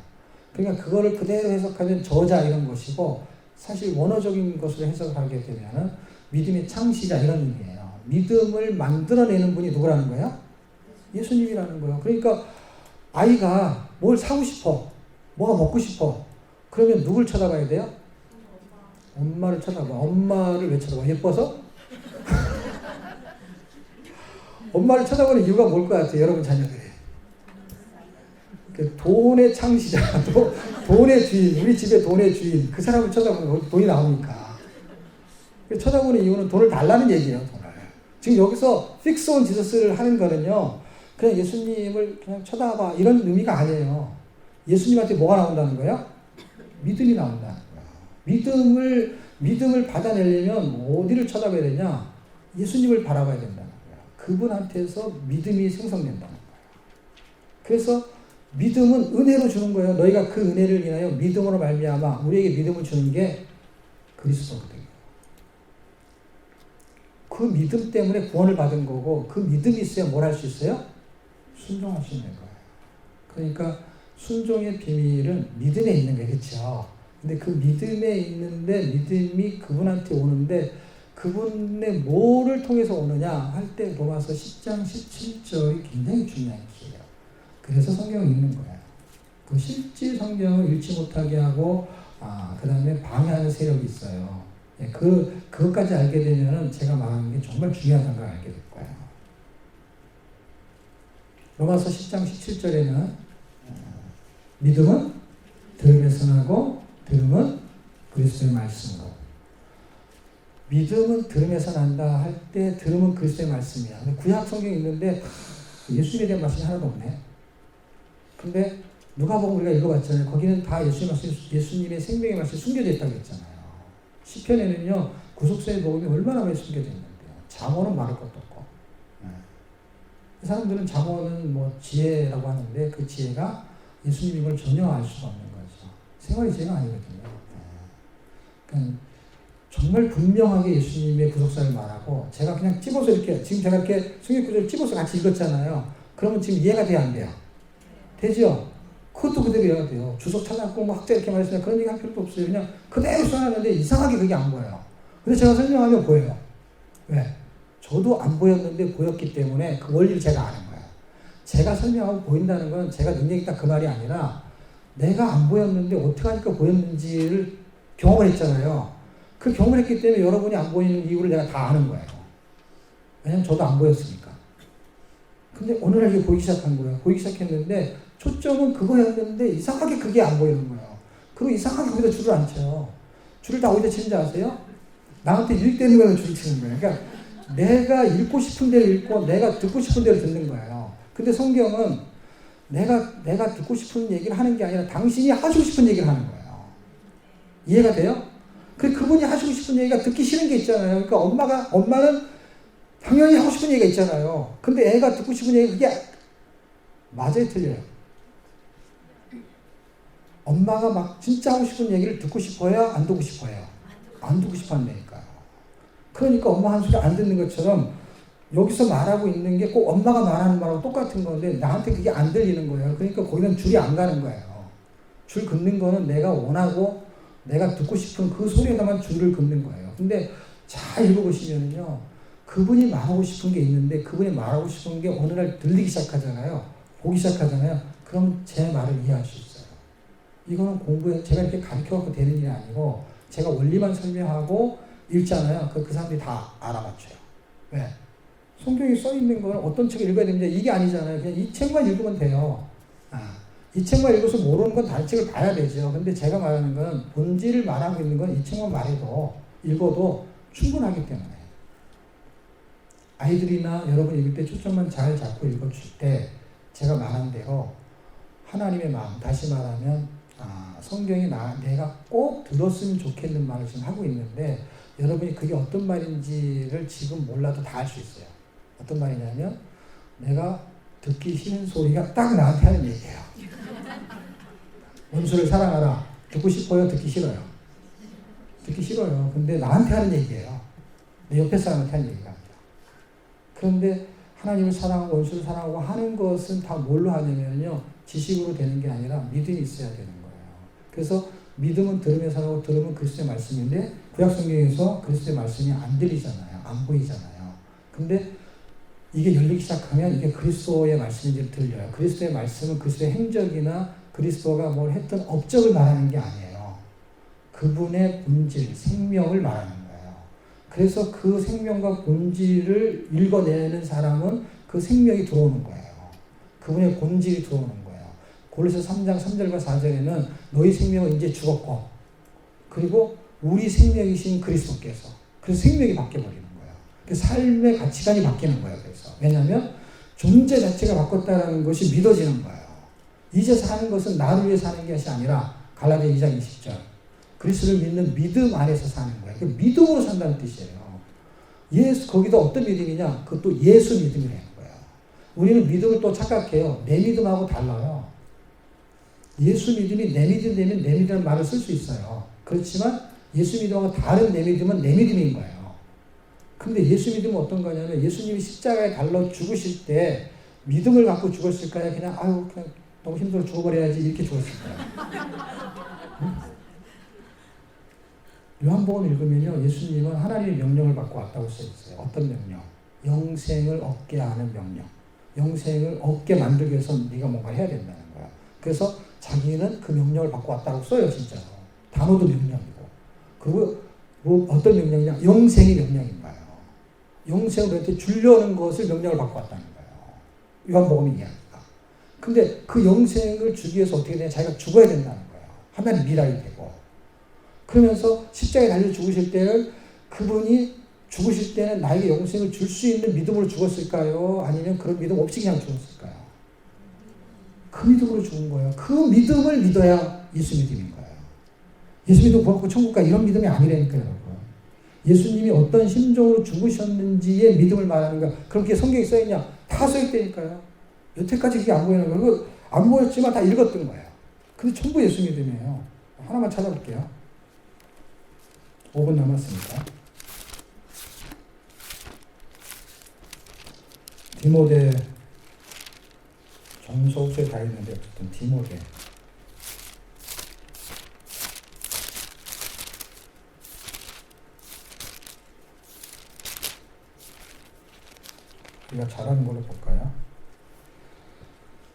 그러니까 그거를 그대로 해석하면 저자 이런 것이고, 사실 원어적인 것으로 해석하게 되면은 믿음의 창시자 이런 의미예요. 믿음을 만들어내는 분이 누구라는 거예요? 예수님이라는 거예요. 그러니까 아이가 뭘 사고 싶어, 뭐가 먹고 싶어. 그러면 누굴 쳐다봐야 돼요? 엄마를 쳐다봐. 엄마를 왜 쳐다봐? 예뻐서? 엄마를 쳐다보는 이유가 뭘 것 같아요, 여러분 자녀들이? 돈의 창시자, 돈의 주인, 우리 집의 돈의 주인, 그 사람을 쳐다보면 돈이 나오니까. 쳐다보는 이유는 돈을 달라는 얘기예요, 돈을. 지금 여기서 fix on Jesus를 하는 거는요, 그냥 예수님을 그냥 쳐다봐, 이런 의미가 아니에요. 예수님한테 뭐가 나온다는 거예요? 믿음이 나온다는 거예요. 믿음을 받아내려면 어디를 쳐다봐야 되냐? 예수님을 바라봐야 된다는 거예요. 그분한테서 믿음이 생성된다는 거예요. 그래서 믿음은 은혜로 주는 거예요. 너희가 그 은혜를 인하여 믿음으로 말미암아 우리에게 믿음을 주는 게 그리스도거든요. 그 믿음 때문에 구원을 받은 거고, 그 믿음이 있어야 뭘 할 수 있어요? 순종할 수 있는 거예요. 그러니까 순종의 비밀은 믿음에 있는 거예요. 그렇죠? 근데 그 믿음에 있는데, 믿음이 그분한테 오는데, 그분의 뭐를 통해서 오느냐 할 때 로마서 10장 17절이 굉장히 중요한 기예요. 그래서 성경을 읽는 거예요. 그 실제 성경을 읽지 못하게 하고, 그 다음에 방해하는 세력이 있어요. 그것까지 알게 되면은 제가 말하는 게 정말 중요하다는 걸 알게 될 거예요. 로마서 10장 17절에는 믿음은 들음에서 나고 들음은 그리스도의 말씀으로. 믿음은 들음에서 난다 할 때 들음은 그리스도의 말씀이야. 근데 구약 성경이 있는데 예수님에 대한 말씀이 하나도 없네. 근데 누가복음 우리가 읽어봤잖아요. 거기는 다 예수님의 생명의 말씀이 숨겨져 있다고 했잖아요. 시편에는요, 구속사의 복음이 얼마나 많이 숨겨져 있는데요. 잠언은 말할 것도 없고. 사람들은 잠언은 뭐 지혜라고 하는데 그 지혜가 예수님인 걸 전혀 알 수가 없는 거죠. 생활의 지혜가 아니거든요. 그러니까 정말 분명하게 예수님의 구속사를 말하고, 제가 그냥 찝어서 이렇게, 지금 제가 이렇게 성경 구절을 찝어서 같이 읽었잖아요. 그러면 지금 이해가 돼야 안 돼요? 되죠? 그것도 그대로 이해가 돼요. 주석 찾아갖고 뭐 학자 이렇게 말했으면 그런 얘기 할 필요도 없어요. 그냥 그대로 써놨는데 이상하게 그게 안 보여요. 근데 제가 설명하면 보여요. 왜? 저도 안 보였는데 보였기 때문에 그 원리를 제가 아는 거예요. 제가 설명하고 보인다는 건 제가 능력이 있다 그 말이 아니라, 내가 안 보였는데 어떻게 하니까 보였는지를 경험을 했잖아요. 그 경험을 했기 때문에 여러분이 안 보이는 이유를 내가 다 아는 거예요. 왜냐면 저도 안 보였으니까. 근데 어느 날 이게 보이기 시작한 거예요. 보이기 시작했는데 초점은 그거였는데 이상하게 그게 안 보이는 거예요. 그리고 이상하게 거기다 줄을 안 쳐요. 줄을 다 어디다 치는지 아세요? 나한테 유익되는 거는 줄을 치는 거예요. 그러니까 내가 읽고 싶은 대로 읽고 내가 듣고 싶은 대로 듣는 거예요. 근데 성경은 내가 듣고 싶은 얘기를 하는 게 아니라 당신이 하시고 싶은 얘기를 하는 거예요. 이해가 돼요? 그분이 하시고 싶은 얘기가 듣기 싫은 게 있잖아요. 그러니까 엄마는 당연히 하고 싶은 얘기가 있잖아요. 근데 애가 듣고 싶은 얘기가 그게 맞아요, 틀려요? 엄마가 막 진짜 하고 싶은 얘기를 듣고 싶어요? 안 듣고 싶어요? 안 듣고 싶어 한다니까요. 그러니까 엄마 한 소리 안 듣는 것처럼 여기서 말하고 있는 게 꼭 엄마가 말하는 말하고 똑같은 건데 나한테 그게 안 들리는 거예요. 그러니까 거기는 줄이 안 가는 거예요. 줄 긋는 거는 내가 원하고 내가 듣고 싶은 그 소리에다만 줄을 긋는 거예요. 근데 잘 읽어보시면요, 그분이 말하고 싶은 게 있는데 그분이 말하고 싶은 게 어느 날 들리기 시작하잖아요. 보기 시작하잖아요. 그럼 제 말을 이해할 수 있어요. 이거는 공부에 제가 이렇게 가르쳐갖고 되는 일이 아니고 제가 원리만 설명하고 읽잖아요. 그 사람들이 다 알아맞혀요. 왜? 성경에 써있는 건 어떤 책을 읽어야 됩니다. 이게 아니잖아요. 그냥 이 책만 읽으면 돼요. 이 책만 읽어서 모르는 건 다른 책을 봐야 되죠. 근데 제가 말하는 건 본질을 말하고 있는 건 이 책만 말해도 읽어도 충분하기 때문에 아이들이나 여러분 읽을 때 초점만 잘 잡고 읽어줄 때 제가 말한 대로 하나님의 마음, 다시 말하면 성경이 내가 꼭 들었으면 좋겠는 말을 지금 하고 있는데 여러분이 그게 어떤 말인지를 지금 몰라도 다 알 수 있어요. 어떤 말이냐면 내가 듣기 싫은 소리가 딱 나한테 하는 얘기예요. 원수를 사랑하라. 듣고 싶어요? 듣기 싫어요? 듣기 싫어요. 근데 나한테 하는 얘기예요. 내 옆에 사람한테 하는 얘기가 아니라. 그런데 하나님을 사랑하고 원수를 사랑하고 하는 것은 다 뭘로 하냐면요. 지식으로 되는 게 아니라 믿음이 있어야 되는 거예요. 그래서 믿음은 들으면서 하고 들으면 그리스도의 말씀인데 구약 성경에서 그리스도의 말씀이 안 들리잖아요. 안 보이잖아요. 근데 이게 열리기 시작하면 이게 그리스도의 말씀인지 들려요. 그리스도의 말씀은 그리스도의 행적이나 그리스도가 뭘 했던 업적을 말하는 게 아니에요. 그분의 본질, 생명을 말하는 거예요. 그래서 그 생명과 본질을 읽어내는 사람은 그 생명이 들어오는 거예요. 그분의 본질이 들어오는 거예요. 고린도서 3장 3절과 4절에는 너희 생명은 이제 죽었고 그리고 우리 생명이신 그리스도께서 그래서 생명이 바뀌어버리는 거예요. 그 삶의 가치관이 바뀌는 거예요. 그래서 왜냐하면 존재 자체가 바꿨다는 것이 믿어지는 거예요. 이제 사는 것은 나를 위해 사는 것이 아니라 갈라디아 2장 20절 그리스도를 믿는 믿음 안에서 사는 거예요. 그 믿음으로 산다는 뜻이에요. 예수 거기다 어떤 믿음이냐? 그것도 예수 믿음이라는 거예요. 우리는 믿음을 또 착각해요. 내 믿음하고 달라요. 예수 믿음이 내 믿음 되면 내 믿음이라는 말을 쓸 수 있어요. 그렇지만 예수 믿음하고 다른 내 믿음은 내 믿음인 거예요. 근데 예수 믿음은 어떤 거냐면 예수님이 십자가에 달려 죽으실 때 믿음을 갖고 죽었을까요? 그냥 아유 그냥 너무 힘들어 죽어버려야지 이렇게 죽었을까요? 응? 요한복음 읽으면요 예수님은 하나님의 명령을 받고 왔다고 써있어요. 어떤 명령? 영생을 얻게 하는 명령. 영생을 얻게 만들기 위해서 네가 뭔가 해야 된다는 거야. 그래서 자기는 그 명령을 받고 왔다고 써요. 진짜로. 단어도 명령이고. 그리고 뭐 어떤 명령이냐? 영생이 명령인 거예요. 영생을 우리한테 주려는 것을 명령을 받고 왔다는 거예요. 요한복음이 이야기합니다. 근데 그 영생을 주기 위해서 어떻게 되냐? 자기가 죽어야 된다는 거예요. 하나님 미랄이 되고. 그러면서 십자가에 달려 죽으실 때는 그분이 죽으실 때는 나에게 영생을 줄 수 있는 믿음으로 죽었을까요? 아니면 그런 믿음 없이 그냥 죽었을까요? 그 믿음으로 죽은 거예요. 그 믿음을 믿어야 예수 믿음인 거예요. 예수 믿음 구원받고 천국 가 이런 믿음이 아니라니까요, 여러분. 예수님이 어떤 심정으로 죽으셨는지의 믿음을 말하는 거야. 그렇게 성경에 써있냐? 다 써있다니까요. 여태까지 그게 안 보이는 거예요. 안 보였지만 다 읽었던 거예요. 근데 전부 예수 믿음이에요. 하나만 찾아볼게요. 5분 남았습니다. 디모데 전서 후서에 다 있는데 어쨌든 디모데 우리가 잘하는 걸로 볼까요?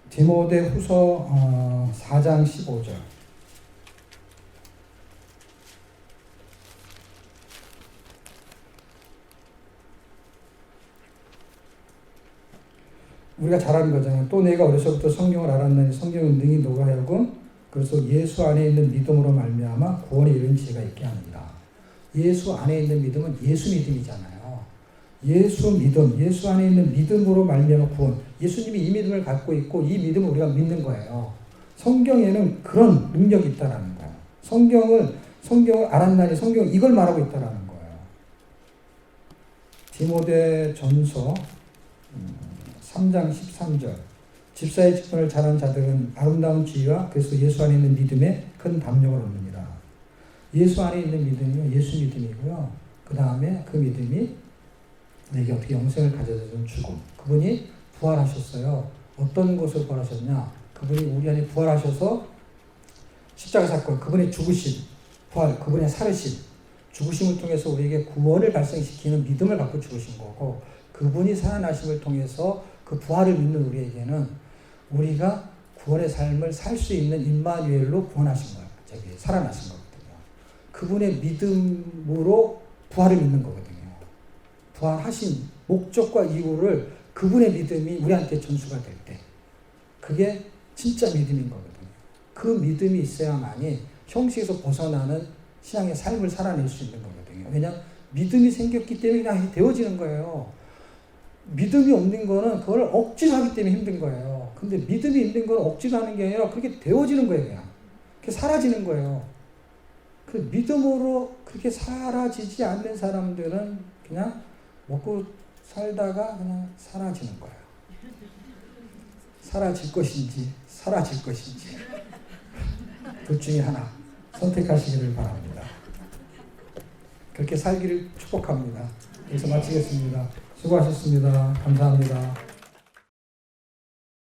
디모데 후서 4장 15절 우리가 잘하는 거잖아요. 또 내가 어려서부터 성경을 알았나니 성경은 능히 너가 하여금 그래서 예수 안에 있는 믿음으로 말미암아 구원에 이르는 지혜가 있게 합니다. 예수 안에 있는 믿음은 예수 믿음이잖아요. 예수 믿음, 예수 안에 있는 믿음으로 말미암아 구원. 예수님이 이 믿음을 갖고 있고 이 믿음을 우리가 믿는 거예요. 성경에는 그런 능력이 있다라는 거예요. 성경을 알았나니 성경은 이걸 말하고 있다라는 거예요. 디모데 전서 3장 13절 집사의 직분을 잘한 자들은 아름다운 지위와 그래서 예수 안에 있는 믿음에 큰 담력을 얻느니라. 예수 안에 있는 믿음이요 예수 믿음이고요. 그 다음에 그 믿음이 내게 어떻게 영생을 가져다준 죽음. 그분이 부활하셨어요. 어떤 것을 부활하셨냐? 그분이 우리 안에 부활하셔서 십자가 사건, 그분의 죽으심, 부활, 그분의 살으심, 죽으심을 통해서 우리에게 구원을 발생시키는 믿음을 갖고 죽으신 거고 그분이 살아나심을 통해서 그 부활을 믿는 우리에게는 우리가 구원의 삶을 살 수 있는 임마누엘로 구원하신 거예요. 살아나신 거거든요. 그분의 믿음으로 부활을 믿는 거거든요. 부활하신 목적과 이유를 그분의 믿음이 우리한테 전수가 될 때 그게 진짜 믿음인 거거든요. 그 믿음이 있어야만이 형식에서 벗어나는 신앙의 삶을 살아낼 수 있는 거거든요. 왜냐하면 믿음이 생겼기 때문에 그냥 되어지는 거예요. 믿음이 없는 거는 그걸 억지로 하기 때문에 힘든 거예요. 근데 믿음이 있는 건 억지로 하는 게 아니라 그렇게 되어지는 거예요. 그냥. 그게 사라지는 거예요. 그 믿음으로 그렇게 사라지지 않는 사람들은 그냥 먹고 살다가 그냥 사라지는 거예요. 사라질 것인지 사라질 것인지 둘 중에 하나 선택하시기를 바랍니다. 그렇게 살기를 축복합니다. 여기서 마치겠습니다. 수고하셨습니다. 감사합니다.